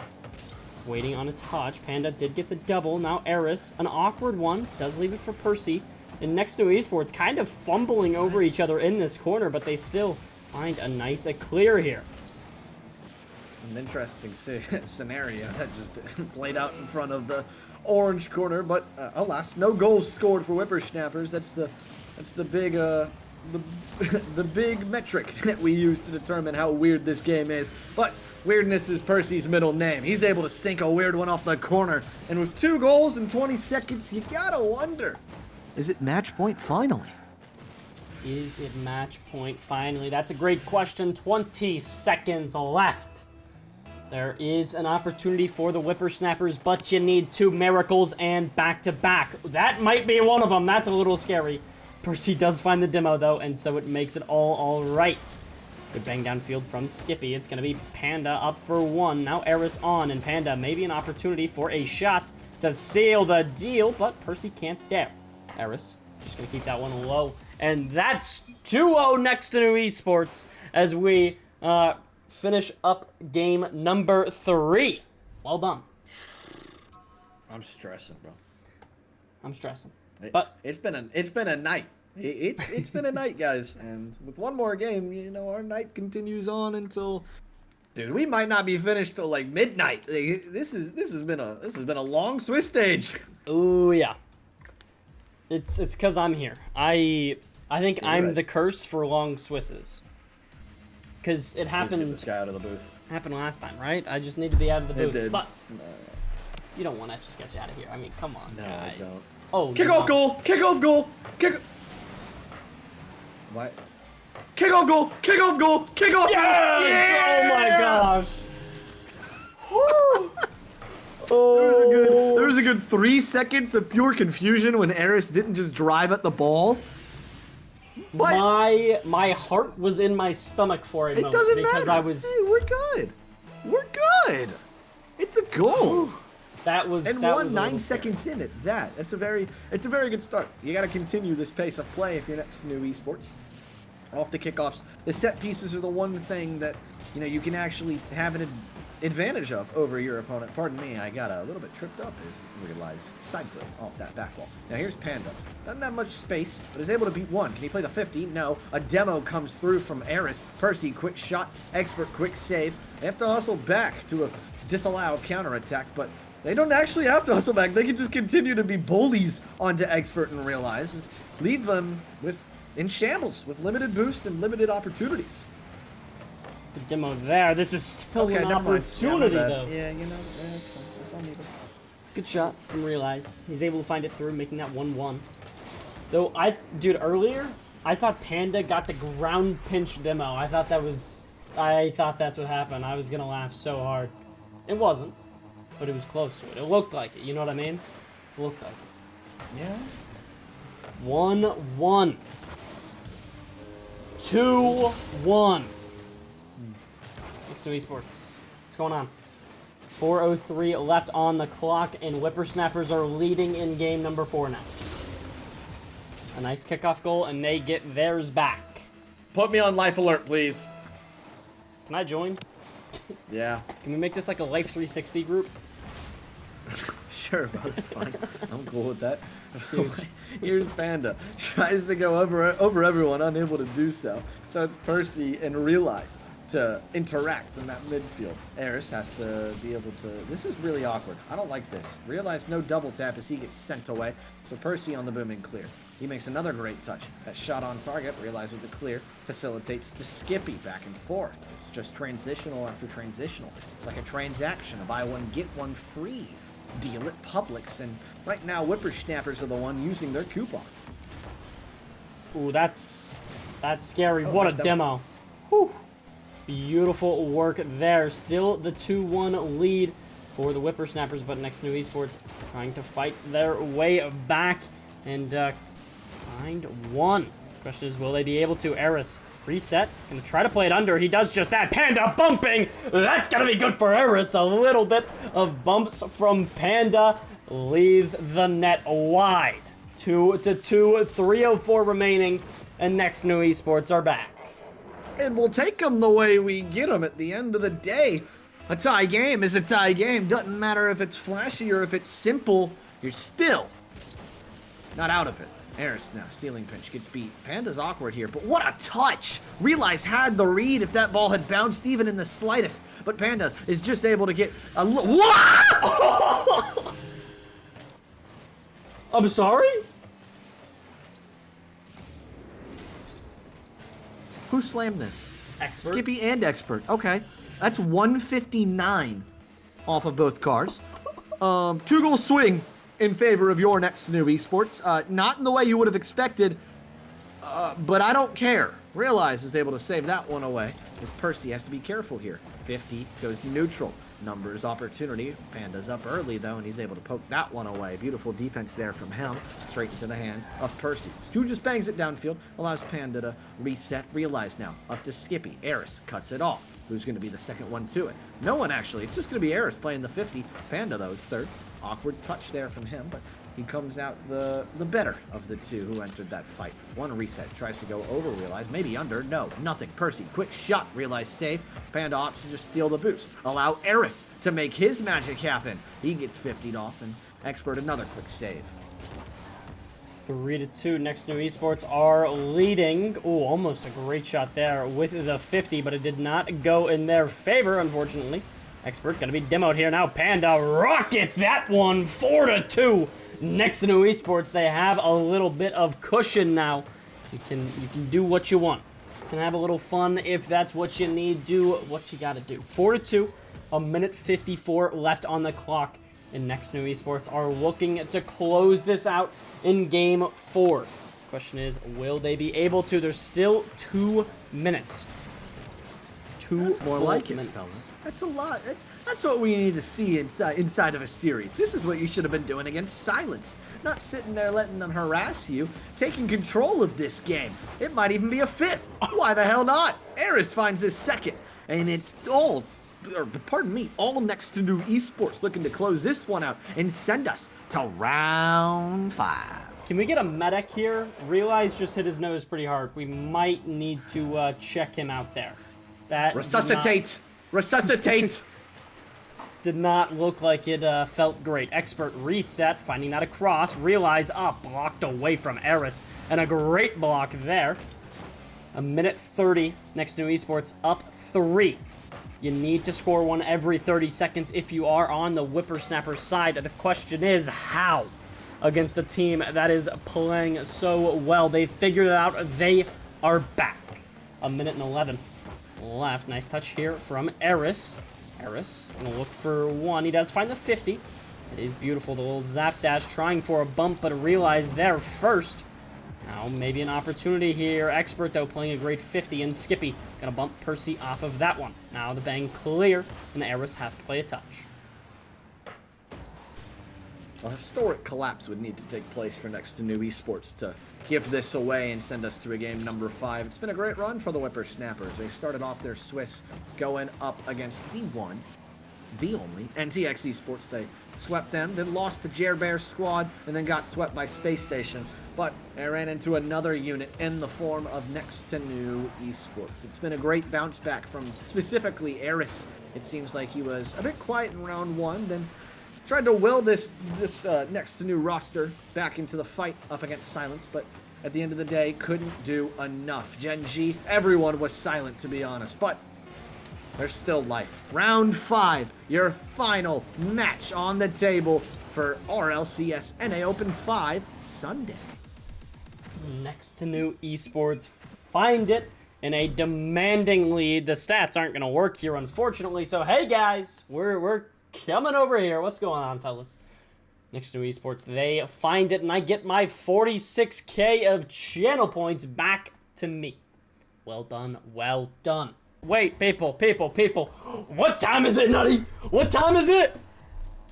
waiting on a touch. Panda did get the double. Now Aris, an awkward one. Does leave it for Percy. And Next2Nu Esports kind of fumbling over each other in this corner, but they still find a nice clear here. An interesting scenario that just played out in front of the orange corner, but alas, no goals scored for Whippersnappers. That's the big the big metric that we use to determine how weird this game is. But weirdness is Percy's middle name. He's able to sink a weird one off the corner, and with 2 goals in 20 seconds, you gotta wonder, is it match point finally? Is it match point finally? That's a great question. 20 seconds left. There is an opportunity for the Whippersnappers, but you need 2 miracles and back-to-back. That might be one of them. That's a little scary. Percy does find the demo, though, and so it makes it all right. Good bang downfield from Skippy. It's going to be Panda up for one. Now Aris on, and Panda maybe an opportunity for a shot to seal the deal, but Percy can't dare. Aris just going to keep that one low. And that's 2-0 Next2Nu Esports as we finish up game number 3. Well done. I'm stressing, bro. I'm stressing. But it's been a night. It's been a night, guys. And with one more game, you know, our night continues on until, dude, we might not be finished till like midnight. This has been a long Swiss stage. Oh yeah. It's because I'm here. I think I'm right. The curse for long Swisses. Because it happened. Let's get this guy out of the booth. Happened last time, right? I just need to be out of the booth. It did. But you don't want Etchasketch out of here. I mean, come on, no, guys. I don't. Oh, kickoff goal! Kickoff goal! What? Kickoff goal! Kickoff goal! Kickoff yes! goal! Yeah! Oh my gosh! There was a good 3 seconds of pure confusion when Aris didn't just drive at the ball. But my heart was in my stomach for a moment doesn't because matter. I was. Hey, we're good. We're good. It's a goal. That was. And that one was 9 seconds in at that. It's a very good start. You got to continue this pace of play if you're Next2Nu Esports. Off the kickoffs, the set pieces are the one thing that you can actually have an advantage of over your opponent. Pardon me, I got a little bit tripped up as Realize side flip off that back wall. Now here's Panda. Doesn't have much space, but is able to beat one. Can he play the 50? No. A demo comes through from Aris. Percy, quick shot. Expert, quick save. They have to hustle back to a disallow counterattack, but they don't actually have to hustle back. They can just continue to be bullies onto Expert and Realize. Leave them in shambles with limited boost and limited opportunities. The demo there. This is still an opportunity, though. Yeah, it's on me. It's a good shot from Realize. He's able to find it through, making that 1-1. Though, earlier, I thought Panda got the ground pinch demo. I thought that's what happened. I was gonna laugh so hard. It wasn't, but it was close to it. It looked like it, you know what I mean? It looked like it. Yeah. 1-1. 2-1. Next2Nu Esports. What's going on? 4:03 left on the clock, and Whippersnappers are leading in game number 4 now. A nice kickoff goal, and they get theirs back. Put me on life alert, please. Can I join? Yeah. Can we make this like a Life 360 group? Sure, bro, that's fine. I'm cool with that. Here's Panda. Tries to go over everyone, unable to do so. So it's Percy and Realize to interact in that midfield. Aris has to be able to... This is really awkward. I don't like this. Realize no double tap as he gets sent away. So Percy on the booming clear. He makes another great touch. That shot on target, Realize with the clear, facilitates to Skippy back and forth. It's just transitional after transitional. It's like a transaction, a buy one, get one free deal at Publix. And right now, Whippersnappers are the one using their coupon. Ooh, that's scary. What a demo. Whew. Beautiful work there. Still the 2-1 lead for the Whippersnappers, but Next2Nu Esports trying to fight their way back and find one. Question is, will they be able to? Aris, reset. Gonna try to play it under. He does just that. Panda bumping. That's gonna be good for Aris. A little bit of bumps from Panda leaves the net wide. 2-2, 3:04 remaining, and Next2Nu Esports are back. And we'll take them the way we get them at the end of the day. A tie game is a tie game. Doesn't matter if it's flashy or if it's simple. You're still not out of it. Aris now, ceiling pinch, gets beat. Panda's awkward here, but what a touch! Realize had the read if that ball had bounced even in the slightest. But Panda is just able to get a what? I'm sorry? Who slammed this? Expert. Skippy and Expert. Okay. That's 159 off of both cars. 2-goal swing in favor of your Next2Nu Esports. Not in the way you would have expected, but I don't care. Realize is able to save that one away, as Percy has to be careful here. 50 goes to neutral. Numbers opportunity. Panda's up early, though, and he's able to poke that one away. Beautiful defense there from him. Straight into the hands of Percy, who just bangs it downfield, allows Panda to reset. Realize now. Up to Skippy. Aris cuts it off. Who's going to be the second one to it? No one, actually. It's just going to be Aris playing the 50. Panda, though, is third. Awkward touch there from him, but he comes out the better of the two who entered that fight. One reset, tries to go over Realize, maybe under, no, nothing. Percy, quick shot, Realize safe. Panda opts to just steal the boost. Allow Aris to make his magic happen. He gets 50'd off, and Expert another quick save. 3-2, Next2Nu Esports are leading. Ooh, almost a great shot there with the 50, but it did not go in their favor, unfortunately. Expert gonna be demoed here now. Panda rockets that one, 4-2. Next2Nu Esports, they have a little bit of cushion now. You can do what you want. You can have a little fun if that's what you need. Do what you gotta do. 4-2, a minute 54 left on the clock, and Next2Nu Esports are looking to close this out in game 4. Question is, will they be able to? There's still 2 minutes. That's more like it, fellas. That's a lot. That's what we need to see inside of a series. This is what you should have been doing against Silence. Not sitting there letting them harass you. Taking control of this game. It might even be a 5th. Why the hell not? Aris finds his 2nd. And it's all, or pardon me, all Next2Nu Esports looking to close this one out and send us to round 5. Can we get a medic here? Realize just hit his nose pretty hard. We might need to check him out there. That resuscitate! Resuscitate! Did not look like it felt great. Expert reset, finding that across. Realize up, blocked away from Aris. And a great block there. A minute 30. Next2Nu Esports up 3. You need to score one every 30 seconds if you are on the Whippersnapper side. The question is, how? Against a team that is playing so well. They figured it out. They are back. A minute and 11 left. Nice touch here from Aris. Aris gonna look for one. He does find the 50. It is beautiful. The little zap dash trying for a bump, but Realize there first. Now maybe an opportunity here. Expert though playing a great 50, and Skippy gonna bump Percy off of that one. Now the bang clear, and Aris has to play a touch. A historic collapse would need to take place for Next2Nu Esports to give this away and send us to a game number 5. It's been a great run for the Whippersnappers. They started off their Swiss going up against the one, the only, NTX Esports. They swept them, then lost to Jer Bear's squad, and then got swept by Space Station. But they ran into another unit in the form of Next2Nu Esports. It's been a great bounce back from specifically Aris. It seems like he was a bit quiet in round 1, then tried to will this Next2Nu roster back into the fight up against Silence, but at the end of the day, couldn't do enough. GenG, everyone was silent, to be honest, but there's still life. Round 5, your final match on the table for RLCS NA Open 5 Sunday. Next2Nu Esports find it in a demanding lead. The stats aren't going to work here, unfortunately. So, hey, guys, we're coming over here. What's going on, fellas? Next2Nu Esports, they find it, and I get my 46K of channel points back to me. Well done, well done. Wait, people. What time is it, Nutty? What time is it?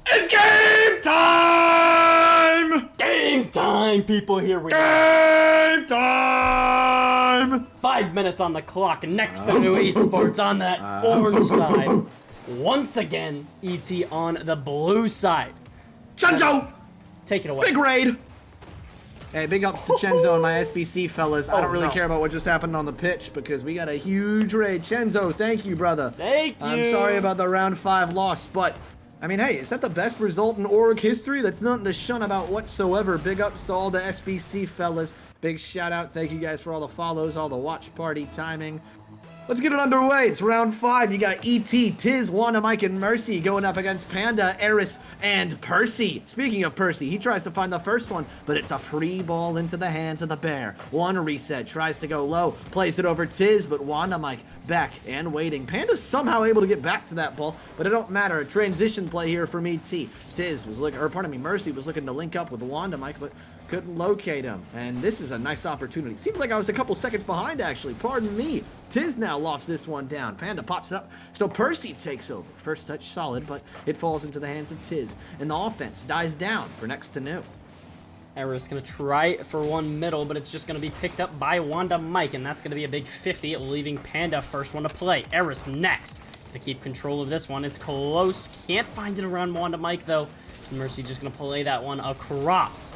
It's game time! Game time, people. Here we go. Game time! 5 minutes on the clock. Next2Nu Esports on that orange side. Once again, ET on the blue side. Chenzo! Take it away. Big raid! Hey, big ups to Chenzo and my SBC fellas. I don't really no. care about what just happened on the pitch because we got a huge raid. Chenzo, thank you, brother. Thank you. I'm sorry about the round 5 loss, but I mean, hey, is that the best result in org history? That's nothing to shun about whatsoever. Big ups to all the SBC fellas. Big shout out. Thank you guys for all the follows, all the watch party timing. Let's get it underway. It's round 5. You got ET, Tiz, Wanda, Mike, and Mercy going up against Panda, Aris, and Percy. Speaking of Percy, he tries to find the first one, but it's a free ball into the hands of the bear. One reset, tries to go low, plays it over Tiz, but Wanda, Mike, back and waiting. Panda's somehow able to get back to that ball, but it don't matter. A transition play here from ET. Tiz was looking, or pardon me, Mercy was looking to link up with Wanda, Mike, but couldn't locate him, and this is a nice opportunity. Seems like I was a couple seconds behind, actually. Pardon me. Tiz now lofts this one down. Panda pops it up, so Percy takes over. First touch solid, but it falls into the hands of Tiz, and the offense dies down for Next2Nu. Aris going to try for one middle, but it's just going to be picked up by Wanda Mike, and that's going to be a big 50, leaving Panda first one to play. Aris next. To keep control of this one. It's close. Can't find it around Wanda Mike, though. Mercy just going to play that one across.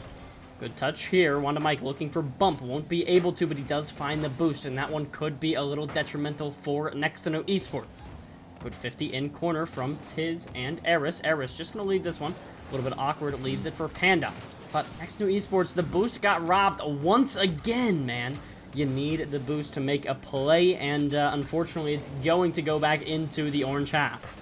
Good touch here. Wanda Mike looking for bump. Won't be able to, but he does find the boost, and that one could be a little detrimental for Next2Nu Esports. Good 50 in corner from Tiz and Aris. Aris just going to leave this one. A little bit awkward. Leaves it for Panda. But Next2Nu Esports, the boost got robbed once again, man. You need the boost to make a play, and unfortunately, it's going to go back into the orange half.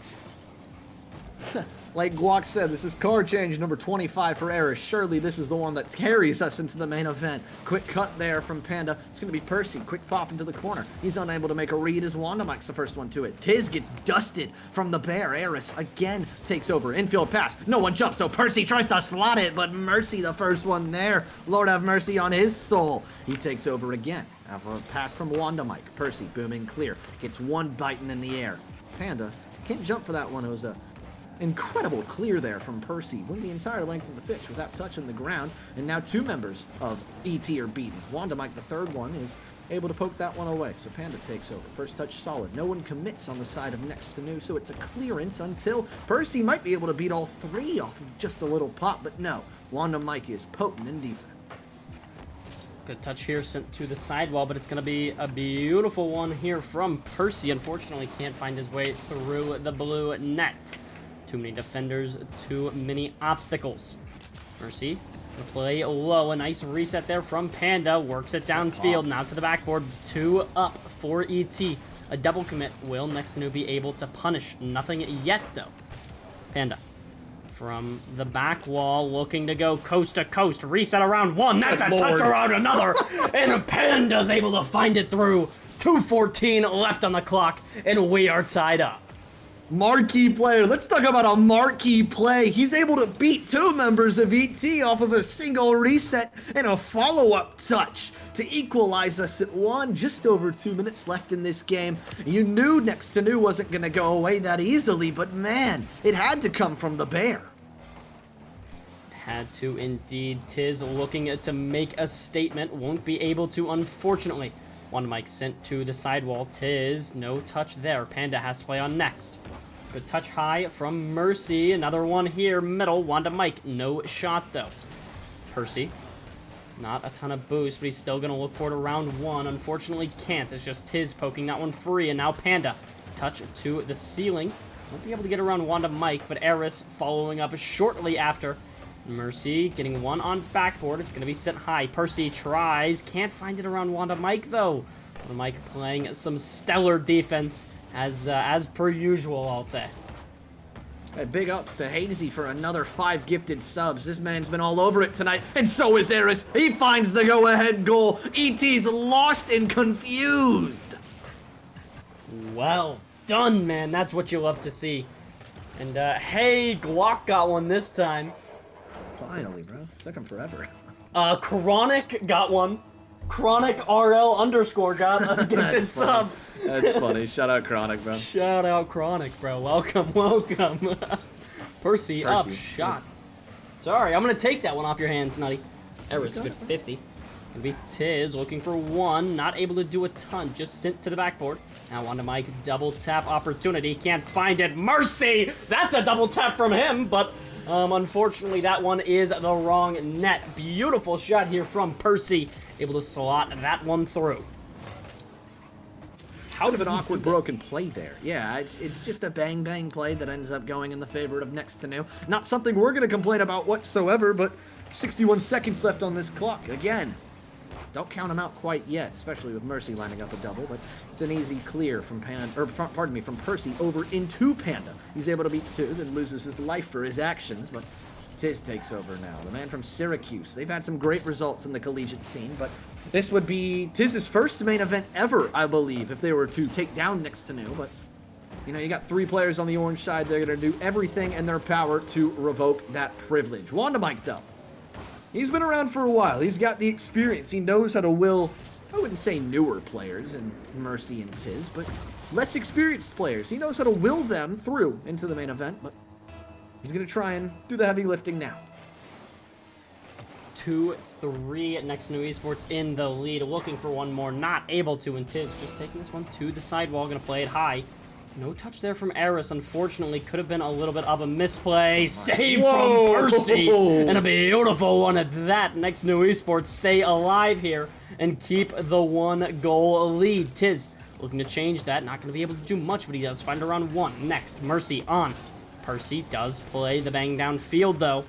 Like Guac said, this is card change number 25 for Aris. Surely this is the one that carries us into the main event. Quick cut there from Panda. It's going to be Percy. Quick pop into the corner. He's unable to make a read as Wanda Mike's the first one to it. Tiz gets dusted from the bear. Aris again takes over. Infield pass. No one jumps, so Percy tries to slot it, but Mercy the first one there. Lord have mercy on his soul. He takes over again. After a pass from Wanda Mike. Percy booming clear. Gets one biting in the air. Panda can't jump for that one. It was a incredible clear there from Percy. Went the entire length of the pitch without touching the ground, and now 2 members of ET are beaten. Wanda Mike, the third one, is able to poke that one away, so Panda takes over. First touch solid. No one commits on the side of Next2Nu, so it's a clearance until Percy might be able to beat all 3 off of just a little pop, but no. Wanda Mike is potent in defense. Good touch here sent to the sidewall, but it's going to be a beautiful one here from Percy. Unfortunately, can't find his way through the blue net. Too many defenders, too many obstacles. Mercy, the play low. A nice reset there from Panda. Works it downfield. Now to the backboard. 2 up for ET. A double commit. Will Next2Nu be able to punish? Nothing yet, though. Panda. From the back wall, looking to go coast to coast. Reset around 1. That's a touch around another. And Panda's able to find it through. 2:14 left on the clock, and we are tied up. Marquee player. Let's talk about a marquee play. He's able to beat 2 members of ET off of a single reset and a follow-up touch to equalize us at 1. Just over 2 minutes left in this game. You knew Next2Nu wasn't going to go away that easily, but man, it had to come from the bear. Had to indeed. Tiz looking to make a statement. Won't be able to, unfortunately. One mic sent to the sidewall. Tiz, no touch there. Panda has to play on next. Good touch high from Mercy. Another one here, middle. Wanda Mike, no shot though. Percy, not a ton of boost, but he's still going to look for it around 1. Unfortunately can't. It's just Tiz poking that one free, and now Panda. Touch to the ceiling. Won't be able to get around Wanda Mike, but Aris following up shortly after. Mercy getting one on backboard. It's going to be sent high. Percy tries. Can't find it around Wanda Mike, though. Wanda Mike playing some stellar defense, as per usual, I'll say. Hey, big ups to Hazy for another 5 gifted subs. This man's been all over it tonight, and so is Aris. He finds the go-ahead goal. ET's lost and confused. Well done, man. That's what you love to see. And, hey, Glock got one this time. Finally, bro. Took him forever. Chronic got one. Chronic RL underscore got a gifted sub. That's funny. Shout out Chronic, bro. Shout out Chronic, bro. Welcome, welcome. Percy up, shot. Sorry, I'm going to take that one off your hands, Nutty. Eris, good 50. Gonna be Tiz looking for one. Not able to do a ton. Just sent to the backboard. Now on to Mike. Double tap opportunity. Can't find it. Mercy! That's a double tap from him, but unfortunately that one is the wrong net. Beautiful shot here from Percy. Able to slot that one through. Out of an awkward broken play there. Yeah, it's just a bang-bang play that ends up going in the favor of Next2Nu. Not something we're going to complain about whatsoever, but 61 seconds left on this clock. Again, don't count him out quite yet, especially with Mercy lining up a double, but it's an easy clear from from Percy over into Panda. He's able to beat 2, then loses his life for his actions, but Tiz takes over now. The man from Syracuse. They've had some great results in the collegiate scene, but this would be Tiz's first main event ever, I believe, if they were to take down Next2Nu, but you know, you got 3 players on the orange side. They're going to do everything in their power to revoke that privilege. Wanda Mike, though. He's been around for a while. He's got the experience. He knows how to will, I wouldn't say newer players in Mercy and Tiz, but less experienced players. He knows how to will them through into the main event, but he's going to try and do the heavy lifting now. 2-3 Next2Nu Esports in the lead. Looking for one more. Not able to, and Tiz just taking this one to the sidewall. Going to play it high. No touch there from Aris. Unfortunately, could have been a little bit of a misplay. Save from Percy. And a beautiful one at that. Next2Nu Esports stay alive here and keep the 1-goal lead. Tiz looking to change that. Not going to be able to do much, but he does find around 1. Next, Mercy on. Percy does play the bang downfield, though.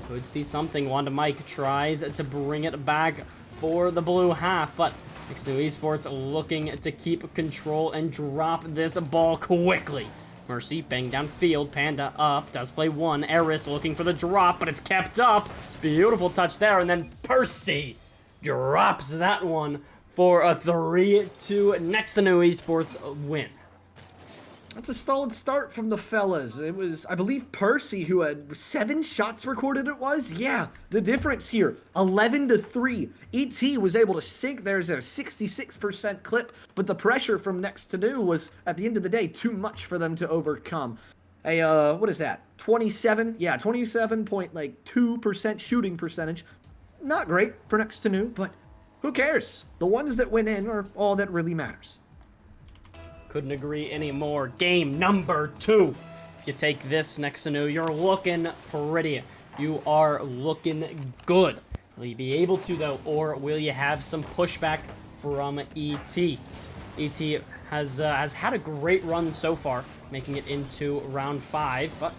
Could see something. Wanda Mike tries to bring it back for the blue half, but Next2Nu Esports looking to keep control and drop this ball quickly. Mercy bang downfield. Panda up. Does play 1. Aris looking for the drop, but it's kept up. Beautiful touch there, and then Percy drops that one for a 3-2 Next2Nu Esports win. That's a solid start from the fellas. It was, I believe, Percy who had 7 shots recorded it was. Yeah, the difference here, 11-3. ET was able to sink theirs at a 66% clip, but the pressure from Next2Nu was, at the end of the day, too much for them to overcome. A, what is that, 27? Yeah, 27.2% shooting percentage. Not great for Next2Nu, but who cares? The ones that went in are all that really matters. Couldn't agree anymore. Game number 2. If you take this Next2Nu, you're looking pretty. You are looking good. Will you be able to, though, or will you have some pushback from ET? ET has had a great run so far, making it into round 5, but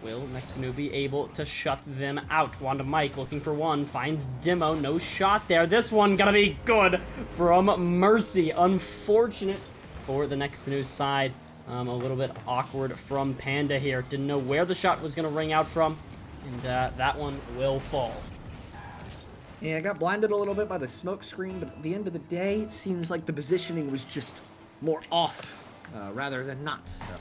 will Next2Nu be able to shut them out? Wanda Mike looking for 1, finds Demo, no shot there. This one gonna be good from Mercy. Unfortunate for the Next2Nu side. A little bit awkward from Panda here. Didn't know where the shot was going to ring out from, and that one will fall. Yeah, I got blinded a little bit by the smoke screen, but at the end of the day, it seems like the positioning was just more off rather than not. So,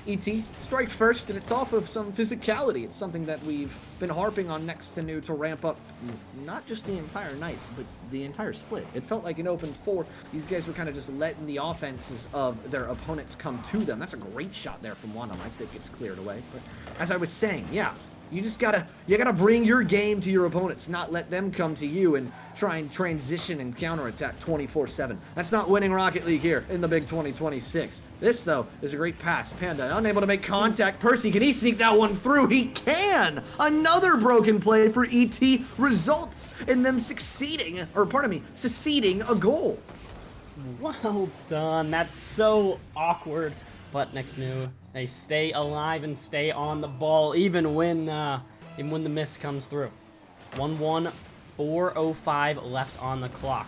ET strike first, and it's off of some physicality. It's something that we've been harping on Next2Nu to ramp up, not just the entire night, but the entire split. It felt like in Open 4, these guys were kind of just letting the offenses of their opponents come to them. That's a great shot there from Wanda Mike that gets cleared away. But as I was saying, yeah, you just gotta bring your game to your opponents, not let them come to you and try and transition and counterattack 24/7. That's not winning Rocket League here in the Big 2026. This, though, is a great pass. Panda unable to make contact. Percy, can he sneak that one through? He can! Another broken play for ET results in them succeeding a goal. Well done. That's so awkward. But Next2Nu They stay alive and stay on the ball, even when the miss comes through. 1-1, 4:05 left on the clock.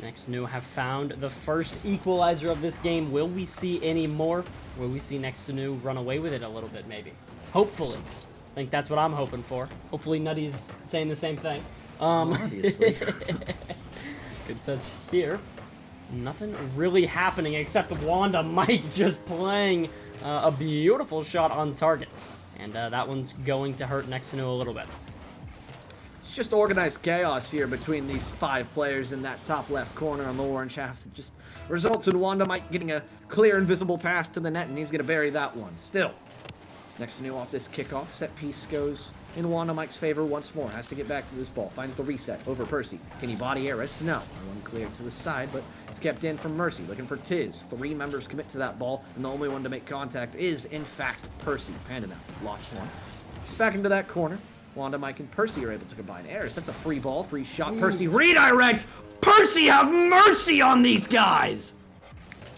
Next2Nu have found the first equalizer of this game. Will we see any more? Will we see Next2Nu run away with it a little bit, maybe? Hopefully. I think that's what I'm hoping for. Hopefully Nutty's saying the same thing. Obviously. Good touch here. Nothing really happening except Wanda Mike just playing a beautiful shot on target. And that one's going to hurt Next2Nu a little bit. It's just organized chaos here between these 5 players in that top left corner on the orange half. That just results in Wanda Mike getting a clear and visible path to the net, and he's going to bury that one. Still, Next2Nu off this kickoff. Set piece goes in Wanda Mike's favor once more. Has to get back to this ball. Finds the reset over Percy. Can he body Aris? No. One cleared to the side, but it's kept in from Mercy. Looking for Tiz. 3 members commit to that ball, and the only one to make contact is, in fact, Percy. Panda now. Lost one. Just back into that corner. Wanda Mike and Percy are able to combine. Aris, that's a free ball. Free shot. Percy redirect. Percy, have mercy on these guys!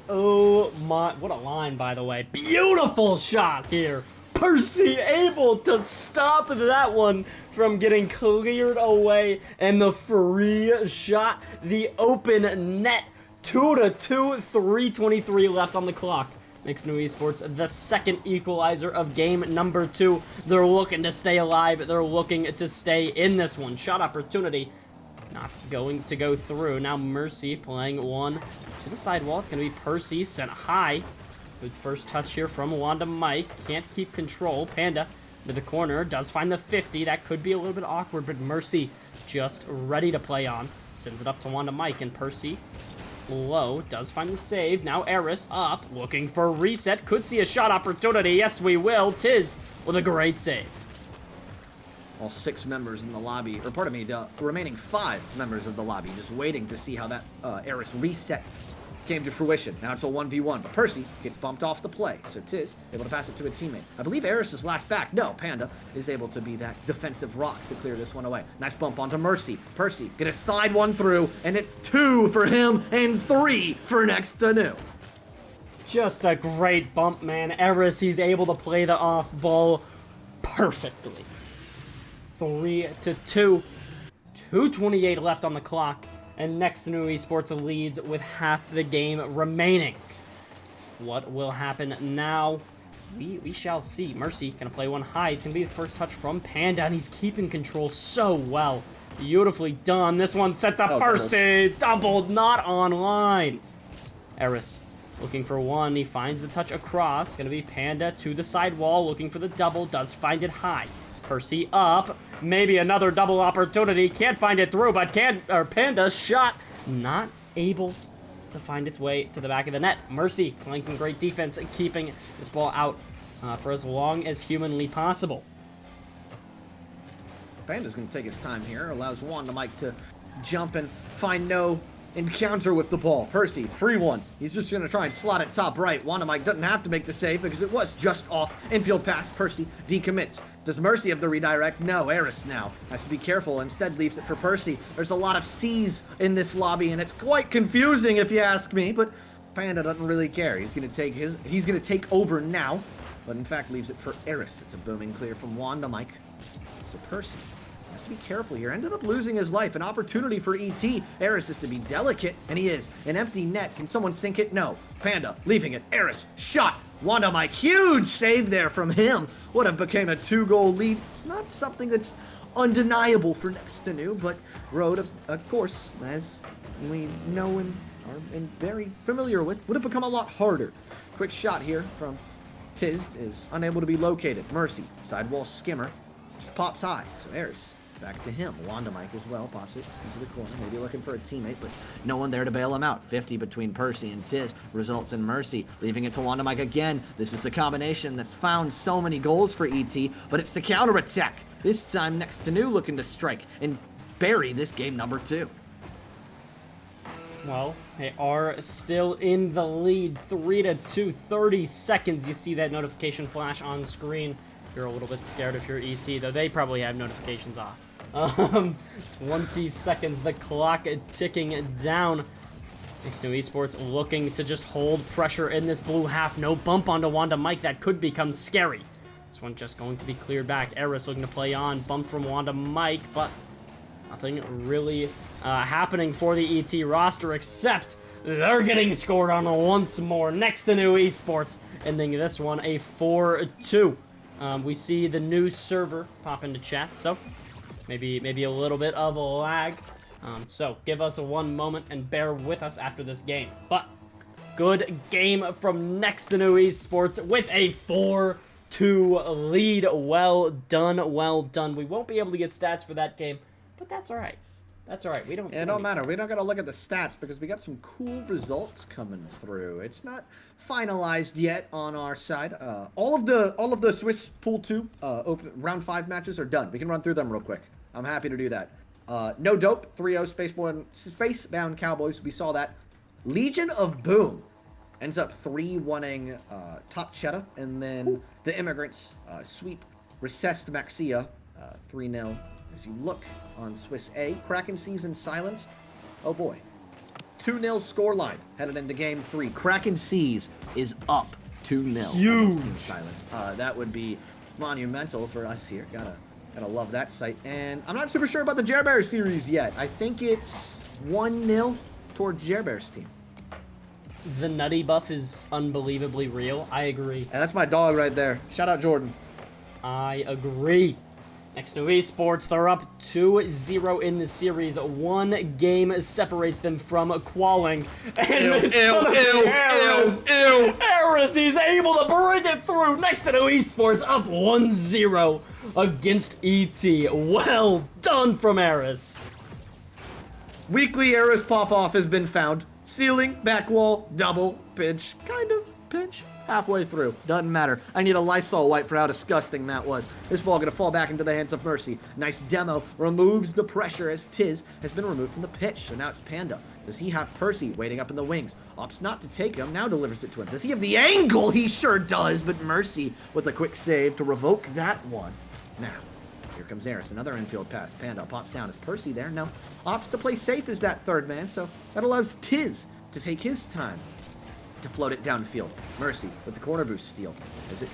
Oh my, what a line, by the way. Beautiful shot here. Percy able to stop that one from getting cleared away, and the free shot, the open net. 2-2, 3:23 left on the clock. Next2Nu Esports, the second equalizer of game number 2. They're looking to stay alive. They're looking to stay in this one. Shot opportunity not going to go through. Now Mercy playing one to the sidewall. It's going to be Percy sent high. Good first touch here from Wanda Mike. Can't keep control. Panda to the corner. Does find the 50. That could be a little bit awkward, but Mercy just ready to play on. Sends it up to Wanda Mike, and Percy low. Does find the save. Now Aris up. Looking for reset. Could see a shot opportunity. Yes, we will. Tiz with a great save. All 6 members in the lobby, or pardon me, the remaining 5 members of the lobby just waiting to see how that Aris reset came to fruition. Now it's a 1v1, but Percy gets bumped off the play, so Tiz able to pass it to a teammate. I believe Aris is last back. No, Panda is able to be that defensive rock to clear this one away. Nice bump onto Mercy. Percy gonna slide one through, and it's 2 for him and 3 for Next2Nu. Just a great bump, man. Aris, he's able to play the off ball perfectly. 3-2. 2:28 left on the clock, and Next2Nu Esports leads with half the game remaining. What will happen now? We shall see. Mercy gonna play one high. It's gonna be the first touch from Panda, and he's keeping control so well. Beautifully done. This one set to Percy. Doubled, not online. Aris looking for one. He finds the touch across. Gonna be Panda to the side wall, looking for the double. Does find it high. Percy up. Maybe another double opportunity. Can't find it through, but Panda's shot not able to find its way to the back of the net. Mercy playing some great defense, keeping this ball out for as long as humanly possible. Panda's going to take his time here. Allows Wanda Mike to jump and find no encounter with the ball. Percy, free one. He's just going to try and slot it top right. Wanda Mike doesn't have to make the save because it was just off. Infield pass. Percy decommits. Does Mercy have the redirect? No. Aris now has to be careful. Instead leaves it for Percy. There's a lot of C's in this lobby, and it's quite confusing if you ask me, but Panda doesn't really care. He's going to take over now, but in fact leaves it for Aris. It's a booming clear from Wanda Mike. So Percy has to be careful here. Ended up losing his life. An opportunity for ET. Aris is to be delicate, and he is. An empty net. Can someone sink it? No. Panda leaving it. Aris shot. Wanda Mike. Huge save there from him. Would have became a 2-goal lead. Not something that's undeniable for Next2Nu, but road, of course, as we know and are very familiar with, would have become a lot harder. Quick shot here from Tiz is unable to be located. Mercy. Sidewall skimmer. Just pops high. So Aris back to him. Wanda Mike as well. Pops it into the corner. Maybe looking for a teammate, but no one there to bail him out. 50 between Percy and Tiz results in Mercy. Leaving it to Wanda Mike again. This is the combination that's found so many goals for ET, but it's the counterattack. This time Next2Nu looking to strike and bury this game number 2. Well, they are still in the lead. 3-2, 30 seconds. You see that notification flash on screen. You're a little bit scared if you're ET, though they probably have notifications off. 20 seconds, the clock ticking down. Next2Nu Esports looking to just hold pressure in this blue half. No bump onto Wanda Mike. That could become scary. This one just going to be cleared back. Aris looking to play on. Bump from Wanda Mike, but nothing really happening for the ET roster except they're getting scored on once more. Next2Nu Esports ending this one a 4-2. We see the new server pop into chat, so maybe a little bit of a lag. So give us 1 moment and bear with us after this game. But good game from Next2Nu Esports with a 4-2 lead. Well done, well done. We won't be able to get stats for that game, but that's all right. That's all right. We don't. It don't matter. We don't gotta look at the stats because we got some cool results coming through. It's not finalized yet on our side. All of the Swiss Pool 2 open round 5 matches are done. We can run through them real quick. I'm happy to do that. No Dope 3-0 Spacebound Cowboys. We saw that. Legion of Boom ends up 3-1ing Top Cheddar, and then the Immigrants sweep Recessed Maxia 3-0. As you look on Swiss A, Kraken Season silenced. Oh boy. 2-0 scoreline headed into game 3. Kraken Seas is up 2-0. Huge. Team silenced. That would be monumental for us here. Gotta love that sight. And I'm not super sure about the Jerbear series yet. I think it's 1-0 towards Jerbear's team. The Nutty buff is unbelievably real. I agree. And that's my dog right there. Shout out Jordan. I agree. Next2Nu Esports, they're up 2-0 in the series. 1 game separates them from qualling. And Aris, he's able to bring it through. Next2Nu Esports up 1-0 against ET. Well done from Aris. Weekly Aris pop-off has been found. Ceiling, back wall, double, pinch, kind of pinch. Halfway through. Doesn't matter. I need a Lysol wipe for how disgusting that was. This ball gonna fall back into the hands of Mercy. Nice demo. Removes the pressure as Tiz has been removed from the pitch. So now it's Panda. Does he have Percy waiting up in the wings? Opts not to take him. Now delivers it to him. Does he have the angle? He sure does. But Mercy with a quick save to revoke that one. Now, here comes Aris. Another infield pass. Panda pops down. Is Percy there? No. Opts to play safe as that third man. So that allows Tiz to take his time to float it downfield. Mercy with the corner boost steal. As it,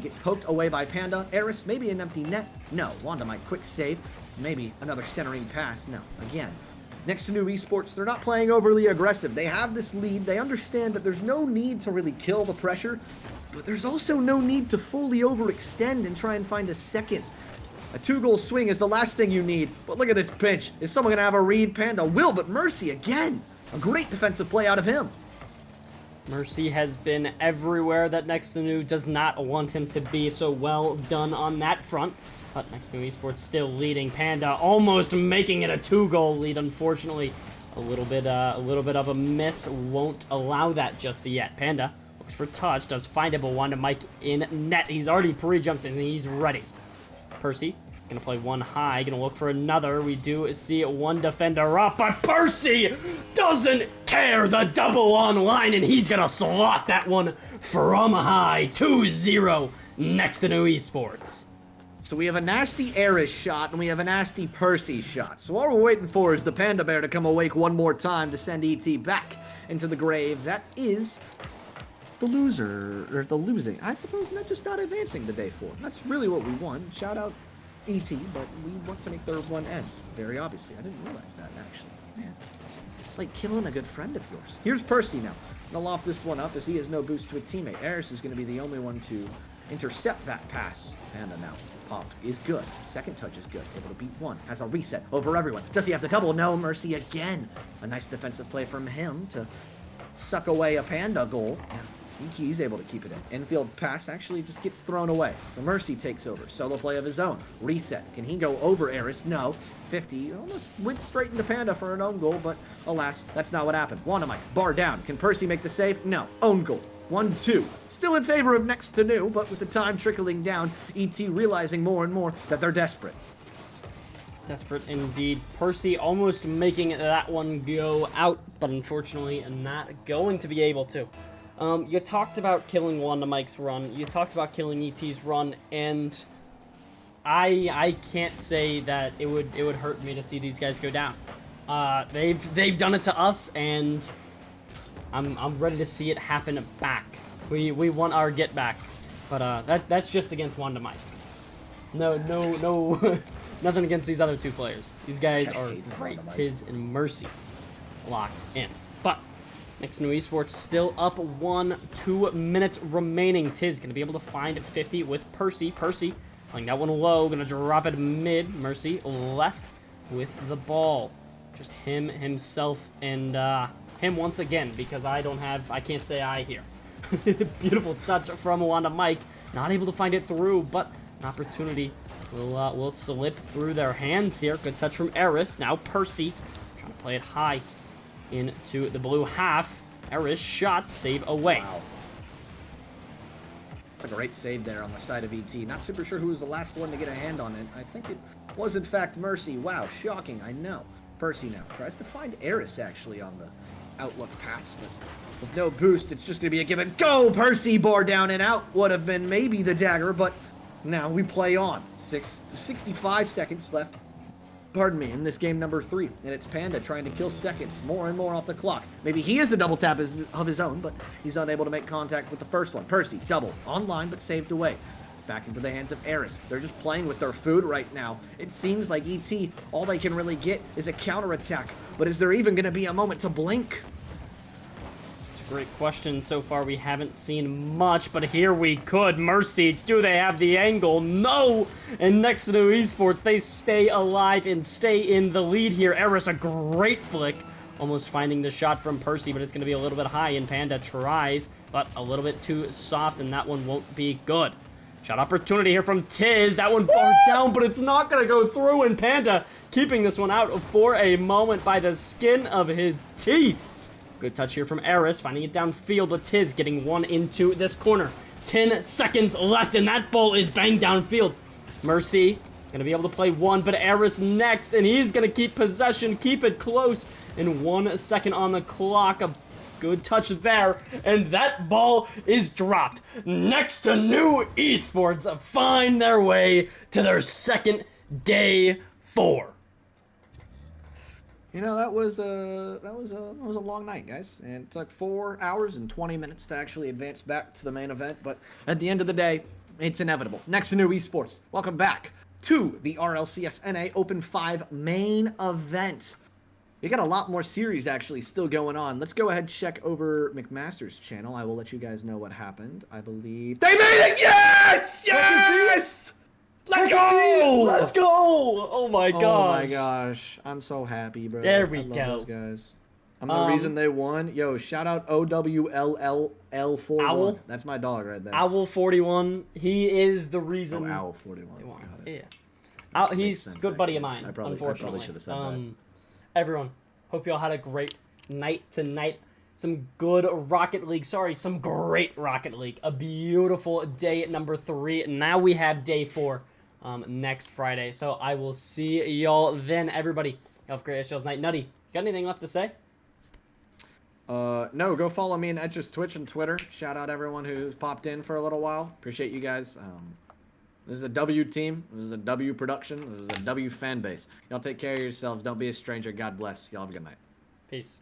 gets poked away by Panda. Aris, maybe an empty net. No. Wanda Mike, quick save. Maybe another centering pass. No. Again. Next2Nu Esports, they're not playing overly aggressive. They have this lead. They understand that there's no need to really kill the pressure, but there's also no need to fully overextend and try and find a second. A 2-goal swing is the last thing you need. But look at this pinch. Is someone gonna have a read? Panda will, but Mercy again. A great defensive play out of him. Mercy has been everywhere that Next2Nu does not want him to be, so well done on that front. But Next2Nu Esports still leading. Panda almost making it a 2-goal lead. Unfortunately, a little bit of a miss won't allow that just yet. Panda looks for touch, does find it, but Wanda Mike in net. He's already pre-jumped and he's ready. Percy gonna play one high, gonna look for another. We do see one defender up, but Percy doesn't care. The double online, and he's gonna slot that one from high. 2-0 Next2Nu Esports. So we have a nasty Aris shot, and we have a nasty Percy shot. So all we're waiting for is the Panda Bear to come awake one more time to send ET back into the grave. That is the loser, or the losing. I suppose just not advancing to day 4. That's really what we want. Shout out ET, but we want to make their one end. Very obviously. I didn't realize that, actually. Man, it's like killing a good friend of yours. Here's Percy now. Gonna loft this one up as he has no boost to a teammate. Aris is going to be the only one to intercept that pass. Panda now. Pop is good. Second touch is good. Able to beat one. Has a reset over everyone. Does he have the double? No. Mercy again. A nice defensive play from him to suck away a Panda goal. Yeah. He's able to keep it in. Infield pass actually just gets thrown away. So Mercy takes over. Solo play of his own. Reset. Can he go over Aris? No. 50. Almost went straight into Panda for an own goal, but alas, that's not what happened. Wanda Mike, bar down. Can Percy make the save? No. Own goal. 1-2. Still in favor of Next2Nu, but with the time trickling down, ET realizing more and more that they're desperate. Desperate indeed. Percy almost making that one go out, but unfortunately not going to be able to. You talked about killing Wanda Mike's run. You talked about killing ET's run, and I can't say that it would hurt me to see these guys go down. They've done it to us, and I'm ready to see it happen back. We want our get back, but that's just against Wanda Mike. No, nothing against these other two players. These guys are great. Tiz and Mercy locked in. But Next2Nu Esports still up 1, 2 minutes remaining. Tiz gonna be able to find 50 with Percy. Percy playing that one low, gonna drop it mid. Mercy left with the ball. Just him, himself, and him once again, because I can't say I here. Beautiful touch from Wanda Mike. Not able to find it through, but an opportunity will slip through their hands here. Good touch from Aris. Now Percy trying to play it high into the blue half. Aris shot, save away. Wow. It's a great save there on the side of ET. Not super sure who was the last one to get a hand on it. I think it was in fact Mercy. Wow, shocking, I know. Percy now tries to find Aris actually on the outlook pass, but with no boost, it's just going to be a given. Go, Percy! Bar down and out. Would have been maybe the dagger, but now we play on. 65 seconds left, pardon me, in this game number 3. And it's Panda trying to kill seconds more and more off the clock. Maybe he is a double tap of his own, but he's unable to make contact with the first one. Percy, double, online, but saved away. Back into the hands of Aris. They're just playing with their food right now. It seems like ET, all they can really get is a counterattack. But is there even going to be a moment to blink? It's a great question. So far, we haven't seen much, but here we could. Mercy, do they have the angle? No! And Next2Nu Esports, they stay alive and stay in the lead here. Aris, a great flick. Almost finding the shot from Percy, but it's going to be a little bit high, and Panda tries, but a little bit too soft, and that one won't be good. Shot opportunity here from Tiz. That one barred down, but it's not going to go through. And Panda keeping this one out for a moment by the skin of his teeth. Good touch here from Aris, finding it downfield, but Tiz getting one into this corner. 10 seconds left, and that ball is banged downfield. Mercy going to be able to play one, but Aris next, and he's going to keep possession, keep it close. In 1 second on the clock. A good touch there, and that ball is dropped. Next2Nu Esports find their way to their second day 4. You know, that was a long night, guys, and it took 4 hours and 20 minutes to actually advance back to the main event. But at the end of the day, it's inevitable. Next2Nu Esports, welcome back to the RLCS NA Open 5 main event. We got a lot more series actually still going on. Let's go ahead and check over McMaster's channel. I will let you guys know what happened. I believe they made it. Yes! Yes! Let's go! Let's go! Oh my gosh. Oh my gosh. I'm so happy, bro. There we I love go. Those guys. I'm the reason they won. Yo, shout out OWLLL41. Owl? That's my dog right there. Owl41. He is the reason. Oh, Owl41. Got it. Yeah. He's a good buddy of mine, unfortunately. I probably should have said that. Everyone, hope you all had a great night tonight. Some good Rocket League. Sorry, some great Rocket League. A beautiful day number 3. Now we have day 4 next Friday. So I will see y'all then, everybody. Have a great HL's night. Nutty, you got anything left to say? No, go follow me on Etchasketch Twitch and Twitter. Shout out everyone who's popped in for a little while. Appreciate you guys. This is a W team. This is a W production. This is a W fan base. Y'all take care of yourselves. Don't be a stranger. God bless. Y'all have a good night. Peace.